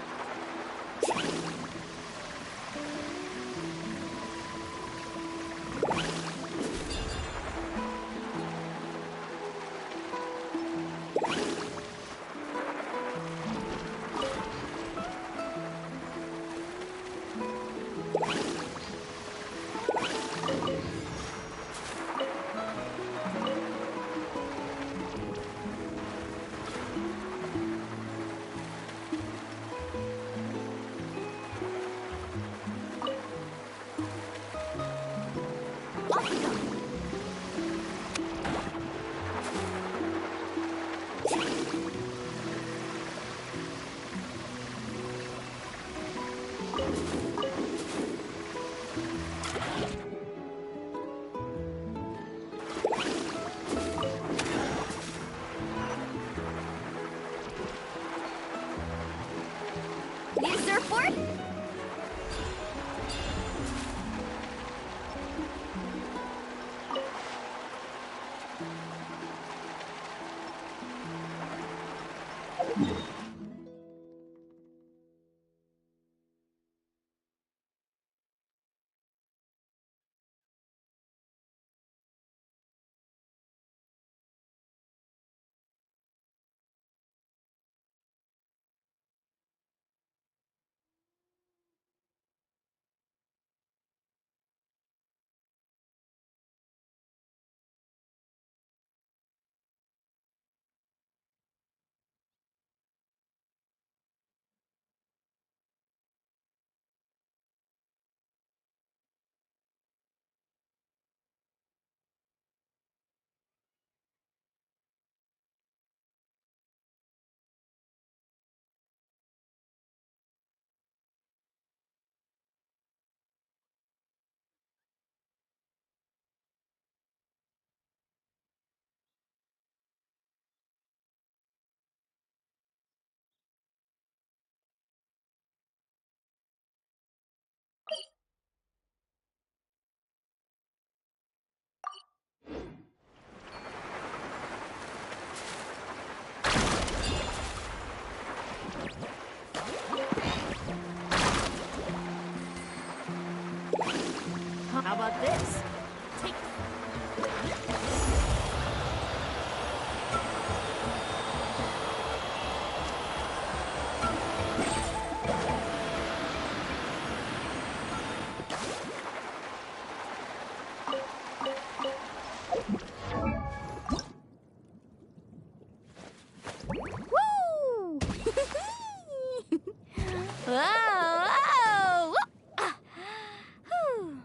Off we go! Need a surfboard? How about this? Take Woo! Whoa! Whoa! Ah. Whew.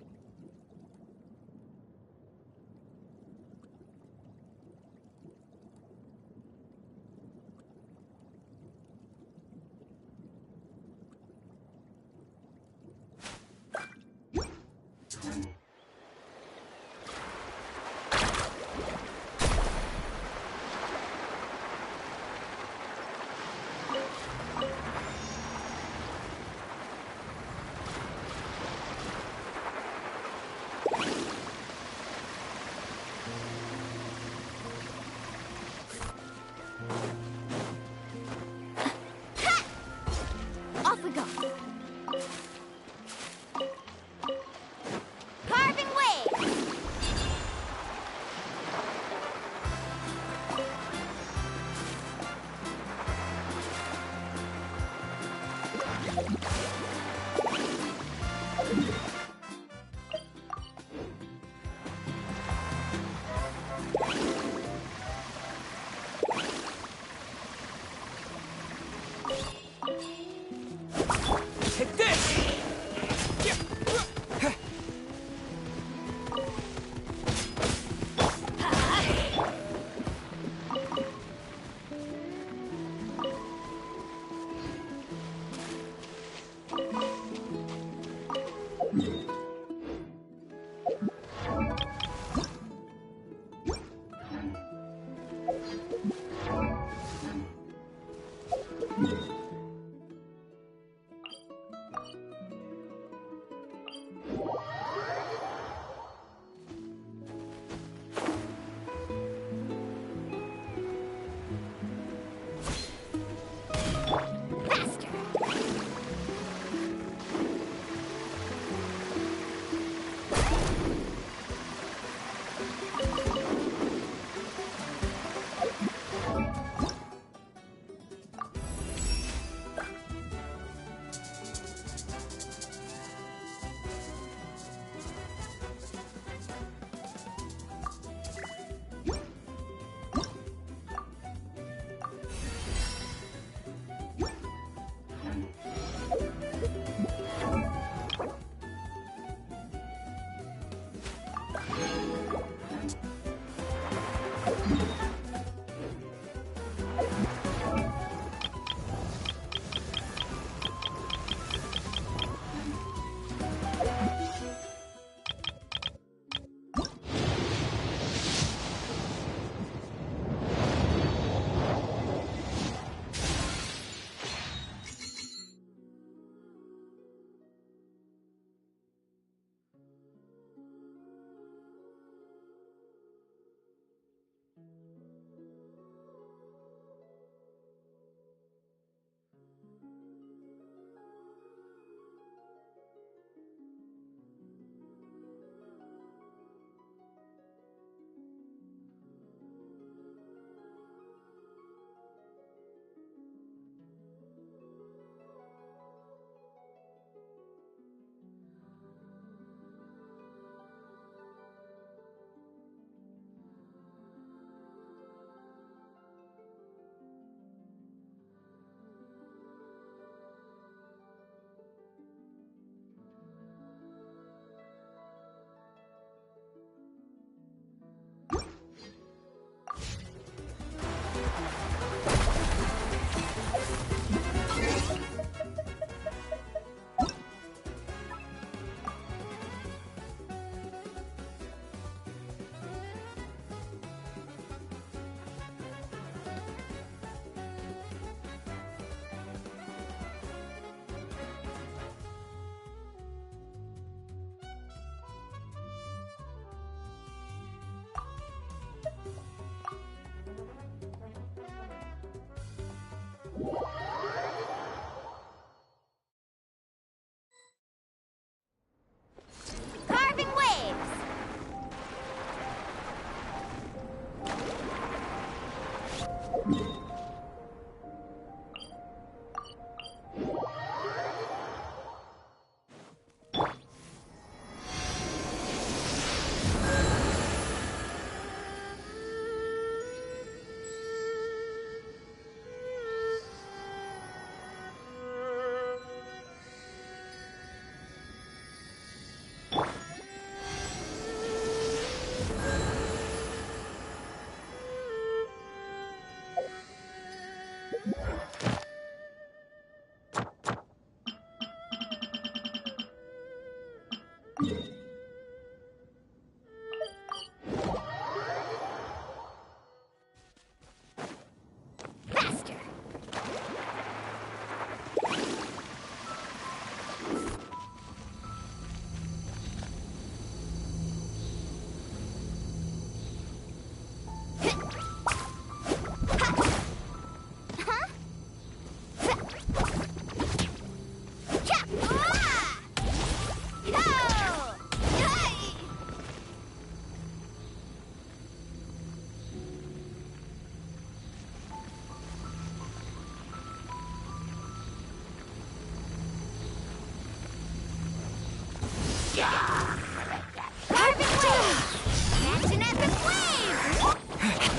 That's an epic wave!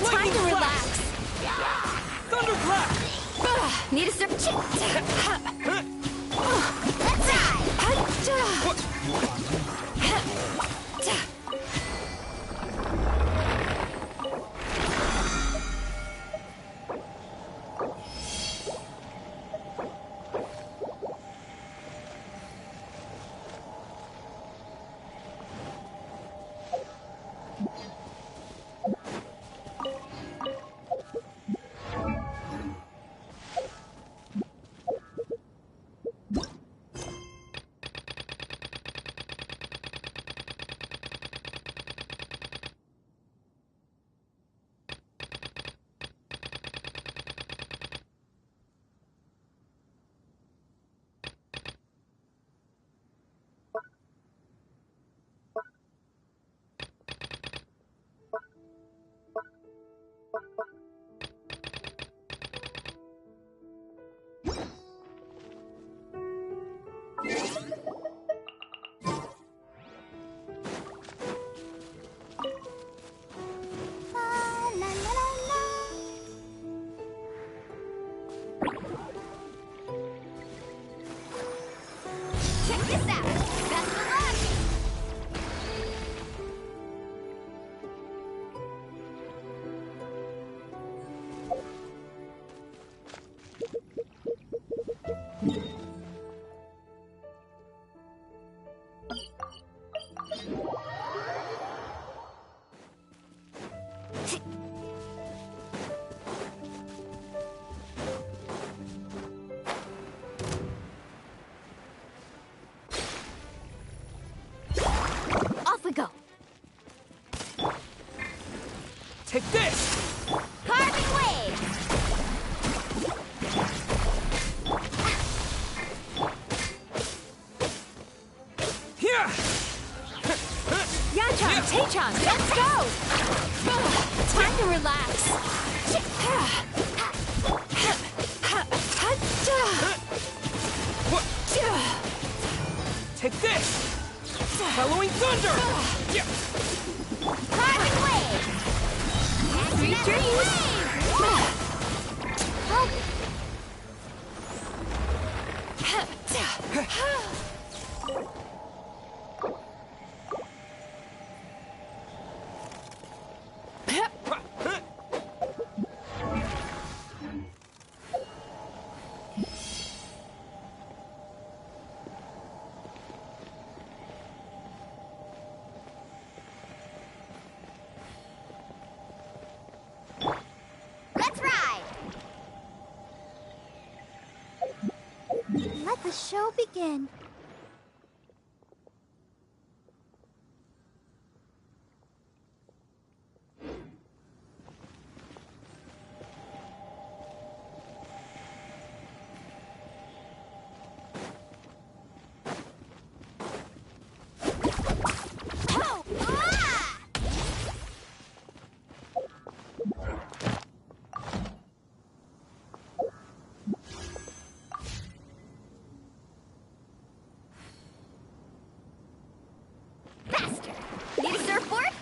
Time to relax. Thunderclap! Need a sip. Let's ride! Check this out! Best of luck! Off we go! Take this! Carving wave! Here! Yachan, Taechan, let's go! Time to relax. Take this! Bellowing thunder! Carving wave! Three dreams! Let's ride! Let the show begin. Oh! Ah! Faster! Need a surfboard?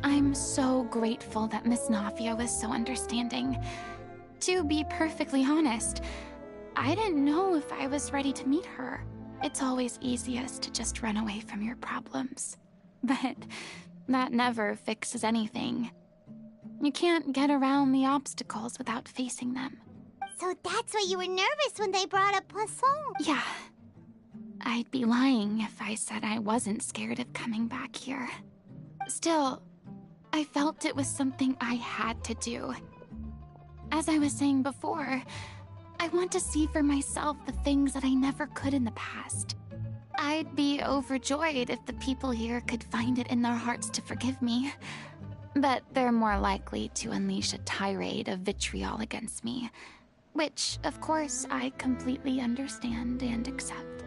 I'm so grateful that Miss Navia was so understanding. To be perfectly honest, I didn't know if I was ready to meet her. It's always easiest to just run away from your problems. But that never fixes anything. You can't get around the obstacles without facing them. So that's why you were nervous when they brought up Poisson? Yeah. I'd be lying if I said I wasn't scared of coming back here. Still, I felt it was something I had to do. As I was saying before, I want to see for myself the things that I never could in the past. I'd be overjoyed if the people here could find it in their hearts to forgive me. But they're more likely to unleash a tirade of vitriol against me, which, of course, I completely understand and accept.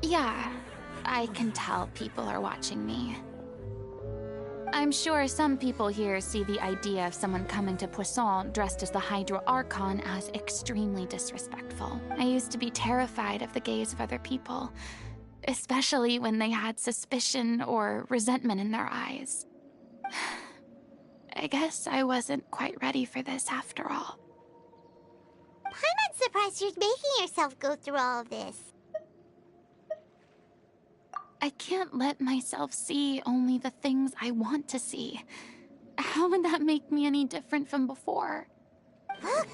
Yeah, I can tell people are watching me. I'm sure some people here see the idea of someone coming to Poisson dressed as the Hydro Archon as extremely disrespectful. I used to be terrified of the gaze of other people, especially when they had suspicion or resentment in their eyes. I guess I wasn't quite ready for this after all. I'm not surprised you're making yourself go through all of this. I can't let myself see only the things I want to see. How would that make me any different from before? Look!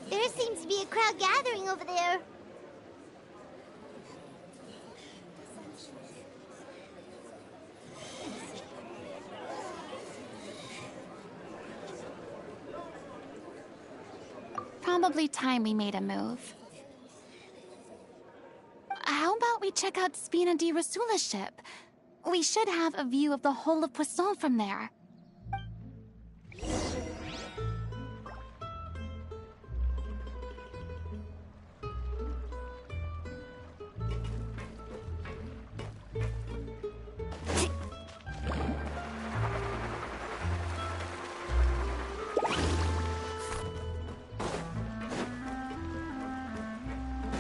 There seems to be a crowd gathering over there. Probably time we made a move. How about we check out Spina di Rosula's ship? We should have a view of the whole of Poisson from there.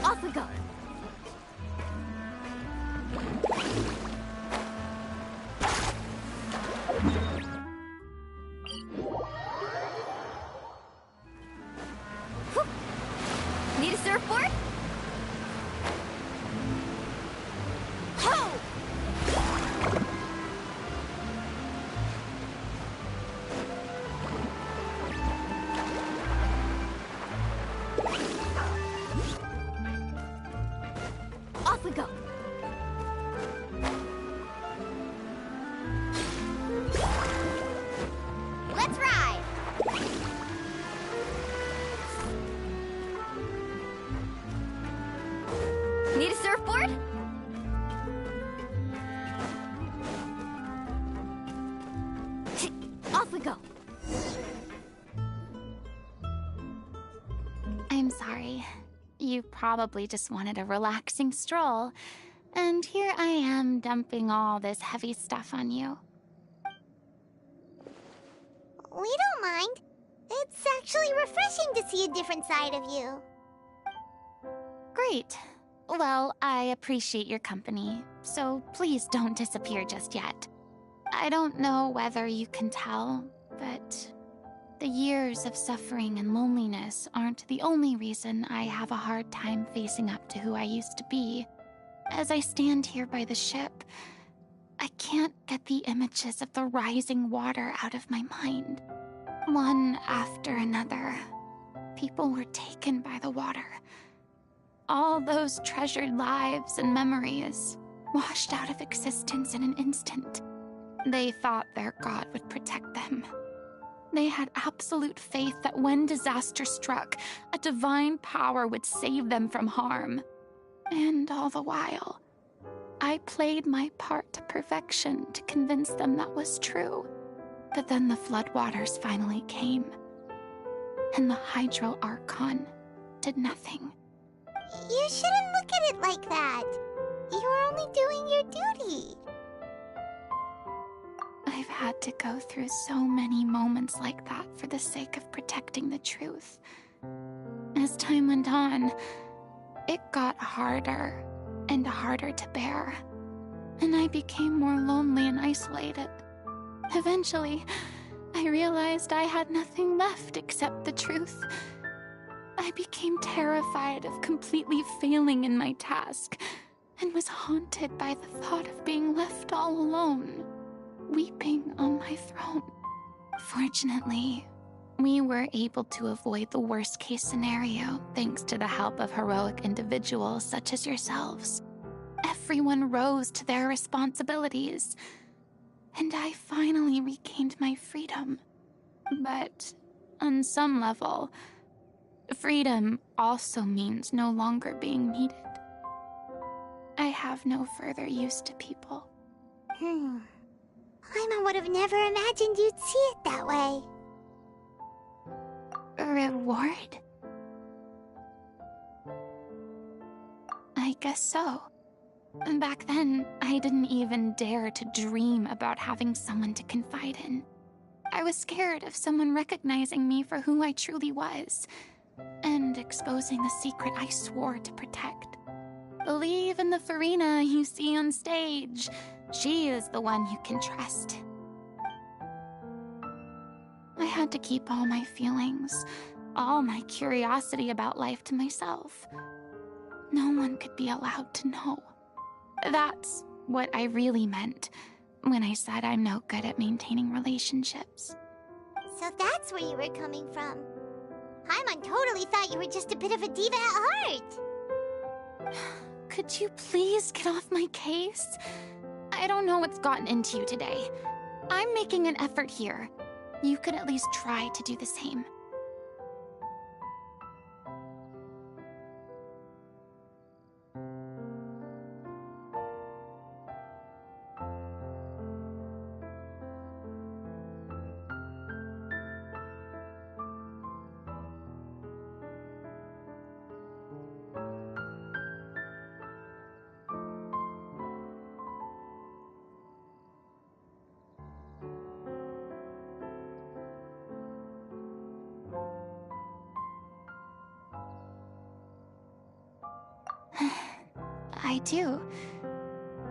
Off we go. Need a surfboard? Ho! Off we go. Let's ride. Need a surfboard? Off we go. I'm sorry. You probably just wanted a relaxing stroll, and here I am dumping all this heavy stuff on you. We don't mind. It's actually refreshing to see a different side of you. Great. Well, I appreciate your company, so please don't disappear just yet. I don't know whether you can tell, but the years of suffering and loneliness aren't the only reason I have a hard time facing up to who I used to be. As I stand here by the ship, I can't get the images of the rising water out of my mind. One after another, people were taken by the water. All those treasured lives and memories washed out of existence in an instant. They thought their god would protect them. They had absolute faith that when disaster struck, a divine power would save them from harm. And all the while, I played my part to perfection to convince them that was true. But then the floodwaters finally came, and the Hydro Archon did nothing. You shouldn't look at it like that. You were only doing your duty. I've had to go through so many moments like that for the sake of protecting the truth. As time went on, it got harder and harder to bear, and I became more lonely and isolated. Eventually, I realized I had nothing left except the truth. I became terrified of completely failing in my task, and was haunted by the thought of being left all alone, weeping on my throne. Fortunately, we were able to avoid the worst-case scenario thanks to the help of heroic individuals such as yourselves. Everyone rose to their responsibilities, and I finally regained my freedom. But on some level, freedom also means no longer being needed. I have no further use to people. Paimon would have never imagined you'd see it that way. A reward? I guess so. Back then, I didn't even dare to dream about having someone to confide in. I was scared of someone recognizing me for who I truly was, and exposing the secret I swore to protect. Believe in the Farina you see on stage. She is the one you can trust. I had to keep all my feelings, all my curiosity about life to myself. No one could be allowed to know. That's what I really meant when I said I'm no good at maintaining relationships. So that's where you were coming from. Paimon totally thought you were just a bit of a diva at heart. Could you please get off my case? I don't know what's gotten into you today. I'm making an effort here. You could at least try to do the same. I do.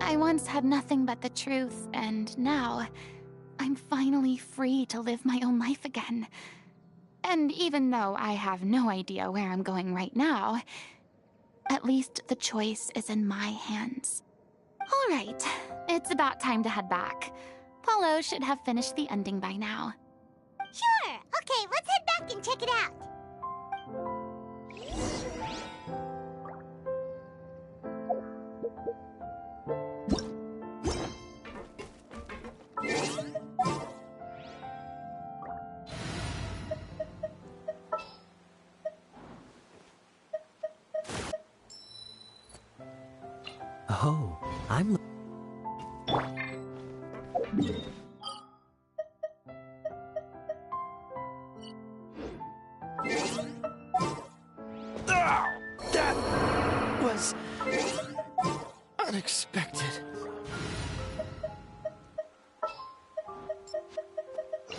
I once had nothing but the truth, and now I'm finally free to live my own life again. And even though I have no idea where I'm going right now, at least the choice is in my hands. All right, it's about time to head back. Paulo should have finished the ending by now. Sure! Okay, let's head back and check it out. Oh, I'm... That was unexpected.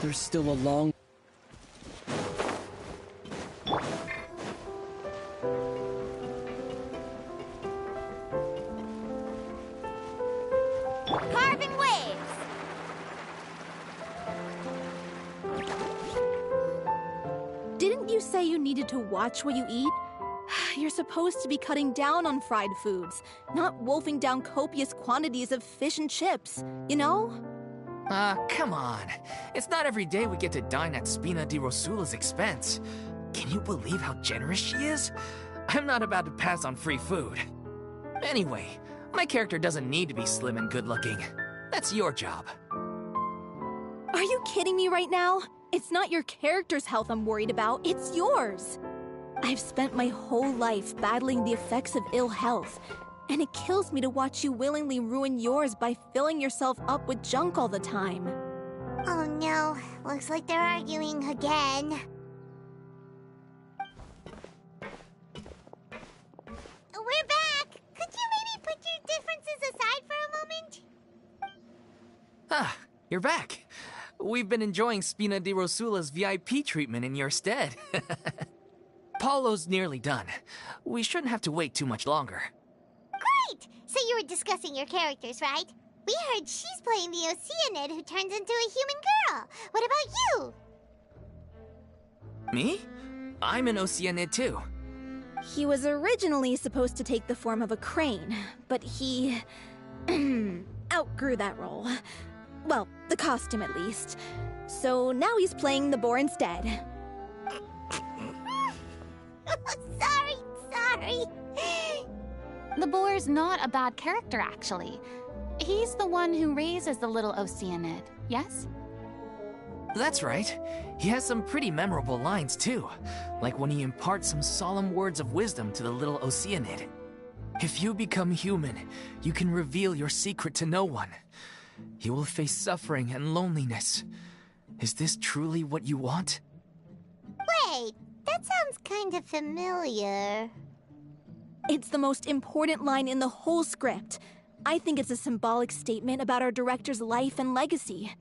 There's still a long... Carving waves! Didn't you say you needed to watch what you eat? You're supposed to be cutting down on fried foods, not wolfing down copious quantities of fish and chips, you know? Come on. It's not every day we get to dine at Spina di Rosula's expense. Can you believe how generous she is? I'm not about to pass on free food. Anyway, my character doesn't need to be slim and good-looking. That's your job. Are you kidding me right now? It's not your character's health I'm worried about, it's yours. I've spent my whole life battling the effects of ill health, and it kills me to watch you willingly ruin yours by filling yourself up with junk all the time. Oh no, looks like they're arguing again. We're back! Could you maybe put your differences aside for a moment? Ah, you're back. We've been enjoying Spina di Rosula's VIP treatment in your stead. Paulo's nearly done. We shouldn't have to wait too much longer. Great! So you were discussing your characters, right? We heard she's playing the Oceanid who turns into a human girl. What about you? Me? I'm an Oceanid too. He was originally supposed to take the form of a crane, but he outgrew that role. Well, the costume at least. So now he's playing the boar instead. Sorry. The boar's not a bad character, actually. He's the one who raises the little Oceanid, yes? That's right. He has some pretty memorable lines too, like when he imparts some solemn words of wisdom to the little Oceanid. If you become human, you can reveal your secret to no one. You will face suffering and loneliness. Is this truly what you want? Wait, that sounds kind of familiar. It's the most important line in the whole script. I think it's a symbolic statement about our director's life and legacy.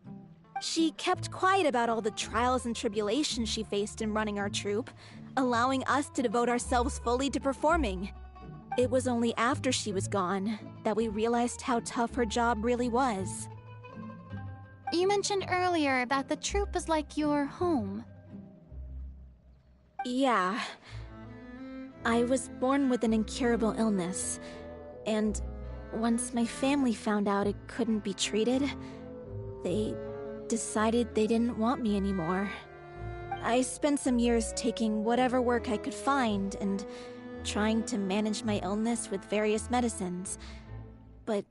She kept quiet about all the trials and tribulations she faced in running our troupe, allowing us to devote ourselves fully to performing. It was only after she was gone that we realized how tough her job really was. You mentioned earlier that the troupe is like your home. Yeah. I was born with an incurable illness, and once my family found out it couldn't be treated, they decided they didn't want me anymore. I spent some years taking whatever work I could find and trying to manage my illness with various medicines. But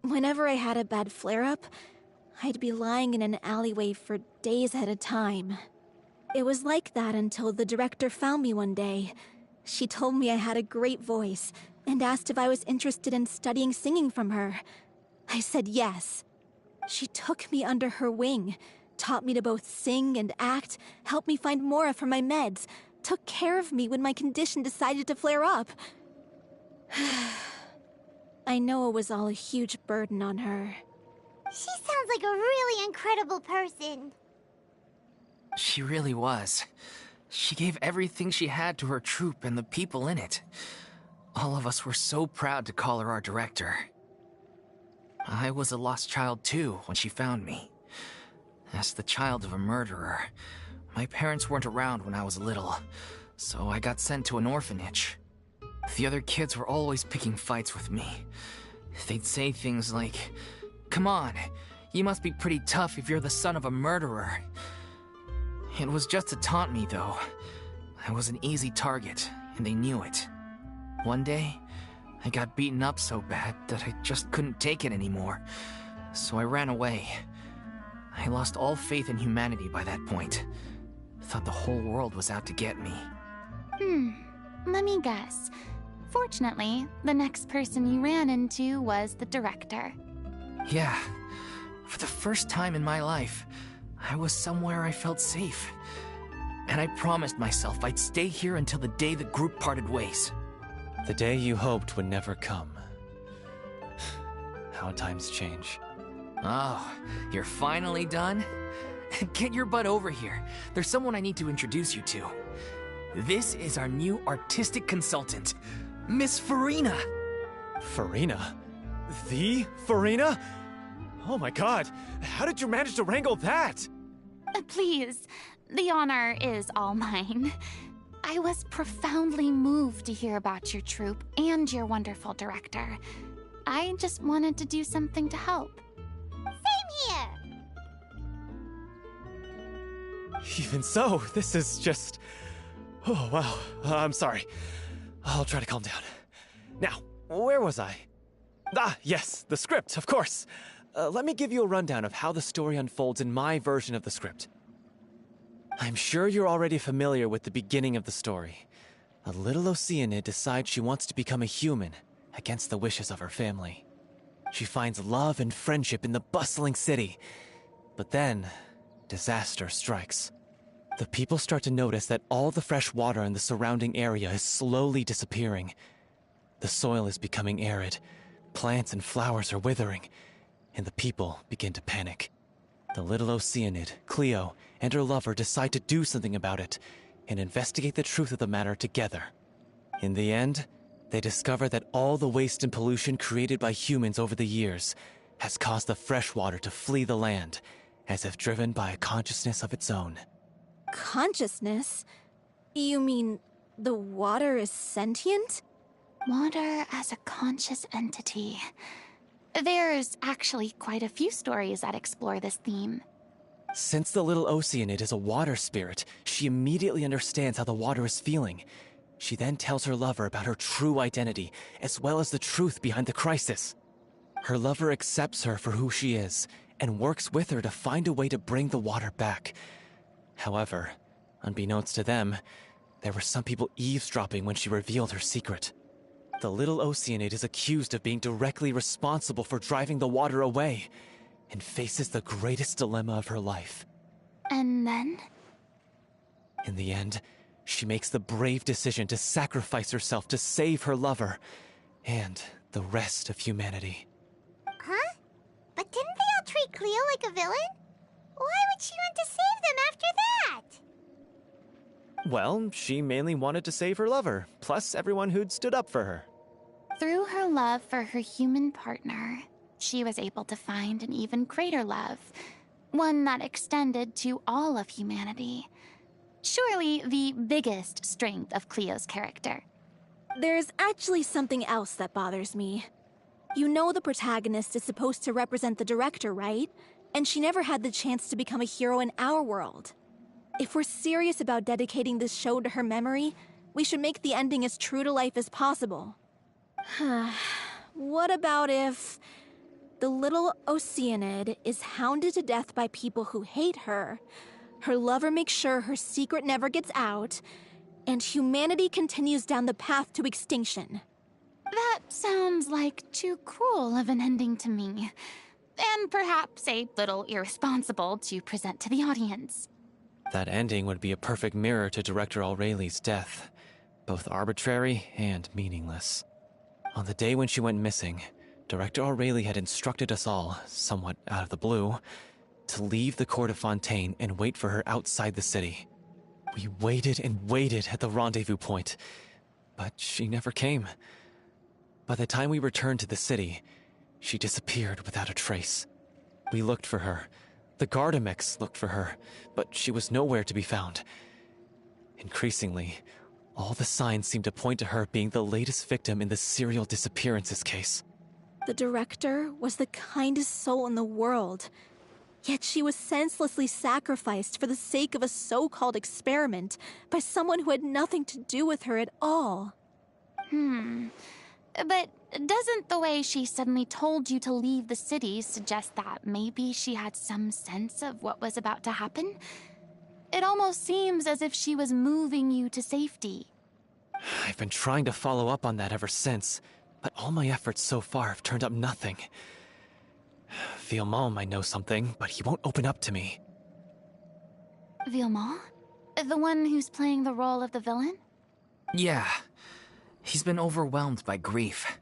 whenever I had a bad flare-up, I'd be lying in an alleyway for days at a time. It was like that until the director found me one day. She told me I had a great voice and asked if I was interested in studying singing from her. I said yes. She took me under her wing, taught me to both sing and act, helped me find Mora for my meds, took care of me when my condition decided to flare up. I know it was all a huge burden on her. She sounds like a really incredible person. She really was. She gave everything she had to her troupe and the people in it. All of us were so proud to call her our director. I was a lost child too when she found me. As the child of a murderer, my parents weren't around when I was little, so I got sent to an orphanage. The other kids were always picking fights with me. They'd say things like, "Come on, you must be pretty tough if you're the son of a murderer." It was just to taunt me, though. I was an easy target, and they knew it. One day, I got beaten up so bad that I just couldn't take it anymore, so I ran away. I lost all faith in humanity by that point. Thought the whole world was out to get me. Let me guess. Fortunately, the next person you ran into was the director. Yeah. For the first time in my life, I was somewhere I felt safe. And I promised myself I'd stay here until the day the group parted ways. The day you hoped would never come. How times change. Oh, you're finally done? Get your butt over here. There's someone I need to introduce you to. This is our new artistic consultant, Miss Farina. Farina? The Farina? Oh my god, how did you manage to wrangle that? Please, the honor is all mine. I was profoundly moved to hear about your troupe and your wonderful director. I just wanted to do something to help. Same here! Even so, this is just... Oh, wow. I'm sorry. I'll try to calm down. Now, where was I? Ah, yes, the script, of course. Let me give you a rundown of how the story unfolds in my version of the script. I'm sure you're already familiar with the beginning of the story. A little Oceanid decides she wants to become a human, against the wishes of her family. She finds love and friendship in the bustling city. But then, disaster strikes. The people start to notice that all the fresh water in the surrounding area is slowly disappearing. The soil is becoming arid, plants and flowers are withering, and the people begin to panic. The little Oceanid, Cleo, and her lover decide to do something about it and investigate the truth of the matter together. In the end, they discover that all the waste and pollution created by humans over the years has caused the fresh water to flee the land, as if driven by a consciousness of its own. Consciousness? You mean the water is sentient? Water as a conscious entity. There's actually quite a few stories that explore this theme. Since the little Oceanid is a water spirit, she immediately understands how the water is feeling. She then tells her lover about her true identity, as well as the truth behind the crisis. Her lover accepts her for who she is, and works with her to find a way to bring the water back. However, unbeknownst to them, there were some people eavesdropping when she revealed her secret. The little Oceanid is accused of being directly responsible for driving the water away, and faces the greatest dilemma of her life. And then? In the end, she makes the brave decision to sacrifice herself to save her lover, and the rest of humanity. Huh? But didn't they all treat Cleo like a villain? Why would she want to save them after that? Well, she mainly wanted to save her lover, plus everyone who'd stood up for her. Through her love for her human partner, she was able to find an even greater love, one that extended to all of humanity. Surely the biggest strength of Cleo's character. There's actually something else that bothers me. You know the protagonist is supposed to represent the director, right? And she never had the chance to become a hero in our world. If we're serious about dedicating this show to her memory, we should make the ending as true to life as possible. What about if the little Oceanid is hounded to death by people who hate her, her lover makes sure her secret never gets out, and humanity continues down the path to extinction? That sounds like too cruel of an ending to me, and perhaps a little irresponsible to present to the audience. That ending would be a perfect mirror to Director Aureli's death, both arbitrary and meaningless. On the day when she went missing, Director Aureli had instructed us all, somewhat out of the blue, to leave the court of Fontaine and wait for her outside the city. We waited and waited at the rendezvous point, but she never came. By the time we returned to the city, she disappeared without a trace. We looked for her. The Gardamex looked for her, but she was nowhere to be found. Increasingly, all the signs seemed to point to her being the latest victim in the serial disappearances case. The director was the kindest soul in the world, yet she was senselessly sacrificed for the sake of a so-called experiment by someone who had nothing to do with her at all. But doesn't the way she suddenly told you to leave the city suggest that maybe she had some sense of what was about to happen? It almost seems as if she was moving you to safety. I've been trying to follow up on that ever since, but all my efforts so far have turned up nothing. Villemont might know something, but he won't open up to me. Villemont? The one who's playing the role of the villain? Yeah. He's been overwhelmed by grief.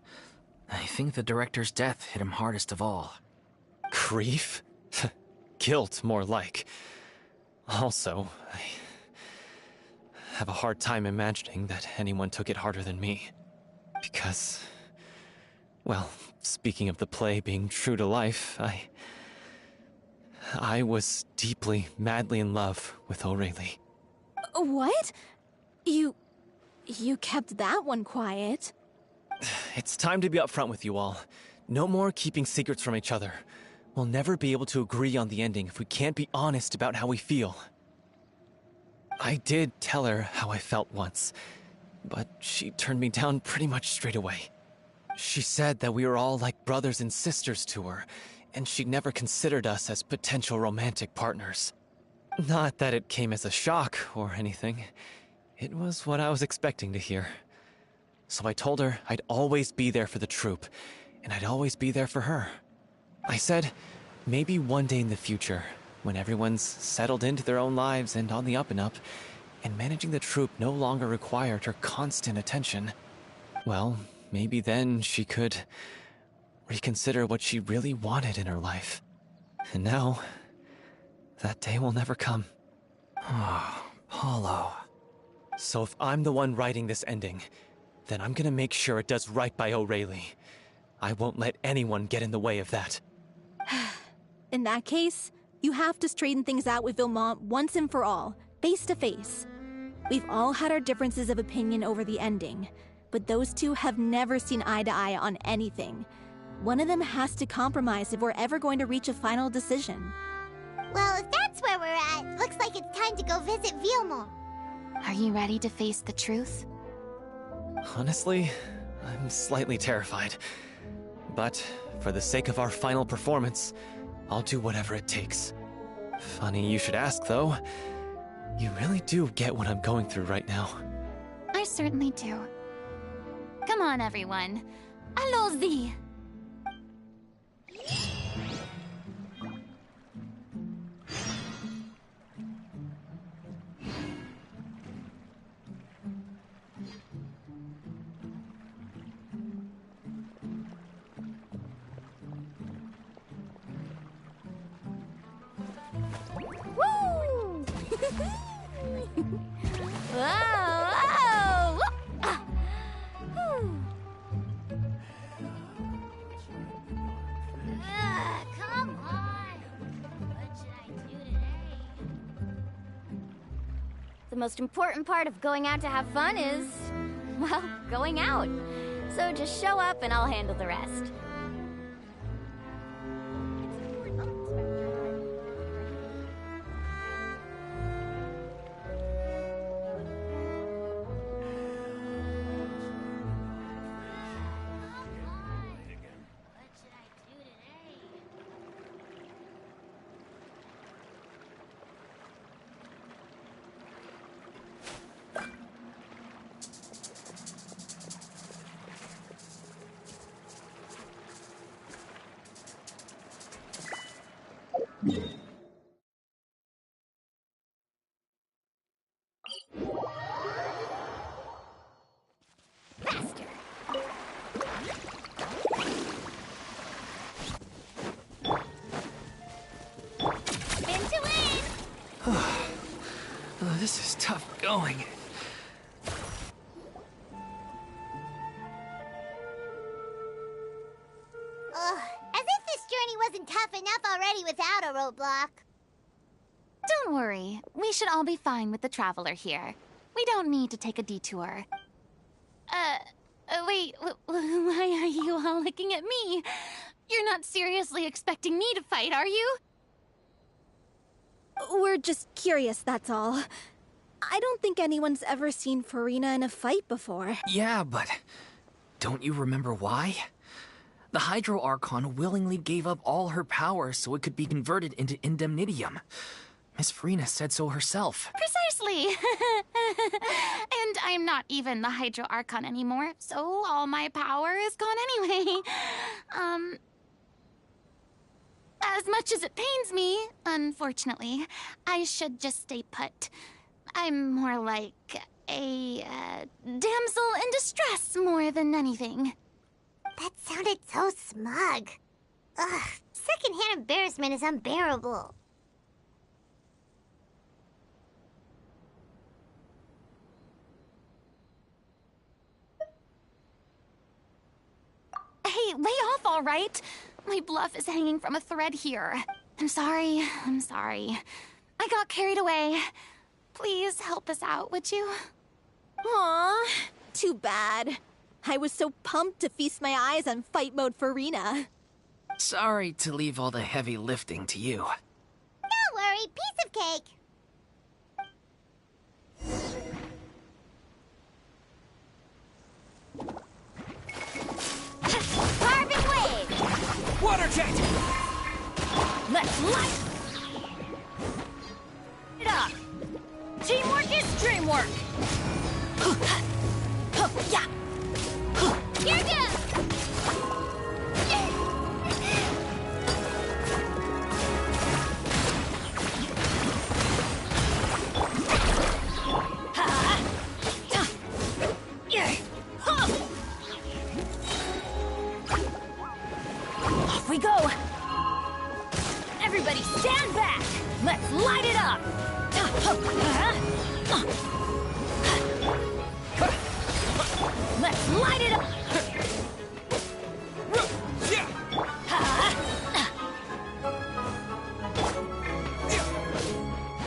I think the director's death hit him hardest of all. Grief? Guilt, more like. Also, I have a hard time imagining that anyone took it harder than me. Because, well, speaking of the play being true to life, I was deeply, madly in love with Aureli. What? You kept that one quiet. It's time to be upfront with you all. No more keeping secrets from each other. We'll never be able to agree on the ending if we can't be honest about how we feel. I did tell her how I felt once, but she turned me down pretty much straight away. She said that we were all like brothers and sisters to her, and she'd never considered us as potential romantic partners. Not that it came as a shock or anything. It was what I was expecting to hear. So I told her I'd always be there for the troop, and I'd always be there for her. I said, maybe one day in the future, when everyone's settled into their own lives and on the up and up, and managing the troop no longer required her constant attention, well, maybe then she could reconsider what she really wanted in her life. And now, that day will never come. Oh, Paulo. So if I'm the one writing this ending, then I'm gonna make sure it does right by O'Reilly. I won't let anyone get in the way of that. In that case, you have to straighten things out with Vilmont once and for all, face to face. We've all had our differences of opinion over the ending, but those two have never seen eye to eye on anything. One of them has to compromise if we're ever going to reach a final decision. Well, if that's where we're at, looks like it's time to go visit Vilmont. Are you ready to face the truth? Honestly, I'm slightly terrified. But for the sake of our final performance, I'll do whatever it takes. Funny you should ask, though. You really do get what I'm going through right now. I certainly do. Come on, everyone. Allons-y! Woo! Whoa! Whoa! Ah. Whew. Come on! What should I do today? The most important part of going out to have fun is, well, going out. So just show up and I'll handle the rest. Faster! Spin to win! This is tough going. Ugh, as if this journey wasn't tough enough already without a roadblock. Don't worry. We should all be fine with the traveler here. We don't need to take a detour. Wait, why are you all looking at me? You're not seriously expecting me to fight, are you? We're just curious, that's all. I don't think anyone's ever seen Farina in a fight before. Yeah, but don't you remember why? The Hydro Archon willingly gave up all her power so it could be converted into indemnitium. Miss Farina said so herself. Precisely! And I'm not even the Hydro Archon anymore, so all my power is gone anyway. As much as it pains me, unfortunately, I should just stay put. I'm more like a damsel in distress more than anything. That sounded so smug. Ugh, secondhand embarrassment is unbearable. Hey, lay off, all right? My bluff is hanging from a thread here. I'm sorry. I got carried away. Please help us out, would you? Aw, too bad. I was so pumped to feast my eyes on fight mode Farina. Sorry to leave all the heavy lifting to you. Don't worry, piece of cake. Carving wave! Water jet! Let's light! Teamwork is dreamwork! Yeah! Here goes! Off we go! Everybody stand back! Let's light it up! Let's light it up!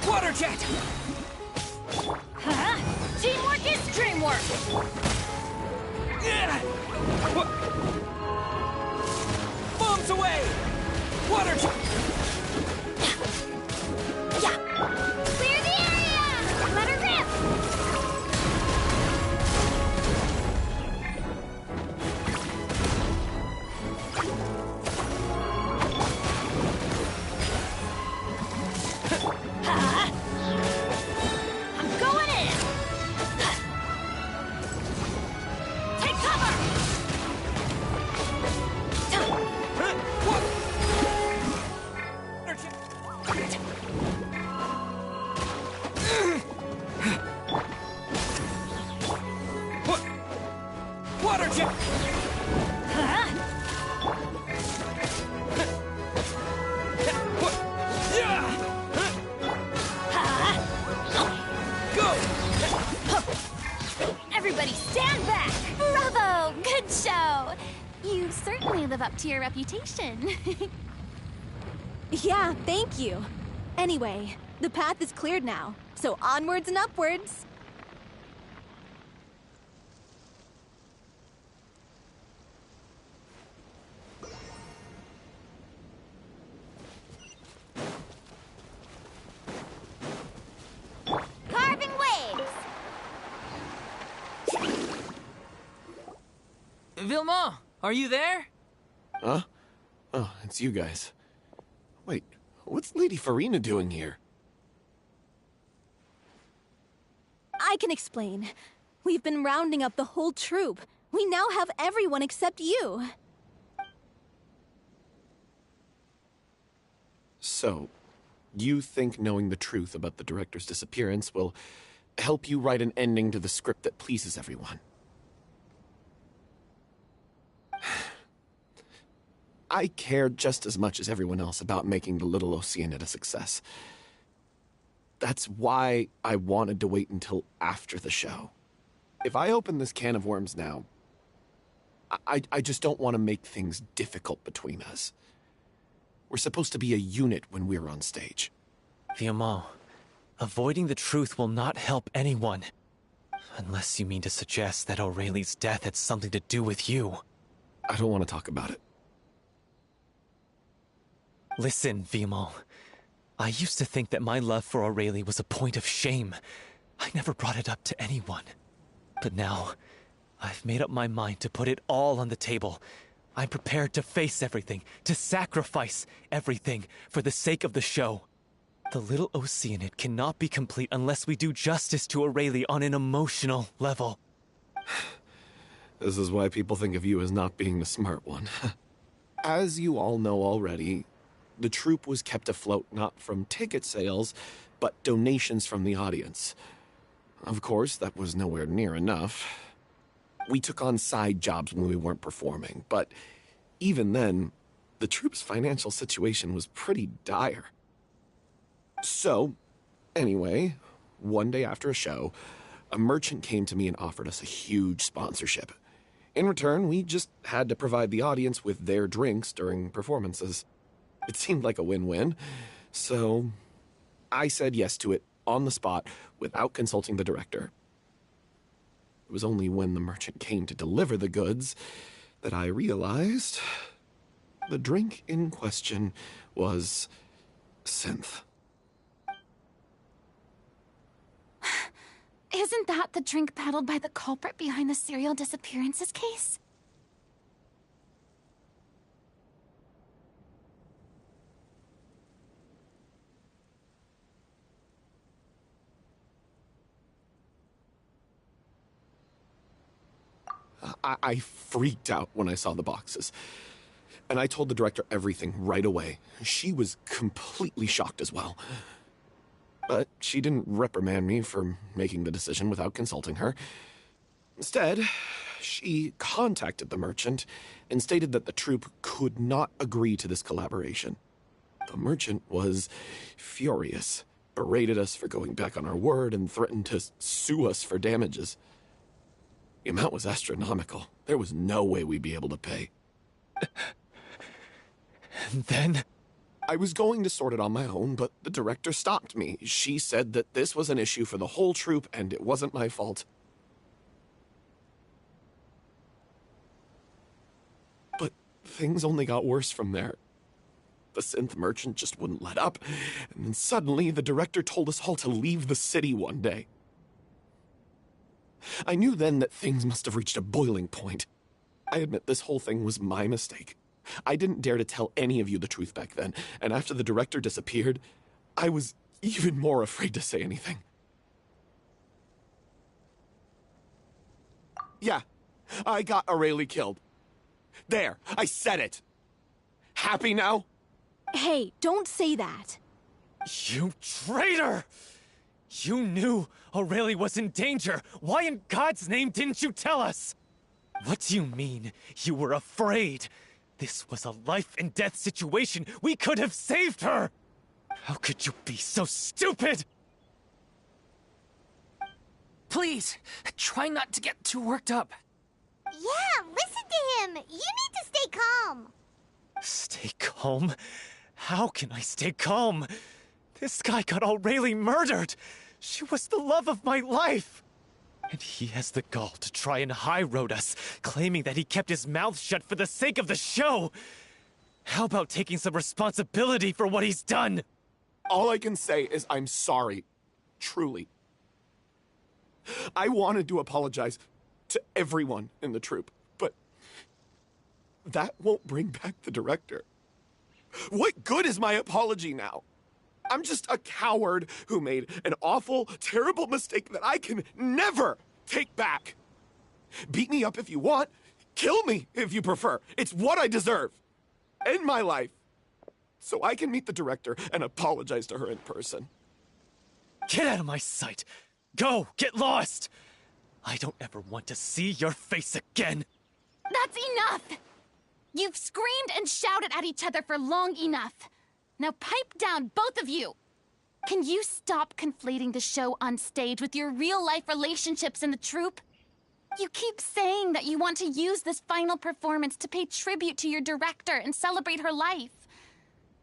Water jet! Teamwork is dreamwork! Bombs away! Water jet! Clear the area! Let her rip! I'm going in! Take cover! Water jet! Everybody stand back! Bravo! Good show! You certainly live up to your reputation. Yeah, thank you. Anyway, the path is cleared now, so onwards and upwards. Carving waves! Vilmont, are you there? Huh? Oh, it's you guys. Wait, what's Lady Farina doing here? I can explain. We've been rounding up the whole troop. We now have everyone except you. So, you think knowing the truth about the director's disappearance will help you write an ending to the script that pleases everyone? I care just as much as everyone else about making the Little Oceanid a success. That's why I wanted to wait until after the show. If I open this can of worms now, I just don't want to make things difficult between us. We're supposed to be a unit when we're on stage. Vilmont, avoiding the truth will not help anyone. Unless you mean to suggest that Aurelie's death had something to do with you. I don't want to talk about it. Listen, Vilmont. I used to think that my love for Aurelie was a point of shame. I never brought it up to anyone. But now, I've made up my mind to put it all on the table. I'm prepared to face everything, to sacrifice everything for the sake of the show. The Little Oceanid cannot be complete unless we do justice to Aurelie on an emotional level. This is why people think of you as not being the smart one. As you all know already, the troupe was kept afloat not from ticket sales, but donations from the audience. Of course, that was nowhere near enough. We took on side jobs when we weren't performing, but even then, the troupe's financial situation was pretty dire. So, anyway, one day after a show, a merchant came to me and offered us a huge sponsorship. In return, we just had to provide the audience with their drinks during performances. It seemed like a win-win, so I said yes to it on the spot without consulting the director. It was only when the merchant came to deliver the goods that I realized the drink in question was synth. Isn't that the drink peddled by the culprit behind the serial disappearances case? I freaked out when I saw the boxes. And I told the director everything right away. She was completely shocked as well. But she didn't reprimand me for making the decision without consulting her. Instead, she contacted the merchant and stated that the troupe could not agree to this collaboration. The merchant was furious, berated us for going back on our word, and threatened to sue us for damages. The amount was astronomical. There was no way we'd be able to pay. And then? I was going to sort it on my own, but the director stopped me. She said that this was an issue for the whole troupe, and it wasn't my fault. But things only got worse from there. The synth merchant just wouldn't let up, and then suddenly the director told us all to leave the city one day. I knew then that things must have reached a boiling point. I admit this whole thing was my mistake. I didn't dare to tell any of you the truth back then, and after the director disappeared, I was even more afraid to say anything. Yeah, I got Aurelie killed. There, I said it. Happy now? Hey, don't say that. You traitor! You knew Aurelie was in danger. Why in God's name didn't you tell us? What do you mean, you were afraid? This was a life-and-death situation. We could have saved her! How could you be so stupid? Please, try not to get too worked up. Yeah, listen to him. You need to stay calm. Stay calm? How can I stay calm? This guy got Aurelie murdered! She was the love of my life! And he has the gall to try and high-road us, claiming that he kept his mouth shut for the sake of the show! How about taking some responsibility for what he's done? All I can say is I'm sorry. Truly. I wanted to apologize to everyone in the troupe, but that won't bring back the director. What good is my apology now? I'm just a coward who made an awful, terrible mistake that I can never take back. Beat me up if you want. Kill me if you prefer. It's what I deserve. End my life. So I can meet the director and apologize to her in person. Get out of my sight! Go! Get lost! I don't ever want to see your face again! That's enough! You've screamed and shouted at each other for long enough. Now pipe down, both of you! Can you stop conflating the show on stage with your real-life relationships in the troupe? You keep saying that you want to use this final performance to pay tribute to your director and celebrate her life.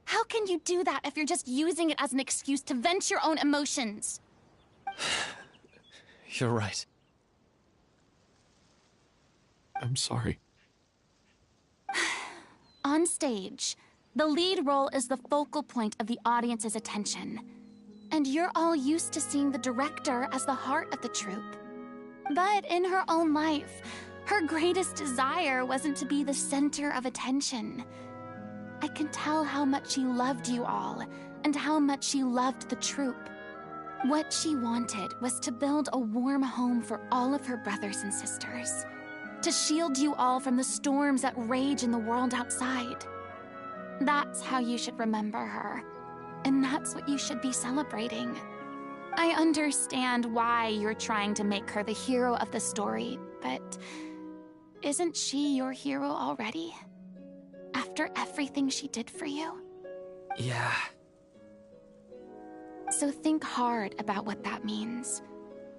How can you do that if you're just using it as an excuse to vent your own emotions? You're right. I'm sorry. On stage, the lead role is the focal point of the audience's attention. And you're all used to seeing the director as the heart of the troupe. But in her own life, her greatest desire wasn't to be the center of attention. I can tell how much she loved you all, and how much she loved the troupe. What she wanted was to build a warm home for all of her brothers and sisters. To shield you all from the storms that rage in the world outside. That's how you should remember her. And that's what you should be celebrating. I understand why you're trying to make her the hero of the story, but isn't she your hero already? After everything she did for you? Yeah. So think hard about what that means.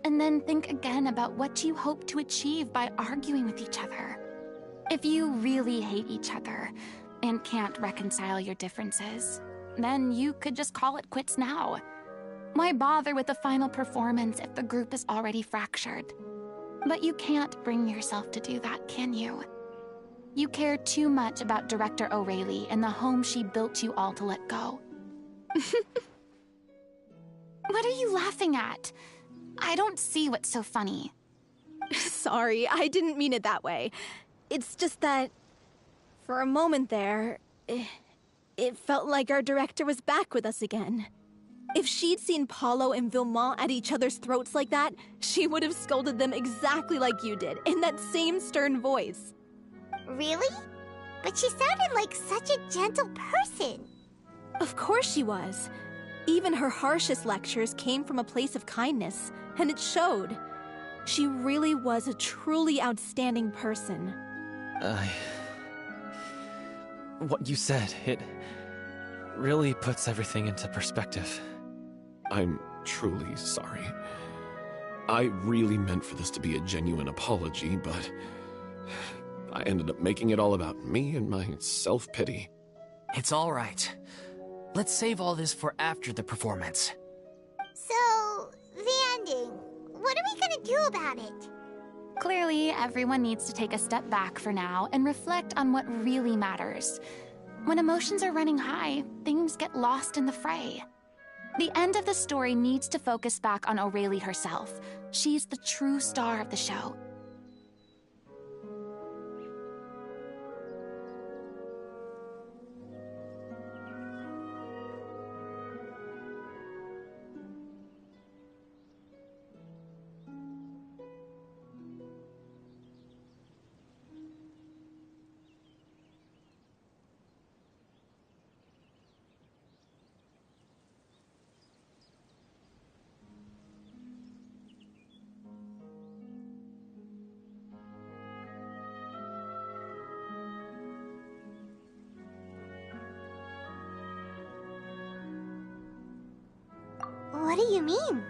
And then think again about what you hope to achieve by arguing with each other. If you really hate each other and can't reconcile your differences, then you could just call it quits now. Why bother with the final performance if the group is already fractured? But you can't bring yourself to do that, can you? You care too much about Director Aurelie and the home she built you all to let go. What are you laughing at? I don't see what's so funny. Sorry, I didn't mean it that way. It's just that, for a moment there, it felt like our director was back with us again. If she'd seen Paulo and Vilmont at each other's throats like that, she would have scolded them exactly like you did, in that same stern voice. Really? But she sounded like such a gentle person. Of course she was. Even her harshest lectures came from a place of kindness, and it showed. She really was a truly outstanding person. What you said, it really puts everything into perspective. I'm truly sorry. I really meant for this to be a genuine apology, but I ended up making it all about me and my self-pity. It's all right. Let's save all this for after the performance. So, the ending. What are we gonna do about it? Clearly, everyone needs to take a step back for now and reflect on what really matters. When emotions are running high, things get lost in the fray. The end of the story needs to focus back on Aurelie herself. She's the true star of the show. What do you mean?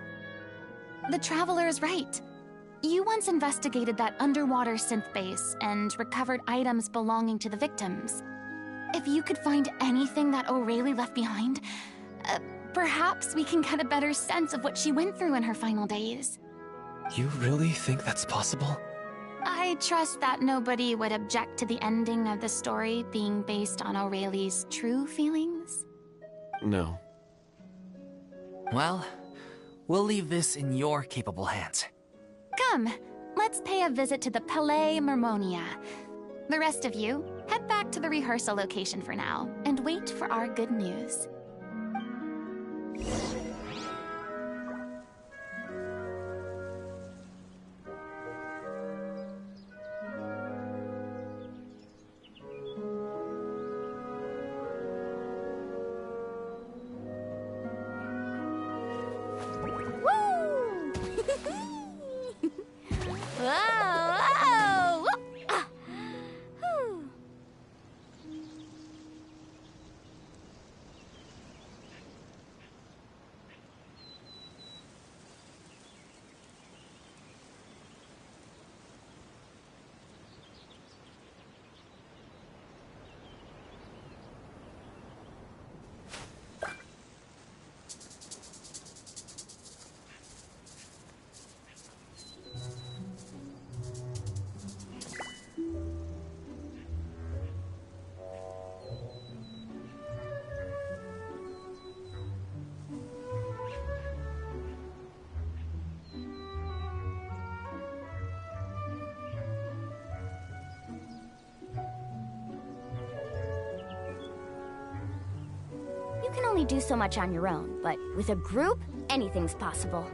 The Traveler is right. You once investigated that underwater synth base and recovered items belonging to the victims. If you could find anything that Aurelie left behind, perhaps we can get a better sense of what she went through in her final days. You really think that's possible? I trust that nobody would object to the ending of the story being based on Aurelie's true feelings. No. Well, we'll leave this in your capable hands. Come, let's pay a visit to the Palais Mermonia. The rest of you, head back to the rehearsal location for now, and wait for our good news. You can only do so much on your own, but with a group, anything's possible.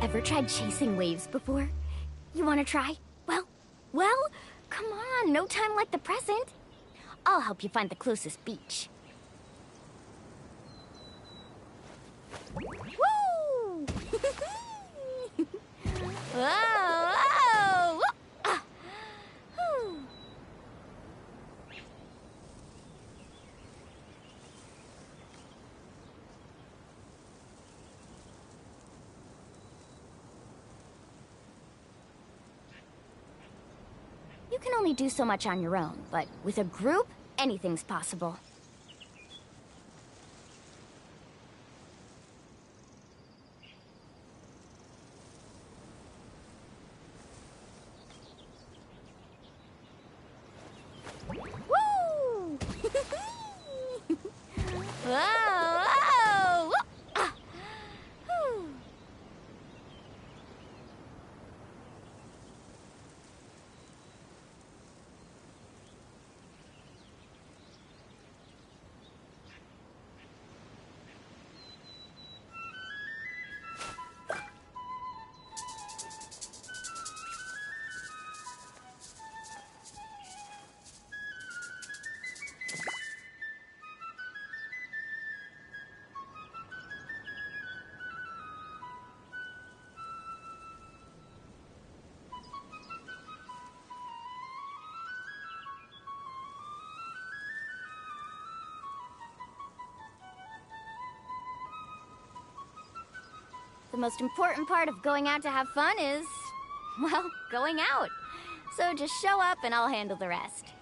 Ever tried chasing waves before? You want to try? Well, come on, no time like the present. I'll help you find the closest beach. Woo! Whoa! You can only do so much on your own, but with a group, anything's possible. Woo! Whoa! Whoa! Ah. Whew. The most important part of going out to have fun is, well, going out. So just show up and I'll handle the rest.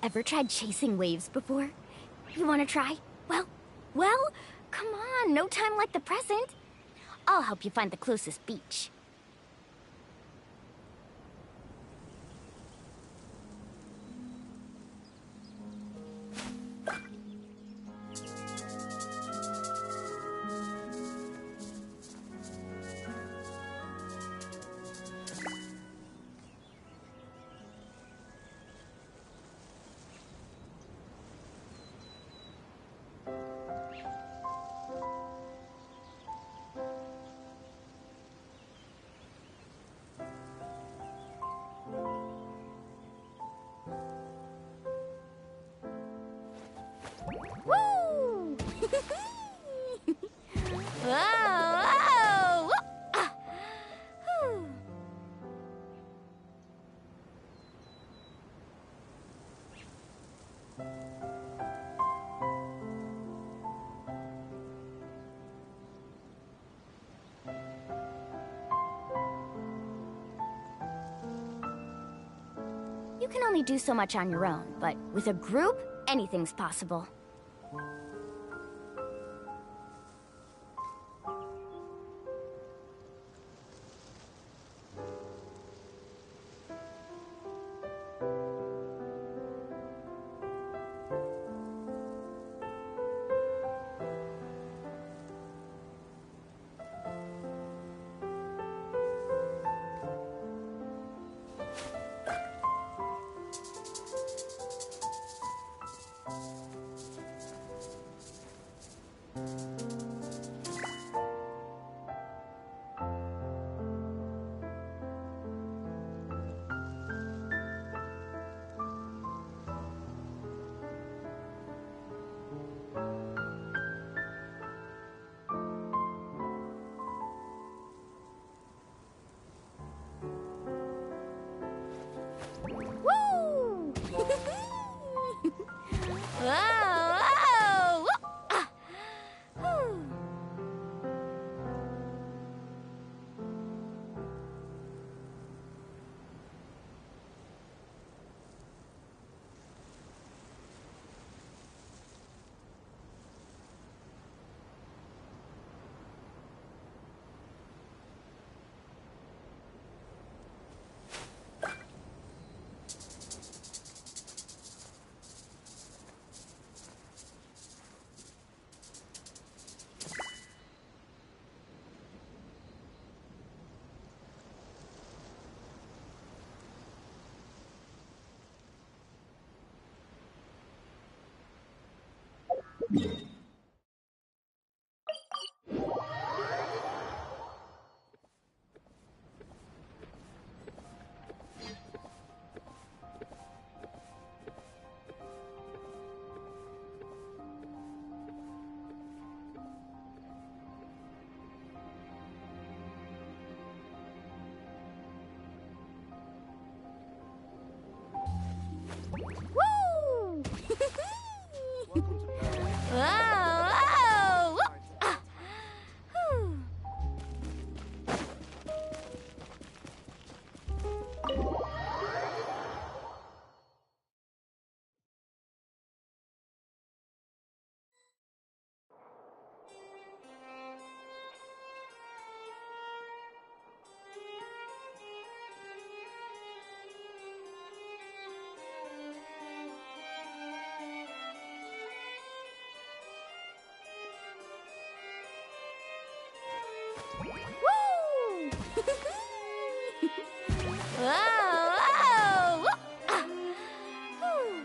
Ever tried chasing waves before? You wanna try? Well, come on, no time like the present. I'll help you find the closest beach. Woo! Whoa! Whoa! Ah. Whew. You can only do so much on your own, but with a group, anything's possible. Whoa! Whoa! Ah. Whew.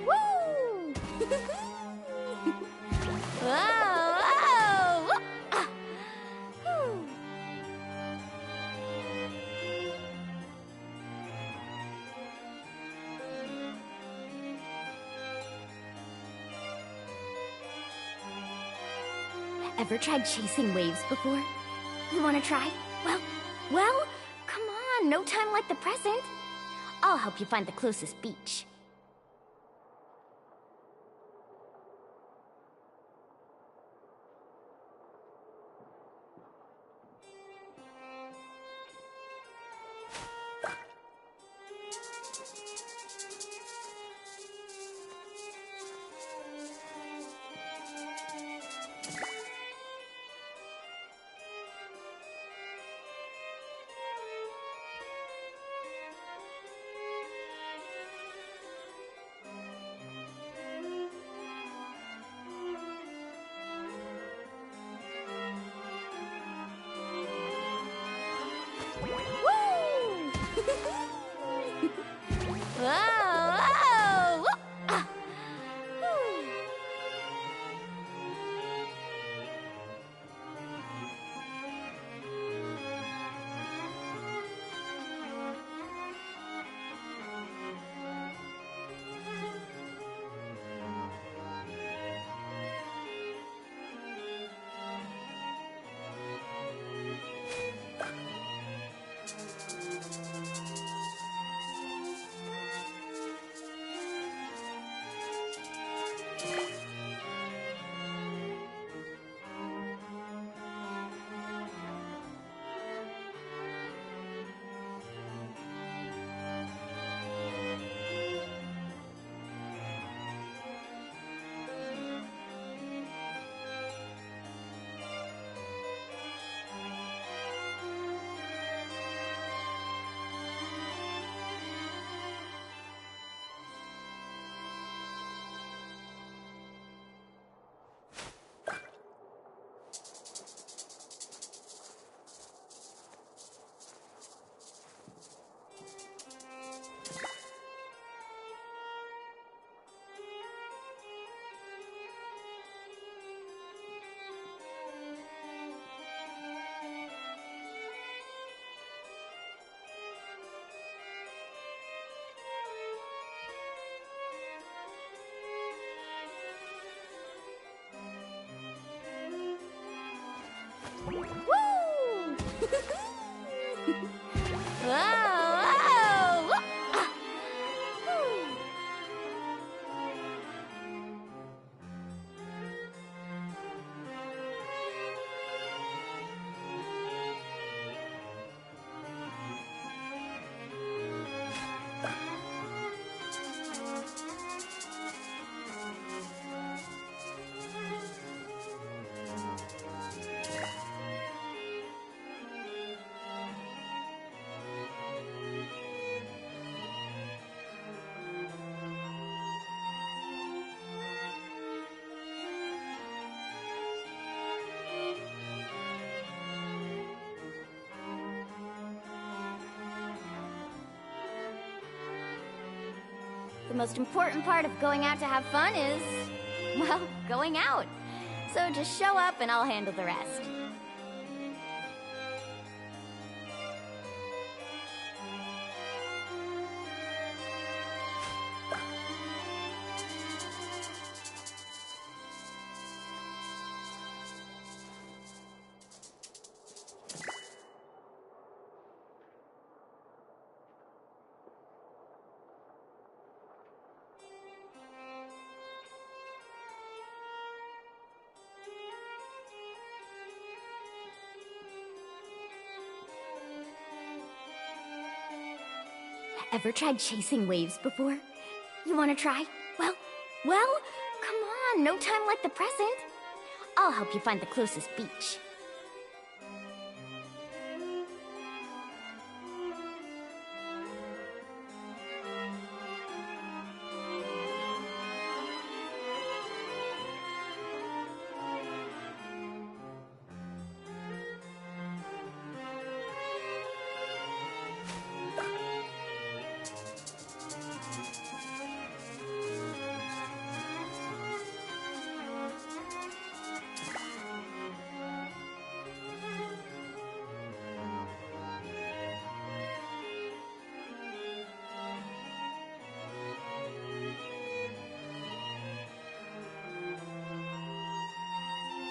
Woo! Whoa! Whoa! Ah. Whew. Ever tried chasing waves before? You wanna try? Well, come on, no time like the present. I'll help you find the closest beach. Whoa! Whoa! Ah. Whew. Woo! Whoa! Whoa! Ah. Whew. The most important part of going out to have fun is, well, going out. So just show up and I'll handle the rest. Ever tried chasing waves before? You want to try? Well, come on, no time like the present. I'll help you find the closest beach.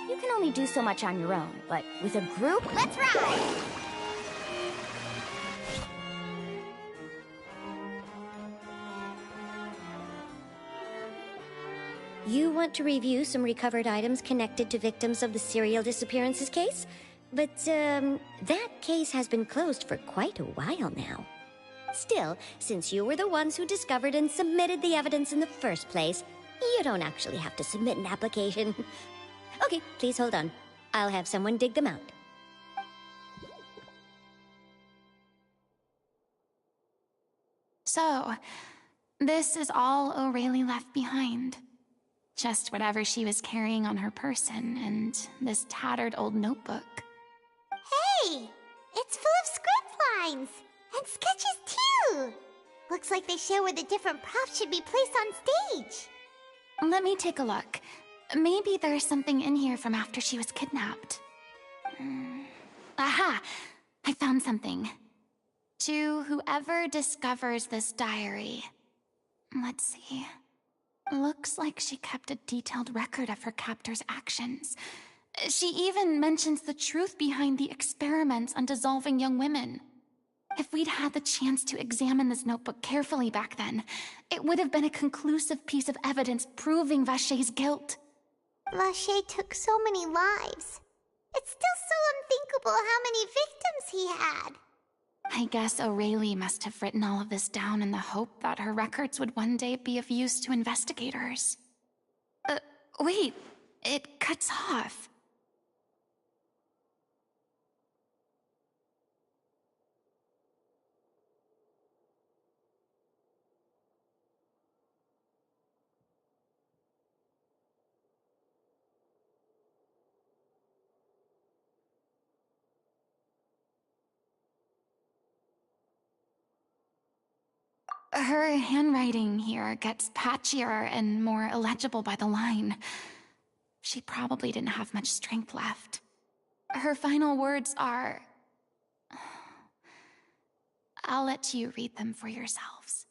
You can only do so much on your own, but with a group, let's ride! You want to review some recovered items connected to victims of the serial disappearances case? But, that case has been closed for quite a while now. Still, since you were the ones who discovered and submitted the evidence in the first place, you don't actually have to submit an application. Okay, please hold on. I'll have someone dig them out. So, this is all O'Reilly left behind. Just whatever she was carrying on her person, and this tattered old notebook. Hey! It's full of script lines! And sketches too! Looks like they show where the different props should be placed on stage. Let me take a look. Maybe there's something in here from after she was kidnapped. Aha! I found something. To whoever discovers this diary. Let's see. Looks like she kept a detailed record of her captor's actions. She even mentions the truth behind the experiments on dissolving young women. If we'd had the chance to examine this notebook carefully back then, it would have been a conclusive piece of evidence proving Vachey's guilt. Vachey took so many lives. It's still so unthinkable how many victims he had. I guess O'Reilly must have written all of this down in the hope that her records would one day be of use to investigators. Wait, it cuts off. Her handwriting here gets patchier and more illegible by the line. She probably didn't have much strength left. Her final words are... I'll let you read them for yourselves.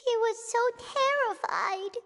She was so terrified.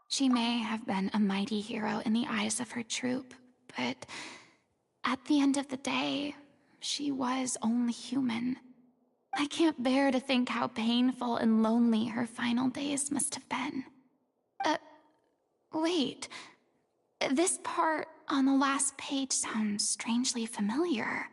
She may have been a mighty hero in the eyes of her troop, but at the end of the day, she was only human. I can't bear to think how painful and lonely her final days must have been. Wait. This part on the last page sounds strangely familiar.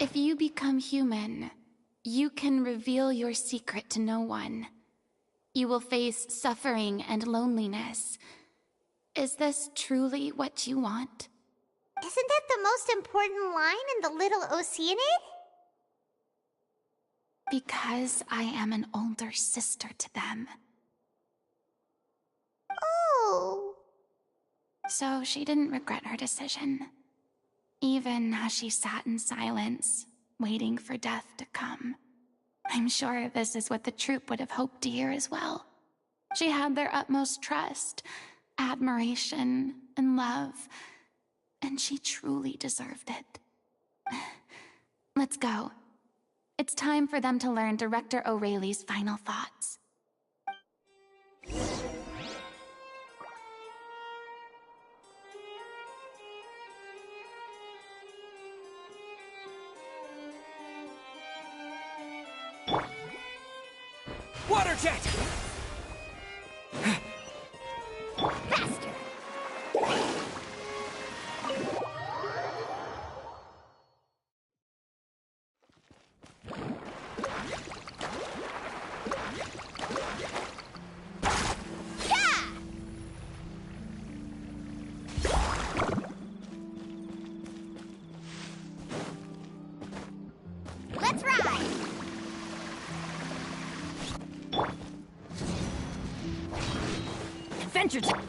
If you become human, you can reveal your secret to no one. You will face suffering and loneliness. Is this truly what you want? Isn't that the most important line in the Little Oceanid? Because I am an older sister to them. Oh. So she didn't regret her decision, even as she sat in silence, waiting for death to come. I'm sure this is what the troupe would have hoped to hear as well. She had their utmost trust, admiration, and love, and she truly deserved it. Let's go. It's time for them to learn Director O'Reilly's final thoughts. Water jet! Faster! Let's ride! Adventure time!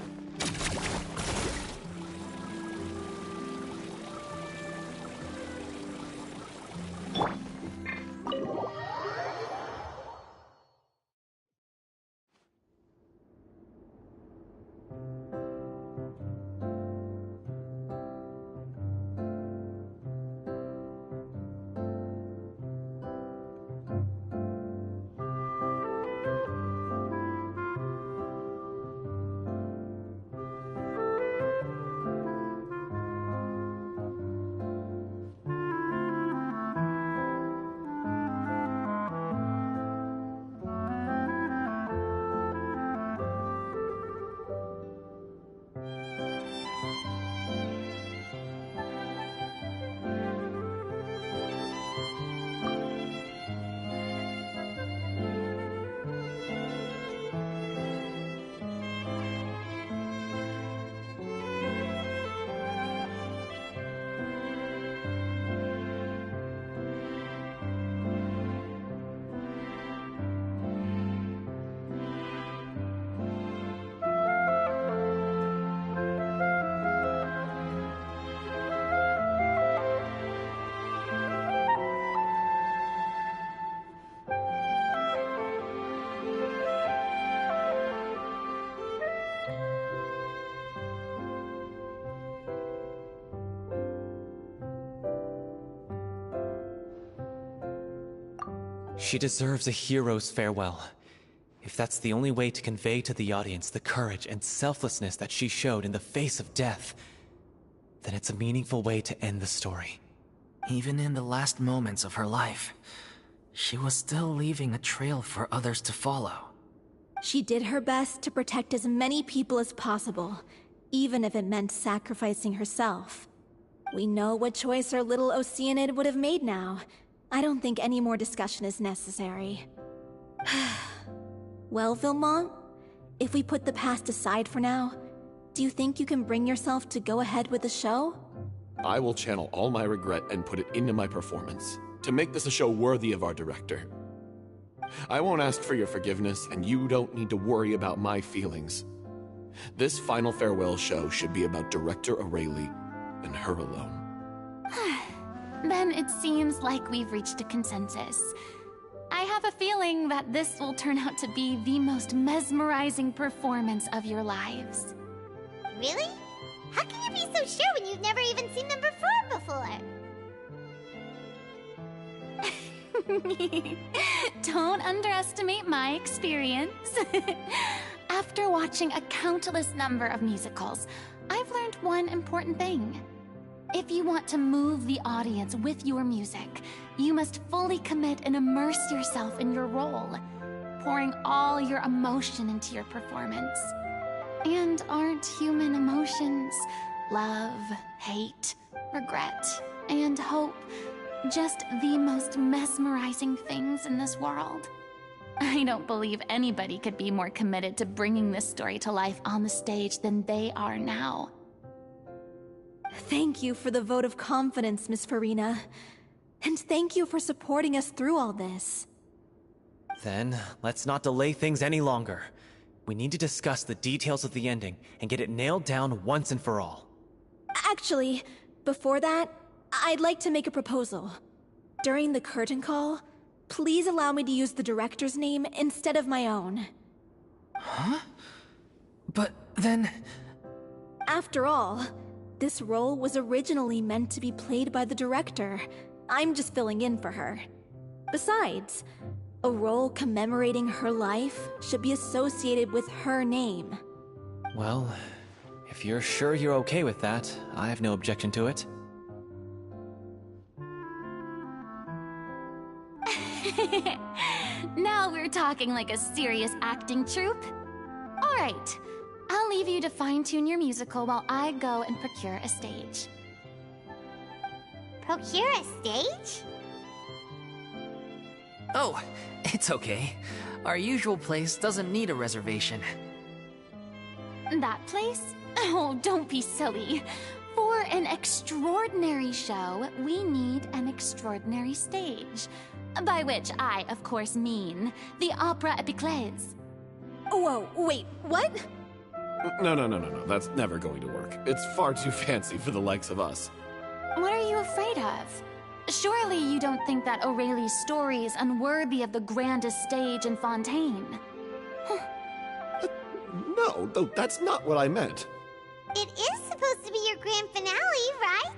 She deserves a hero's farewell. If that's the only way to convey to the audience the courage and selflessness that she showed in the face of death, then it's a meaningful way to end the story. Even in the last moments of her life, she was still leaving a trail for others to follow. She did her best to protect as many people as possible, even if it meant sacrificing herself. We know what choice our little Oceanid would have made now. I don't think any more discussion is necessary. Well, Vilmont, if we put the past aside for now, do you think you can bring yourself to go ahead with the show? I will channel all my regret and put it into my performance, to make this a show worthy of our director. I won't ask for your forgiveness, and you don't need to worry about my feelings. This final farewell show should be about Director O'Reilly and her alone. Then it seems like we've reached a consensus. I have a feeling that this will turn out to be the most mesmerizing performance of your lives. Really? How can you be so sure when you've never even seen them perform before? Don't underestimate my experience. After watching a countless number of musicals, I've learned one important thing. If you want to move the audience with your music, you must fully commit and immerse yourself in your role, pouring all your emotion into your performance. And aren't human emotions, love, hate, regret, and hope, Just the most mesmerizing things in this world. I don't believe anybody could be more committed to bringing this story to life on the stage than they are now. Thank you for the vote of confidence, Miss Farina. And thank you for supporting us through all this. Then, let's not delay things any longer. We need to discuss the details of the ending and get it nailed down once and for all. Actually, before that, I'd like to make a proposal. During the curtain call, please allow me to use the director's name instead of my own. Huh? But then... After all, this role was originally meant to be played by the director. I'm just filling in for her. Besides, a role commemorating her life should be associated with her name. Well, if you're sure you're okay with that, I have no objection to it. Now we're talking like a serious acting troupe. All right, I'll leave you to fine-tune your musical while I go and procure a stage. Procure a stage? Oh, it's okay. Our usual place doesn't need a reservation. That place? Oh, don't be silly. For an extraordinary show, we need an extraordinary stage. By which I, of course, mean the Opera Epiclese. Whoa, wait, what? No. That's never going to work. It's far too fancy for the likes of us. What are you afraid of? Surely you don't think that Aurelie's story is unworthy of the grandest stage in Fontaine? No, that's not what I meant. It is supposed to be your grand finale, right?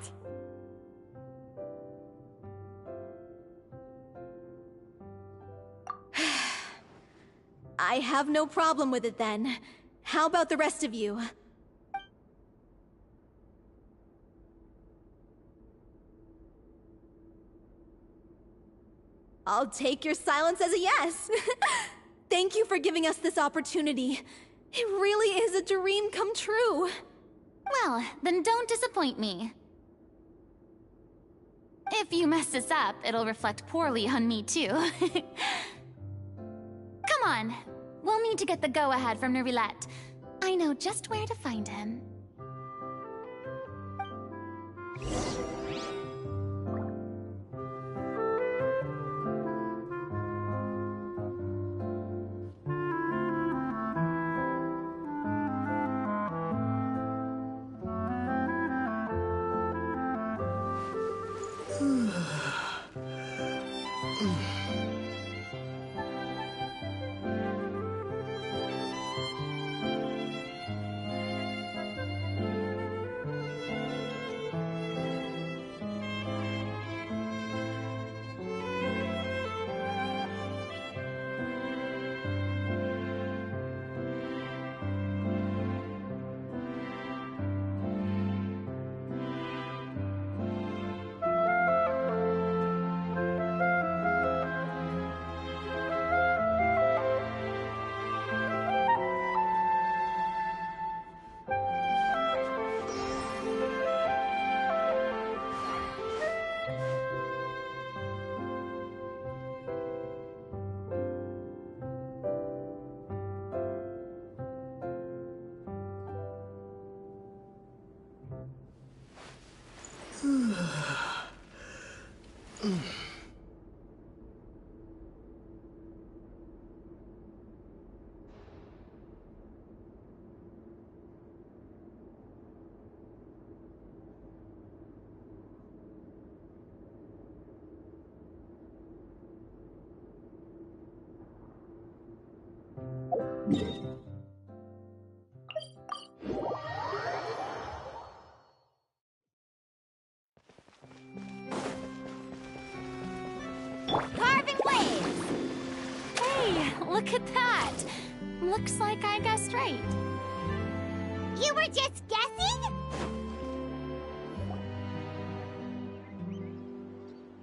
I have no problem with it then. How about the rest of you? I'll take your silence as a yes. Thank you for giving us this opportunity. It really is a dream come true. Well, then don't disappoint me. If you mess this up, it'll reflect poorly on me too. Come on. We'll need to get the go-ahead from Nerilette. I know just where to find him. Carving waves! Hey, look at that! Looks like I guessed right. You were just guessing?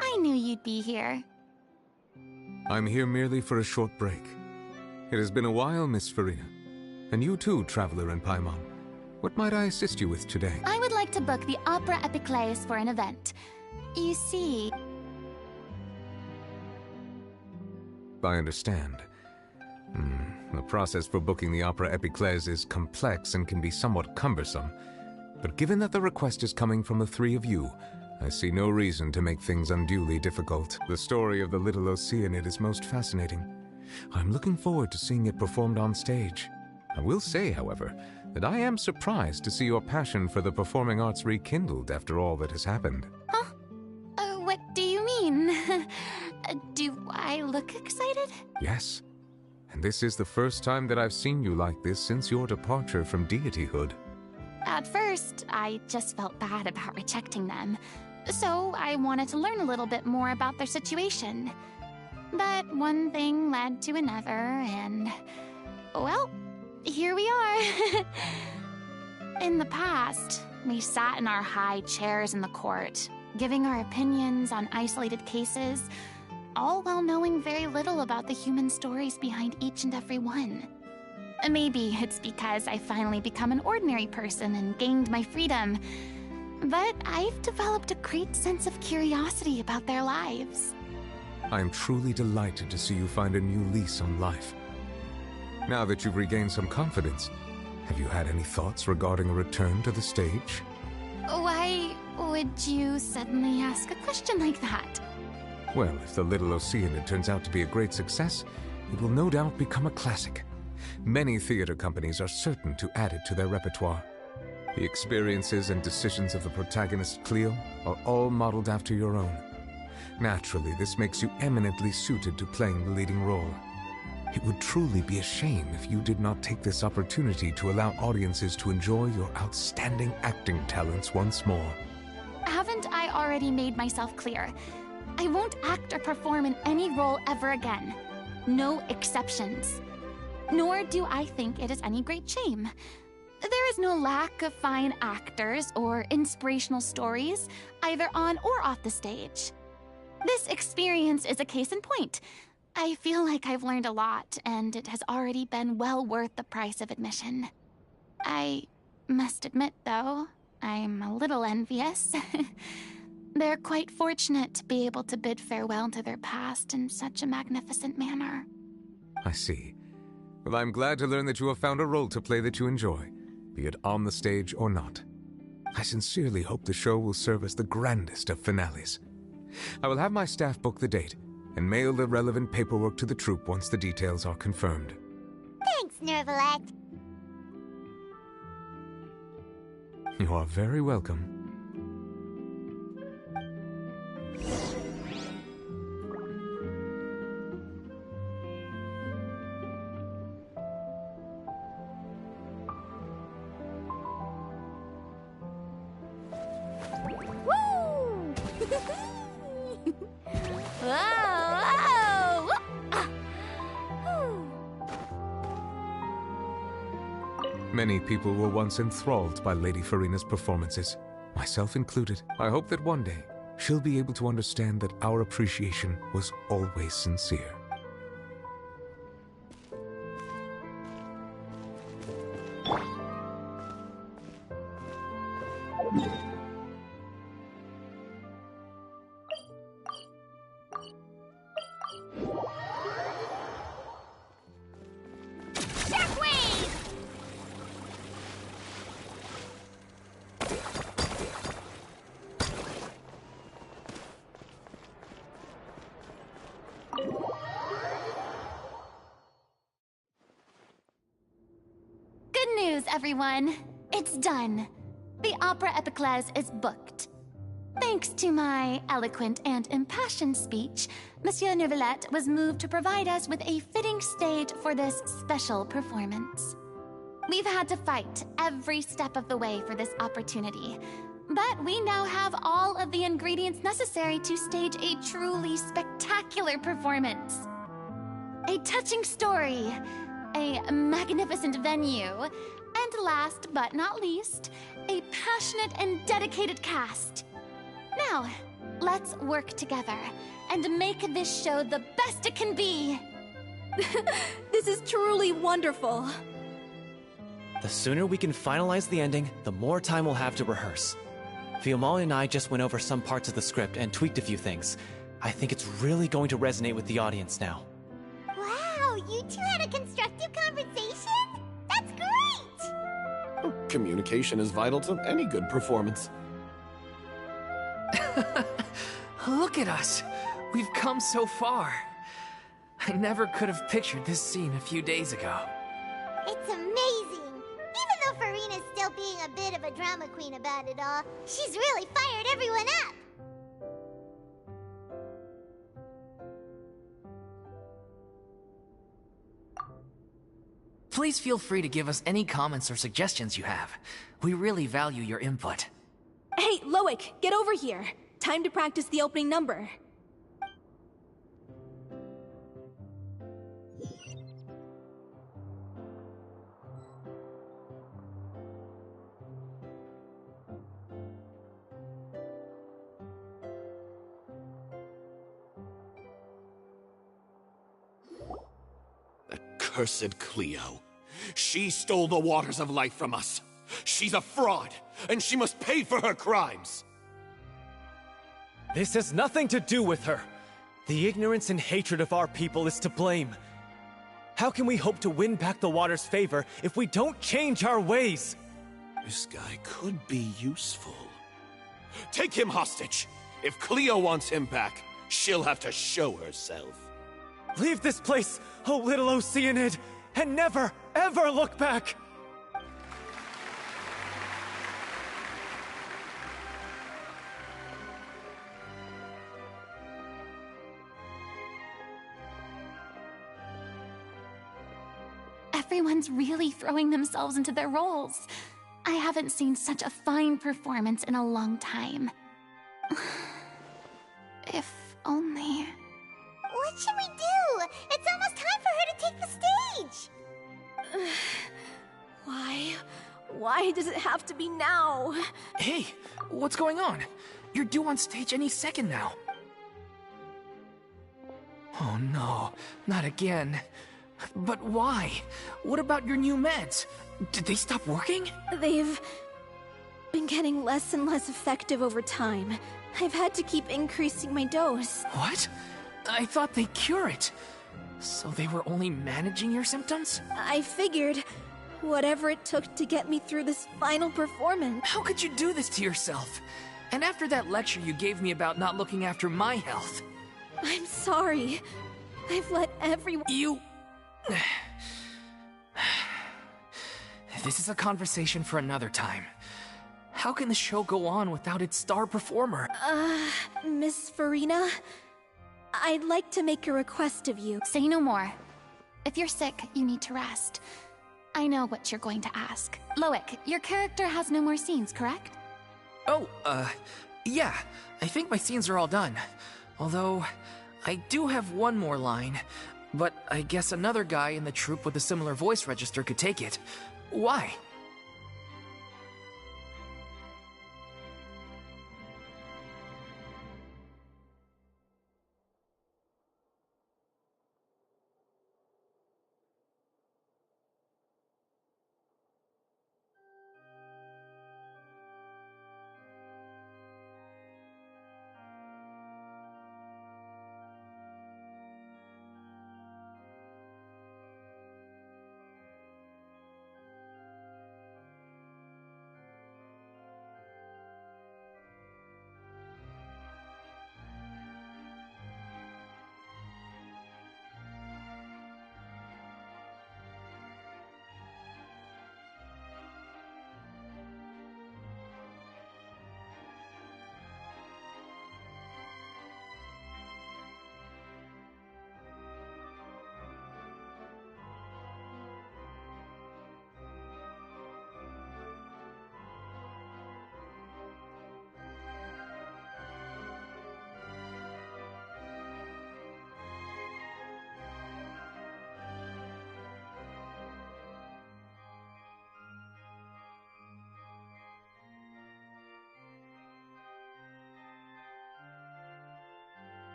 I knew you'd be here. I'm here merely for a short break. It has been a while, Miss Farina. And you too, Traveler in Paimon. What might I assist you with today? I would like to book the Opera Epiclese for an event. You see, I understand. The process for booking the Opera Epiclese is complex and can be somewhat cumbersome. But given that the request is coming from the three of you, I see no reason to make things unduly difficult. The story of the little Oceanid is most fascinating. I'm looking forward to seeing it performed on stage. I will say, however, that I am surprised to see your passion for the performing arts rekindled after all that has happened. Huh? What do you mean? Do I look excited? Yes. And this is the first time that I've seen you like this since your departure from deityhood. At first, I just felt bad about rejecting them, so I wanted to learn a little bit more about their situation. But one thing led to another, and, well, here we are. In the past, we sat in our high chairs in the court, giving our opinions on isolated cases, all while knowing very little about the human stories behind each and every one. Maybe it's because I finally become an ordinary person and gained my freedom, but I've developed a great sense of curiosity about their lives. I am truly delighted to see you find a new lease on life. Now that you've regained some confidence, have you had any thoughts regarding a return to the stage? Why would you suddenly ask a question like that? Well, if the Little Oceanid turns out to be a great success, it will no doubt become a classic. Many theater companies are certain to add it to their repertoire. The experiences and decisions of the protagonist, Cleo, are all modeled after your own. Naturally, this makes you eminently suited to playing the leading role. It would truly be a shame if you did not take this opportunity to allow audiences to enjoy your outstanding acting talents once more. Haven't I already made myself clear? I won't act or perform in any role ever again. No exceptions. Nor do I think it is any great shame. There is no lack of fine actors or inspirational stories, either on or off the stage. This experience is a case in point. I feel like I've learned a lot, and it has already been well worth the price of admission. I must admit, though, I'm a little envious. They're quite fortunate to be able to bid farewell to their past in such a magnificent manner. I see. Well, I'm glad to learn that you have found a role to play that you enjoy, be it on the stage or not. I sincerely hope the show will serve as the grandest of finales. I will have my staff book the date and mail the relevant paperwork to the troupe once the details are confirmed. Thanks, Nervalette. You are very welcome. Many people were once enthralled by Lady Furina's performances, myself included. I hope that one day she'll be able to understand that our appreciation was always sincere. Everyone, it's done. The Opera Epiclese is booked. Thanks to my eloquent and impassioned speech, Monsieur Nervalette was moved to provide us with a fitting stage for this special performance. We've had to fight every step of the way for this opportunity, but we now have all of the ingredients necessary to stage a truly spectacular performance. A touching story, a magnificent venue, and last but not least, a passionate and dedicated cast. Now, let's work together and make this show the best it can be. This is truly wonderful. The sooner we can finalize the ending, the more time we'll have to rehearse. Fiumali and I just went over some parts of the script and tweaked a few things. I think it's really going to resonate with the audience now. you two had a constructive conversation? That's great! Communication is vital to any good performance. Look at us. We've come so far. I never could have pictured this scene a few days ago. It's amazing! Even though Farina's still being a bit of a drama queen about it all, she's really fired everyone up! Please feel free to give us any comments or suggestions you have. We really value your input. Hey, Loic, get over here. Time to practice the opening number. Cursed Cleo. She stole the waters of life from us. She's a fraud, and she must pay for her crimes. This has nothing to do with her. The ignorance and hatred of our people is to blame. How can we hope to win back the water's favor if we don't change our ways? This guy could be useful. Take him hostage. If Cleo wants him back, she'll have to show herself. Leave this place, oh little Oceanid, and never, ever look back! Everyone's really throwing themselves into their roles. I haven't seen such a fine performance in a long time. If only... What should we do? It's almost time for her to take the stage! Why does it have to be now? Hey, what's going on? You're due on stage any second now. Oh no, not again. But why? What about your new meds? Did they stop working? They've been getting less and less effective over time. I've had to keep increasing my dose. What? I thought they cure it. So they were only managing your symptoms? I figured whatever it took to get me through this final performance. How could you do this to yourself? And after that lecture you gave me about not looking after my health. I'm sorry. I've let everyone... You... This is a conversation for another time. How can the show go on without its star performer? Miss Farina? I'd like to make a request of you. Say no more. If you're sick, you need to rest. I know what you're going to ask. Loic, your character has no more scenes, correct? Oh, yeah. I think my scenes are all done. Although, I do have one more line. But I guess another guy in the troupe with a similar voice register could take it. Why?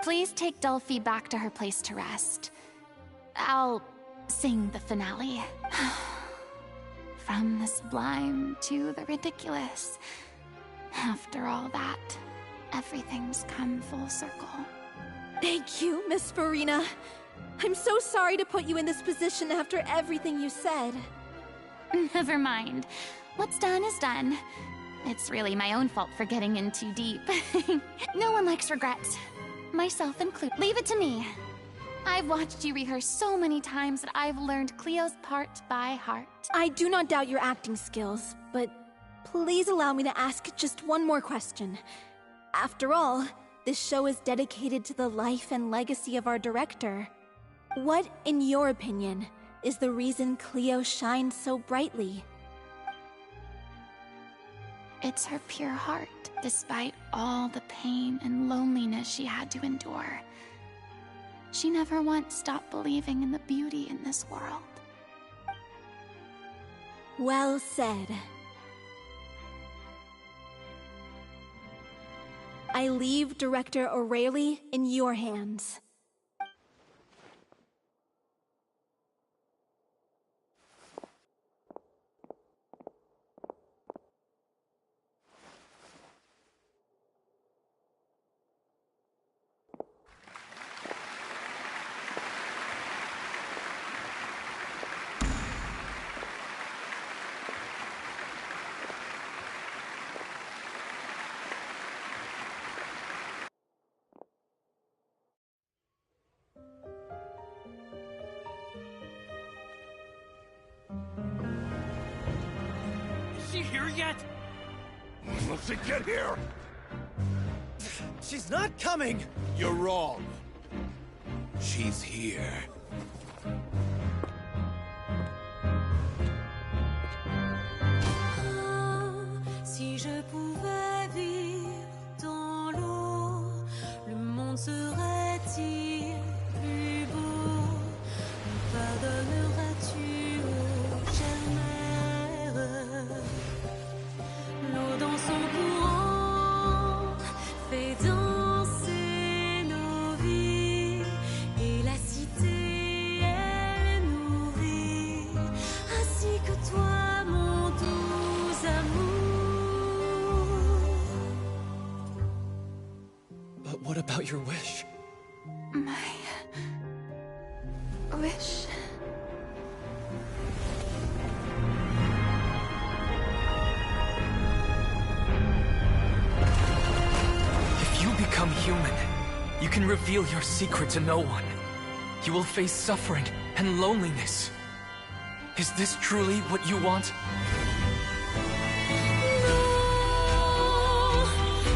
Please take Delphi back to her place to rest. I'll sing the finale. From the sublime to the ridiculous. After all that, everything's come full circle. Thank you, Miss Farina. I'm so sorry to put you in this position after everything you said. Never mind. What's done is done. It's really my own fault for getting in too deep. No one likes regrets. Myself included. Leave it to me. I've watched you rehearse so many times that I've learned Cleo's part by heart. I do not doubt your acting skills, but please allow me to ask just one more question. After all, this show is dedicated to the life and legacy of our director. What, in your opinion, is the reason Cleo shines so brightly? It's her pure heart, despite all the pain and loneliness she had to endure. She never once stopped believing in the beauty in this world. Well said. I leave Director O'Reilly in your hands. Is she here yet? Let's get here! She's not coming! You're wrong. She's here. Si je pouvais vivre dans l'eau, le monde serait-il plus beau? Me pardonneras-tu, ô chère mère? L'eau dans son courant fait danser nos vies, et la cité elle nourrit, ainsi que toi, mon doux amour. But what about your wish? My wish. If you become human, you can reveal your secret to no one. You will face suffering and loneliness. Is this truly what you want?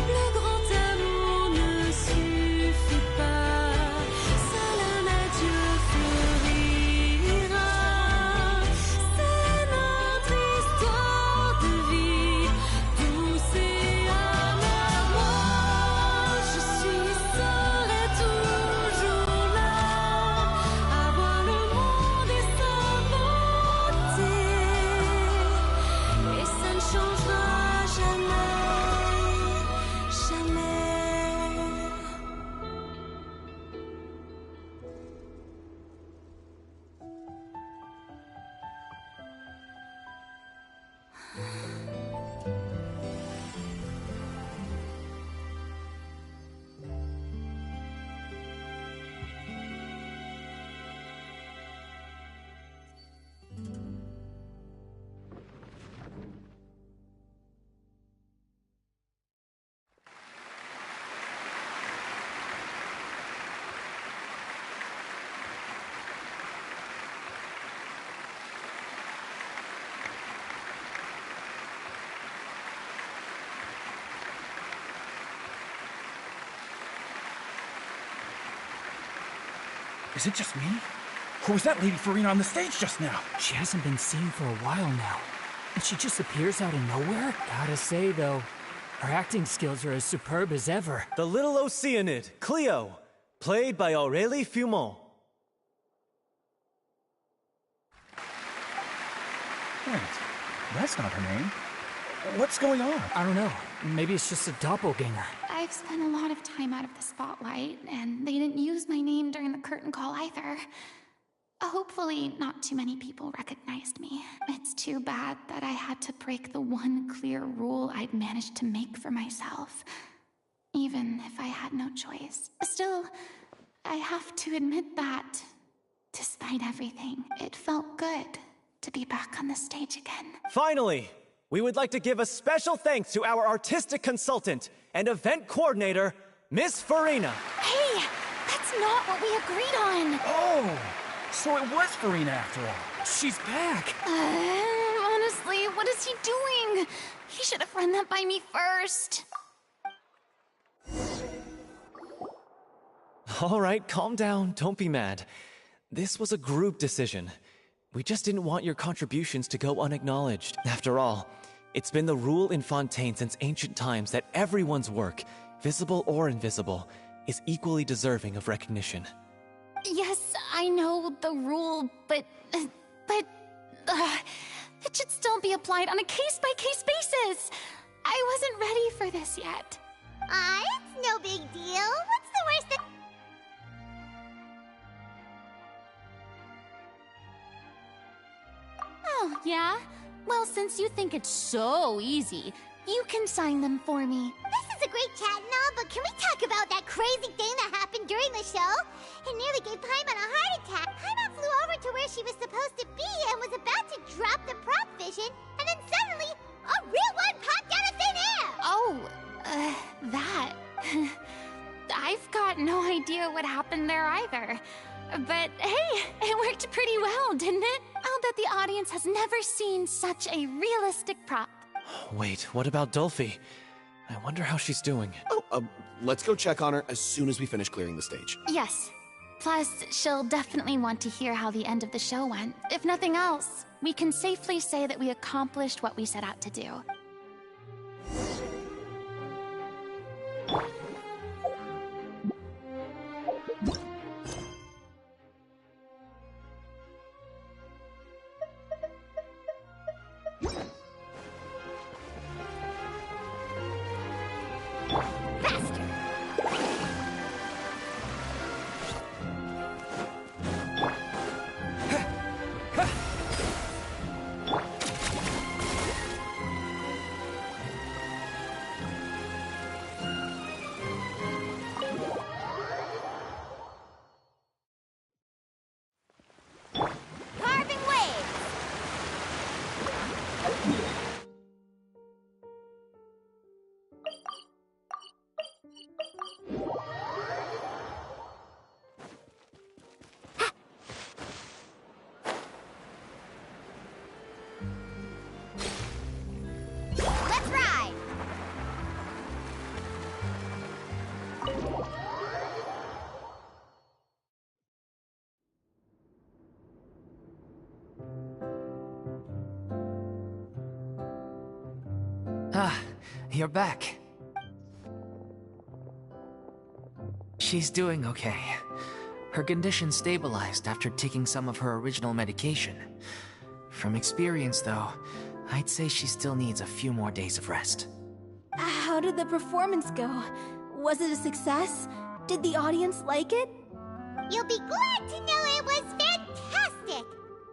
Le grand amour ne suffit pas, seul un adieu fleurira. C'est notre histoire de vie, douce et amère. Moi, je suis, serai toujours là, à voir le monde et sa beauté. Et ça ne changera jamais, jamais. Is it just me? Or was that Lady Farina on the stage just now? She hasn't been seen for a while now. And she just appears out of nowhere? Gotta say, though, her acting skills are as superb as ever. The little Oceanid, Cleo, played by Aurélie Fumont. Wait, that's not her name. What's going on? I don't know. Maybe it's just a doppelganger. I've spent a lot of time out of the spotlight, and they didn't use my name during the curtain call either. Hopefully, not too many people recognized me. It's too bad that I had to break the one clear rule I'd managed to make for myself. Even if I had no choice. Still, I have to admit that, despite everything, it felt good to be back on the stage again. Finally, we would like to give a special thanks to our artistic consultant and event coordinator, Miss Farina. Hey, that's not what we agreed on. Oh, so it was Farina after all. She's back. Honestly, what is he doing? He should have run that by me first. All right, calm down. Don't be mad. This was a group decision. We just didn't want your contributions to go unacknowledged. After all, it's been the rule in Fontaine since ancient times that everyone's work, visible or invisible, is equally deserving of recognition. Yes, I know the rule, but it should still be applied on a case-by-case basis. I wasn't ready for this yet. It's no big deal. What's the worst that... Oh, yeah? Well, since you think it's so easy, you can sign them for me. This is a great chat and all, but can we talk about that crazy thing that happened during the show? It nearly gave Paimon a heart attack. Paimon flew over to where she was supposed to be and was about to drop the prop vision, and then suddenly, a real one popped out of thin air! Oh, that... I've got no idea what happened there either. But hey, it worked pretty well, didn't it? I'll bet the audience has never seen such a realistic prop. Wait, what about Dolphy? I wonder how she's doing. Oh, let's go check on her as soon as we finish clearing the stage. Yes. Plus, she'll definitely want to hear how the end of the show went. If nothing else, we can safely say that we accomplished what we set out to do. Ah, you're back. She's doing okay. Her condition stabilized after taking some of her original medication. From experience, though, I'd say she still needs a few more days of rest. How did the performance go? Was it a success? Did the audience like it? You'll be glad to know it was fantastic!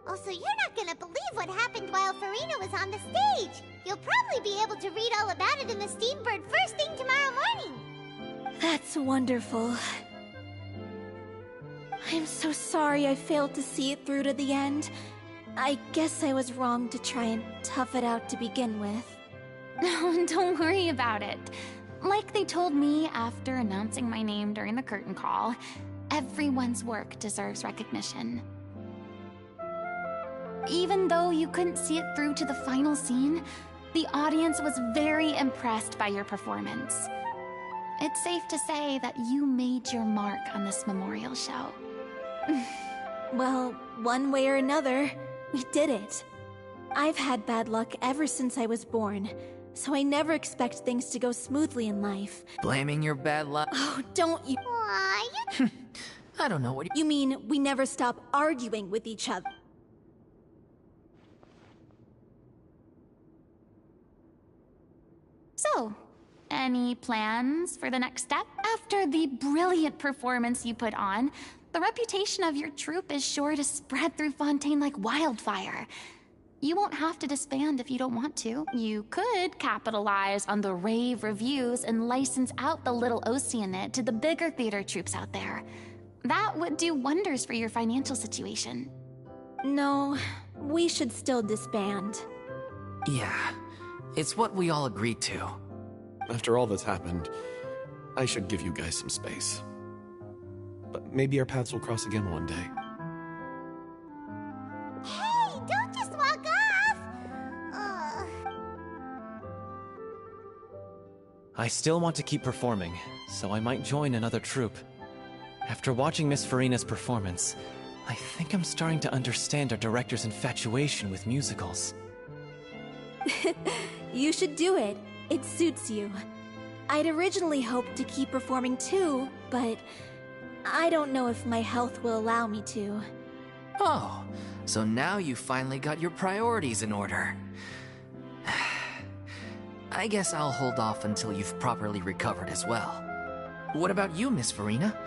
Also, you're not gonna believe what happened while Farina was on the stage! You'll probably be able to read all about it in the Steambird first thing tomorrow morning! That's wonderful. I'm so sorry I failed to see it through to the end. I guess I was wrong to try and tough it out to begin with. No, don't worry about it. Like they told me after announcing my name during the curtain call, everyone's work deserves recognition. Even though you couldn't see it through to the final scene, the audience was very impressed by your performance. It's safe to say that you made your mark on this memorial show. Well, one way or another, we did it. I've had bad luck ever since I was born, so I never expect things to go smoothly in life. Blaming your bad luck? Oh, don't you... Why? I don't know what you mean we never stop arguing with each other. So, any plans for the next step? After the brilliant performance you put on, the reputation of your troupe is sure to spread through Fontaine like wildfire. You won't have to disband if you don't want to. You could capitalize on the rave reviews and license out the Little Oceanid to the bigger theater troupes out there. That would do wonders for your financial situation. No, we should still disband. Yeah, it's what we all agreed to. After all that's happened, I should give you guys some space. But maybe our paths will cross again one day. Hey, don't just walk off! Ugh. I still want to keep performing, so I might join another troupe. After watching Miss Farina's performance, I think I'm starting to understand our director's infatuation with musicals. You should do it. It suits you. I'd originally hoped to keep performing too, but I don't know if my health will allow me to. Oh, so now you finally got your priorities in order. I guess I'll hold off until you've properly recovered as well. What about you, Miss Farina?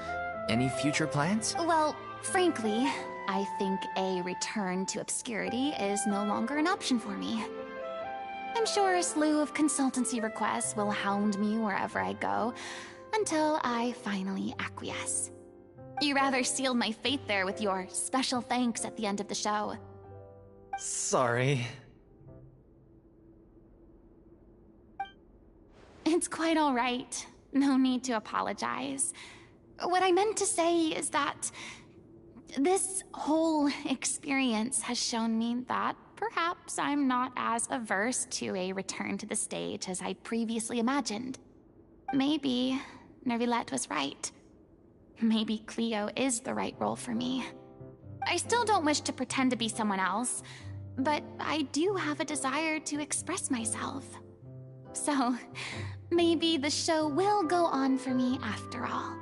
Any future plans? Well, frankly, I think a return to obscurity is no longer an option for me. I'm sure a slew of consultancy requests will hound me wherever I go, until I finally acquiesce. You rather sealed my fate there with your special thanks at the end of the show. Sorry. It's quite all right. No need to apologize. What I meant to say is that this whole experience has shown me that perhaps I'm not as averse to a return to the stage as I'd previously imagined. Maybe Nervillette was right. Maybe Cleo is the right role for me. I still don't wish to pretend to be someone else, but I do have a desire to express myself. So, maybe the show will go on for me after all.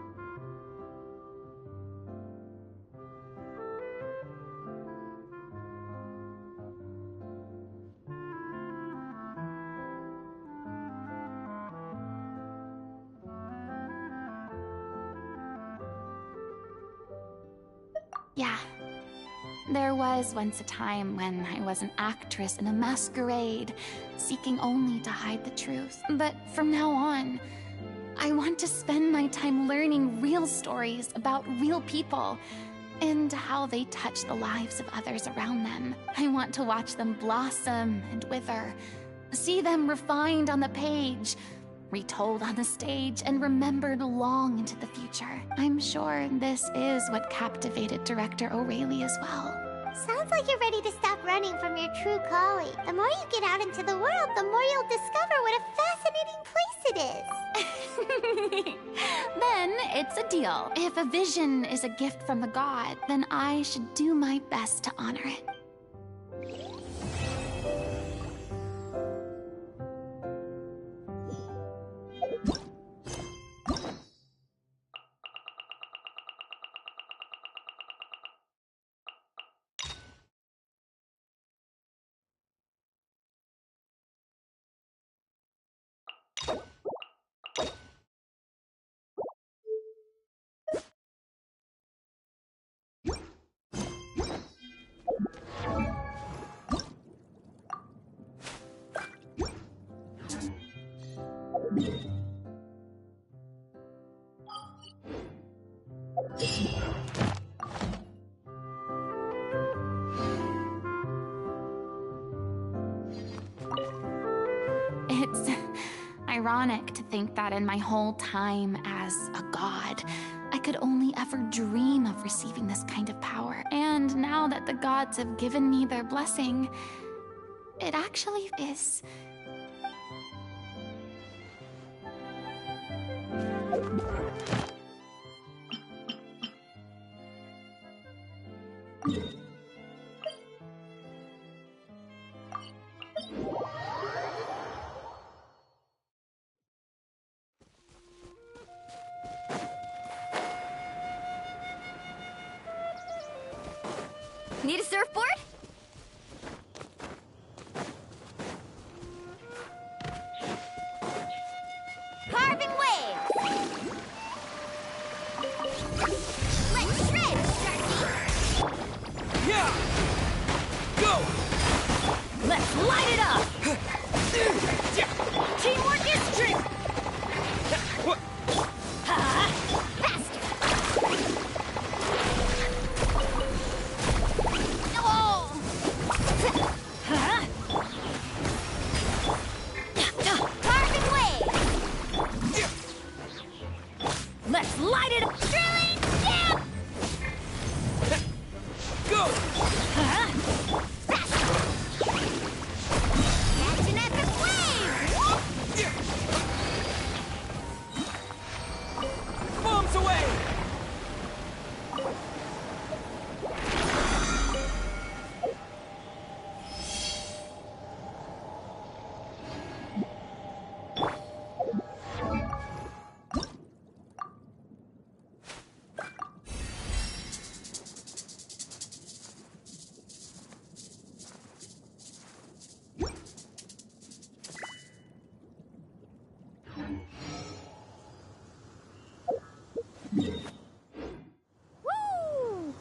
Yeah. There was once a time when I was an actress in a masquerade, seeking only to hide the truth. But from now on, I want to spend my time learning real stories about real people and how they touch the lives of others around them. I want to watch them blossom and wither, see them refined on the page, retold on the stage, and remembered long into the future. I'm sure this is what captivated director O'Reilly as well. Sounds like you're ready to stop running from your true calling. The more you get out into the world, the more you'll discover what a fascinating place it is. Then it's a deal. If a vision is a gift from the god, then I should do my best to honor it. It's ironic to think that in my whole time as a god, I could only ever dream of receiving this kind of power. And now that the gods have given me their blessing, it actually is. Need a surfboard? Carving waves! Let's shred! light it up! Teamwork is true! Faster! Oh! Carving wave! Let's light it up! Drilling down! Go! That's an epic wave! Bombs away! Woo!